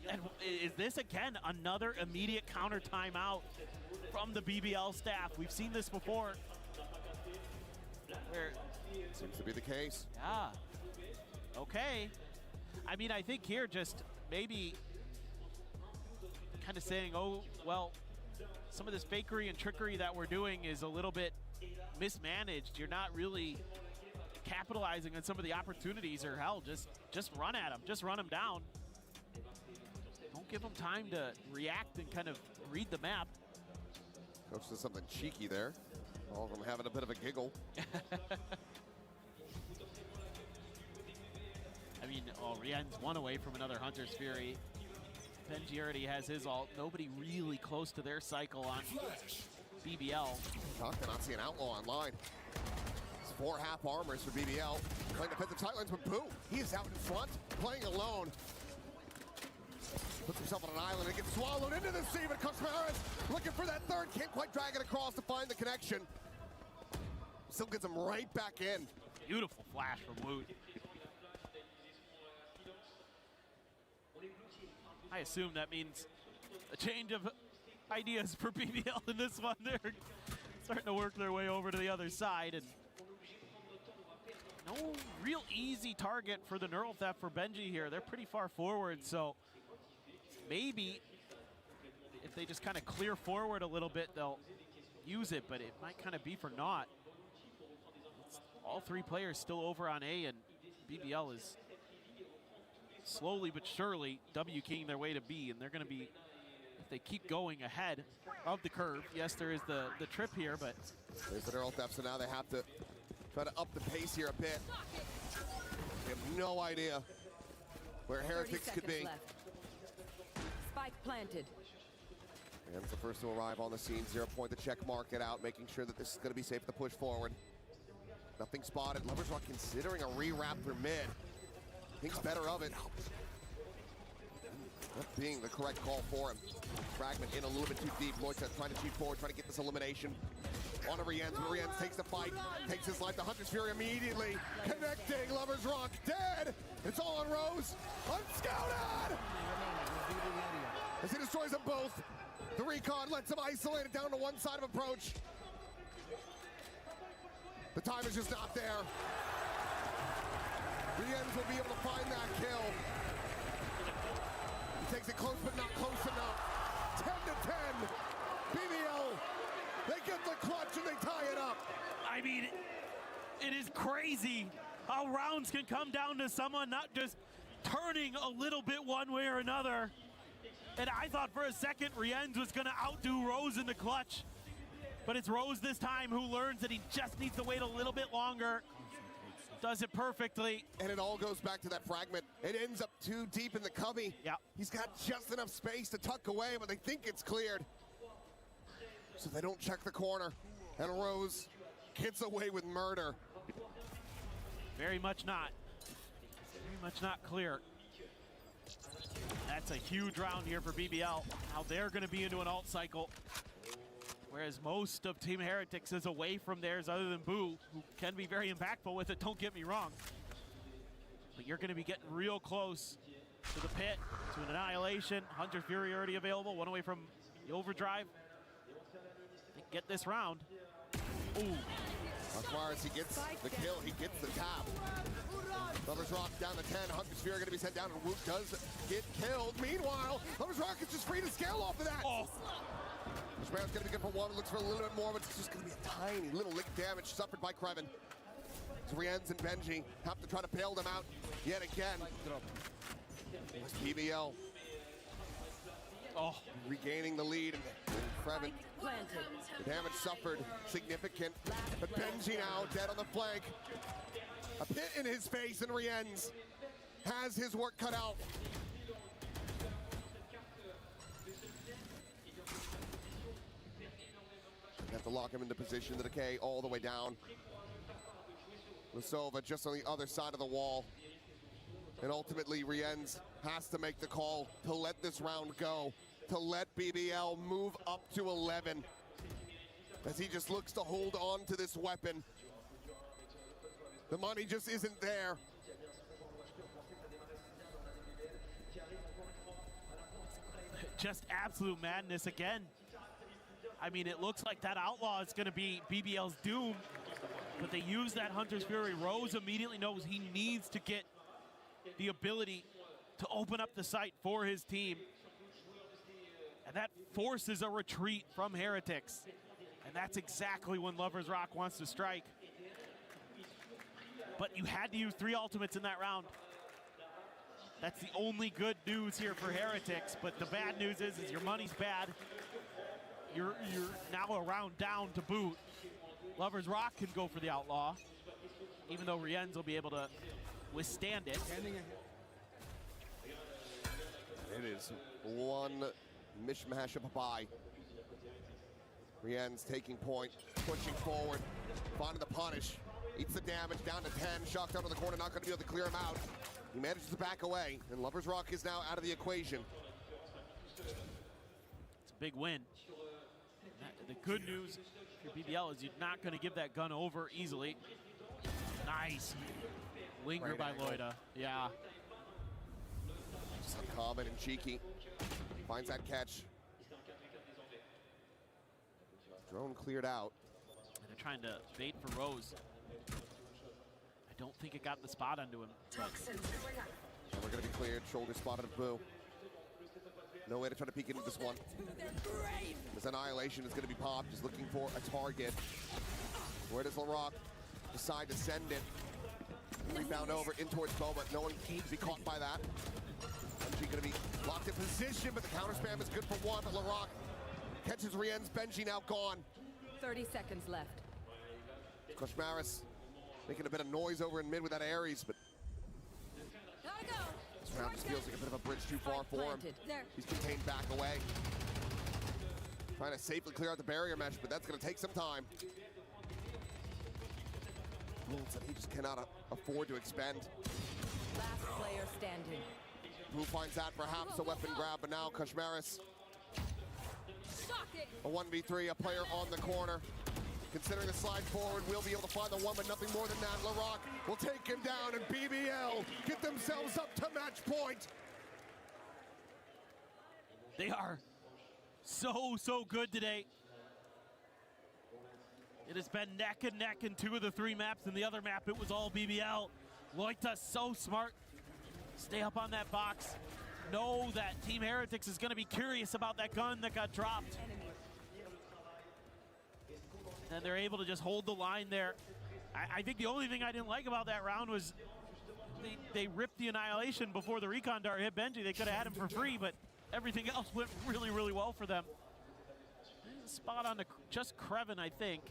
And is this, again, another immediate counter timeout from the BBL staff? We've seen this before. Where seems to be the case. Yeah. Okay. I mean, I think here just maybe kind of saying, oh, well, some of this fakery and trickery that we're doing is a little bit mismanaged. You're not really capitalizing on some of the opportunities, or hell, just run at them. Just run them down. Don't give them time to react and kind of read the map. Coach does something cheeky there. All of them having a bit of a giggle. I mean, Rien's one away from another Hunter's Fury. Benji already has his ult. Nobody really close to their cycle on BBL. Shocked to not see an Outlaw online. It's 4 half armors for BBL. Playing defensive sidelines, but Boo, he is out in front, playing alone. Puts himself on an island and gets swallowed into the sea, but Cosmaris looking for that third, can't quite drag it across to find the connection. Still gets him right back in. Beautiful flash from Woot. I assume that means a change of ideas for BBL in this one. They're starting to work their way over to the other side, and no real easy target for the Neural Theft for Benji here. They're pretty far forward, so maybe if they just kind of clear forward a little bit, they'll use it, but it might kind of be for naught. It's all 3 players still over on A, and BBL is slowly but surely W-keying their way to B, and they're going to be, if they keep going ahead of the curve, yes, there is the trip here, but there's the Neural Theft, so now they have to try to up the pace here a bit. They have no idea where Heretics could be. Left. Spike planted. And it's the first to arrive on the scene. 0 point to check market out, making sure that this is going to be safe to push forward. Nothing spotted. Lovers Rock considering a re-wrap through mid. Thinks better of it. That being the correct call for him. Fragment in a little bit too deep. Moisha trying to cheat forward, trying to get this elimination. On to Rienz, but Rienz takes the fight, takes his life. The Hunter's Fury immediately connecting. Lovers Rock dead. It's all on Rose. Unscouted! As he destroys them both. The recon lets him isolate it down to one side of approach. The time is just not there. Rienz will be able to find that kill. He takes it close, but not close enough. 10 to 10. BBL, they get the clutch and they tie it up. I mean, it is crazy how rounds can come down to someone not just turning a little bit one way or another. And I thought for a second Rienz was gonna outdo Rose in the clutch. But it's Rose this time who learns that he just needs to wait a little bit longer. Does it perfectly. And it all goes back to that fragment. It ends up too deep in the cubby. Yeah. He's got just enough space to tuck away, but they think it's cleared. So they don't check the corner. And Rose gets away with murder. Very much not. Very much not clear. That's a huge round here for BBL. Now they're going to be into an ult cycle. Whereas most of Team Heretics is away from theirs other than Boo, who can be very impactful with it, don't get me wrong. But you're going to be getting real close to the pit, to an annihilation. Hunter Fury already available, one away from the overdrive. They get this round. Ooh. Koshmaris, he gets the kill, he gets the tap. Lovers Rock down to 10. Hunter Sphere going to be sent down, and Woot does get killed. Meanwhile, Lovers Rock is just free to scale off of that. Koshmaris going to be good for one. Looks for a little bit more, but it's just going to be a tiny little lick damage suffered by Kreven. So Rienz and Benji have to try to bail them out yet again. BBL regaining the lead, and Kreven, the damage suffered significant, but Benji now dead on the flank. A pit in his face, and Rienz has his work cut out. Have to lock him into position, the decay all the way down. Lusova just on the other side of the wall. And ultimately, Rienz has to make the call to let this round go, to let BBL move up to 11, as he just looks to hold on to this weapon. The money just isn't there. Just absolute madness again. I mean, it looks like that Outlaw is going to be BBL's doom, but they use that Hunter's Fury. Rose immediately knows he needs to get the ability to open up the site for his team. And that forces a retreat from Heretics. And that's exactly when Lovers Rock wants to strike. But you had to use 3 ultimates in that round. That's the only good news here for Heretics, but the bad news is your money's bad. You're now a round down to boot. Lovers Rock can go for the Outlaw, even though Rienz will be able to withstand it. It is one mishmash of a bye. Rienz taking point, pushing forward, finding the punish. Eats the damage, down to 10, shocked out of the corner, not going to be able to clear him out. He manages to back away, and Lovers Rock is now out of the equation. It's a big win. The good news for BBL is you're not going to give that gun over easily. Nice. Linger by Loida. Yeah. Just uncommon and cheeky. Finds that catch. Drone cleared out. And they're trying to bait for Rose. I don't think it got the spot onto him. And we're going to be cleared. Shoulder spotted at Boo. No way to try to peek into this one. This Annihilation is going to be popped, just looking for a target. Where does LaRock decide to send it? Rebound over in towards Bo, but no one can be caught by that. She's going to be locked in position, but the counter spam is good for one, but LaRock catches Rienz. Benji now gone. 30 seconds left. Koshmaris making a bit of noise over in mid with that Ares, but this round just feels like a bit of a bridge too far for him. He's contained back away. Trying to safely clear out the barrier mesh, but that's going to take some time. Bullets that he just cannot afford to expend. Last player standing. Who finds that perhaps a weapon grab, but now Koshmaris. A 1v3, a player on the corner. Considering the slide forward, we'll be able to find the one, but nothing more than that. LaRock will take him down, and BBL get themselves up to match point. They are so good today. It has been neck and neck in 2 of the 3 maps. In the other map, it was all BBL. Loita so smart. Stay up on that box. Know that Team Heretics is going to be curious about that gun that got dropped. And they're able to just hold the line there. I think the only thing I didn't like about that round was they ripped the Annihilation before the recon dart hit Benji. They could have had him for free, but everything else went really well for them. Spot on to just Kreven, I think.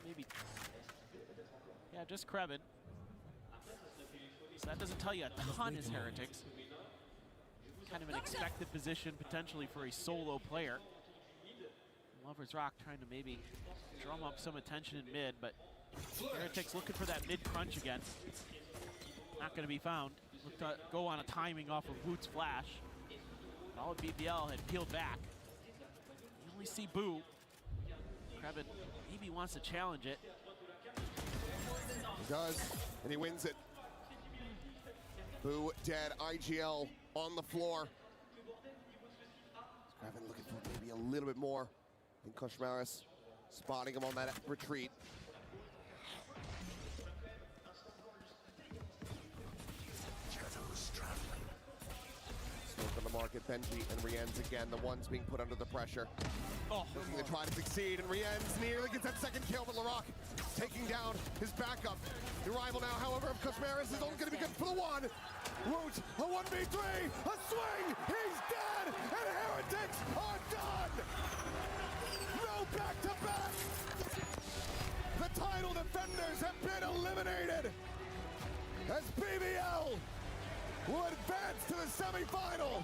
Maybe, yeah, just Kreven. So that doesn't tell you a ton as Heretics. Kind of an expected position potentially for a solo player. Lovers Rock trying to maybe drum up some attention in mid, but Heretics looking for that mid crunch again. Not going to be found. Look to go on a timing off of Woot's flash. All of BBL had peeled back. You only see Boo. Kreven maybe wants to challenge it. He does, and he wins it. Boo dead, IGL on the floor. Kreven looking for maybe a little bit more. And Koshmaris spotting him on that retreat. Look on the market, Benji and Rienz again, the ones being put under the pressure. Looking to try to succeed, and Rienz nearly gets that second kill, but Larocque taking down his backup. The rival now, however, of Cosmaris is only going to be good for the one. Woot, a 1v3, a swing, he's dead, and Heretics are done! No back-to-back! The title defenders have been eliminated as BBL will advance to the semifinal.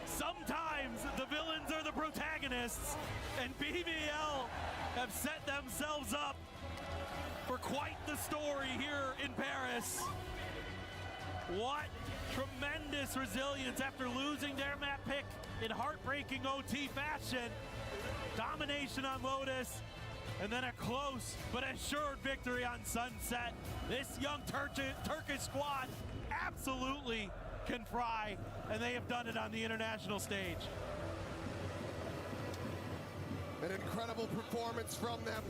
Sometimes the villains are the protagonists, and BBL have set themselves up for quite the story here in Paris. What tremendous resilience after losing their map pick in heartbreaking OT fashion. Domination on Lotus, and then a close but assured victory on Sunset. This young Turkish squad absolutely can fry, and they have done it on the international stage. An incredible performance from them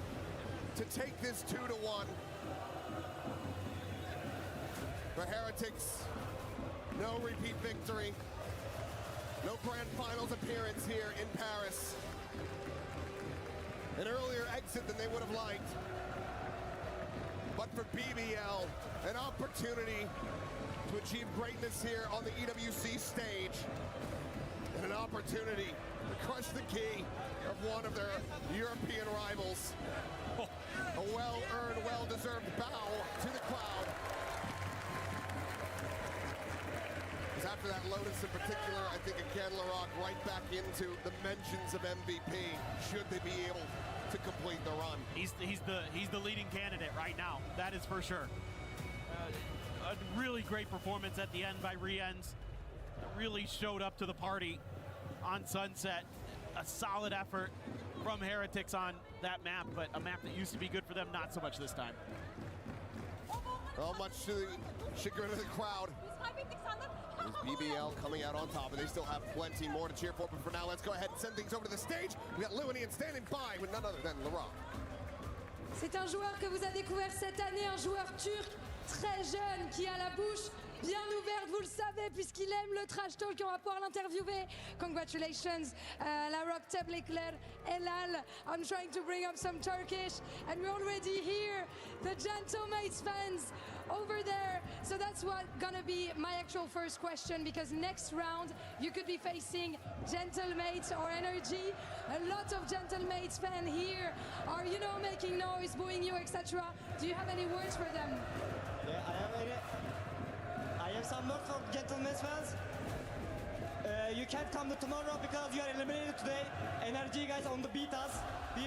to take this 2-1. For Heretics, no repeat victory, no grand finals appearance here in Paris. An earlier exit than they would have liked. But for BBL, an opportunity to achieve greatness here on the EWC stage, and an opportunity to crush the key of one of their European rivals. A well-earned, well-deserved bow to the crowd. Because after that Lotus in particular, I think again Larocque right back into the mentions of MVP, should they be able to complete the run. He's the leading candidate right now, that is for sure. A really great performance at the end by Rienz. Really showed up to the party on Sunset. A solid effort from Heretics on that map, but a map that used to be good for them, not so much this time. Well, much to the chagrin of the crowd. There's BBL coming out on top, and they still have plenty more to cheer for, but for now, let's go ahead and send things over to the stage. We got Lewinian standing by with none other than Larocque. C'est un joueur que vous avez découvert cette année, un joueur turc très jeune qui a la bouche bien ouverte, vous le savez, puisqu'il aime le trash talk, on va pouvoir l'interviewer. Congratulations, Larocque, Tebrikler, Elal. I'm trying to bring up some Turkish, and we already hear the Gentlemates fans over there. So that's what gonna be my actual first question, because next round you could be facing Gentlemates or NRG. A lot of Gentlemates fans here are, you know, making noise, booing you, etc. Do you have any words for them? Yeah, I have some words for Gentlemates fans. You can't come to tomorrow because you are eliminated today. NRG guys on the beat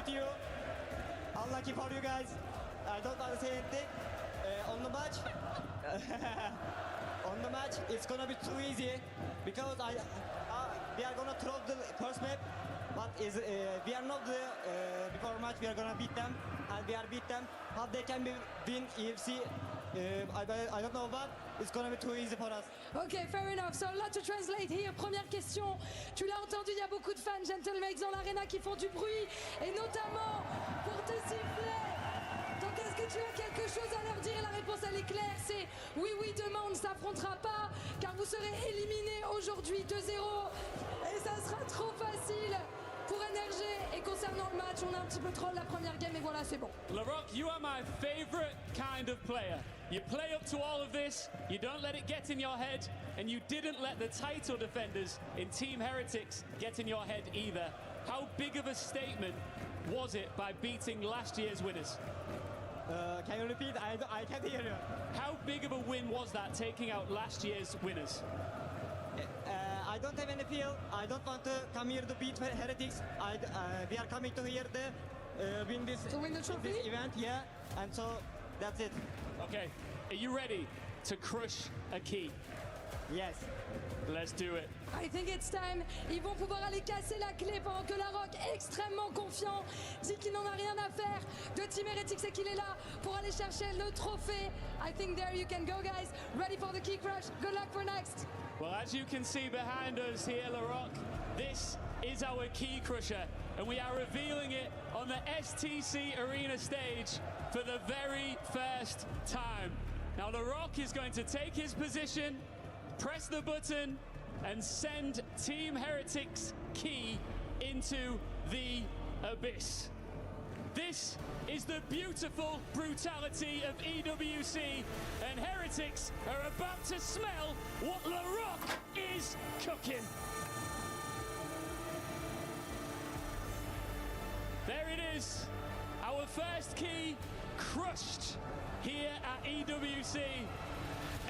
you. Unlucky for you guys. I don't want to say anything. On the match, it's gonna be too easy because we are gonna throw the first map, but we are not before match. We are gonna beat them, and we are beat them. How they can win EFC? I don't know, but it's gonna be too easy for us. Ok, fair enough. So a lot to translate here. Première question. Tu l'as entendu, il y a beaucoup de fans Gentlemates dans l'arena qui font du bruit, et notamment pour te siffler. Donc est-ce que tu as quelque chose à leur dire? La réponse elle est claire, c'est oui, demain on ne s'affrontera pas, car vous serez éliminés aujourd'hui 2-0, et ça sera trop facile pour NRG. Et concernant le match, on a un petit peu troll la première game, et voilà, c'est bon. Larocque, you are my favorite kind of player. You play up to all of this, you don't let it get in your head, and you didn't let the title defenders in Team Heretics get in your head either. How big of a statement was it by beating last year's winners? Can you repeat? I can't hear you. How big of a win was that, taking out last year's winners? I don't have any feel. I don't want to come here to beat Heretics. We are coming to here to win this event, yeah. And so that's it. Okay, are you ready to crush a key? Yes. Let's do it. I think it's time. Ils vont pouvoir aller casser la clé pendant que Larocque, extrêmement confiant, dit qu'il n'en a rien à faire de Team Heretics et qu'il est là pour aller chercher le trophée. I think there you can go, guys. Ready for the key crush. Good luck for next. Well, as you can see behind us here, Larocque, this is our key crusher, and we are revealing it on the STC Arena stage for the very first time. Now, Larocque is going to take his position press the button and send Team Heretics key into the abyss. This is the beautiful brutality of EWC, and Heretics are about to smell what La Rock is cooking. There it is, our first key crushed here at EWC,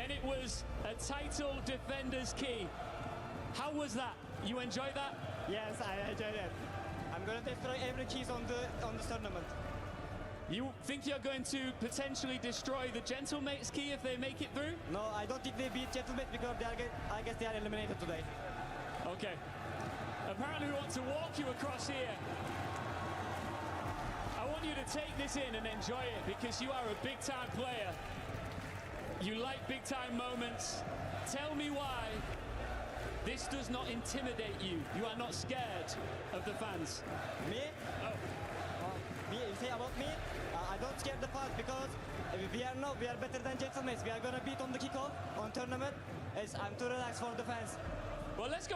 and it was a title defender's key. How was that? You enjoyed that? Yes, I enjoyed it. I'm gonna destroy every keys on this tournament. You think you're going to potentially destroy the Gentlemates key if they make it through? No, I don't think they beat Gentlemates because I guess they are eliminated today. Okay. Apparently we want to walk you across here. I want you to take this in and enjoy it because you are a big-time player. You like big-time moments. Tell me why this does not intimidate you. You are not scared of the fans. Me? Oh. Me? You say about me? I don't scare the fans because we are better than Gentlemates. We are gonna beat on the kickoff on tournament. I'm too relaxed for the fans. Well, let's go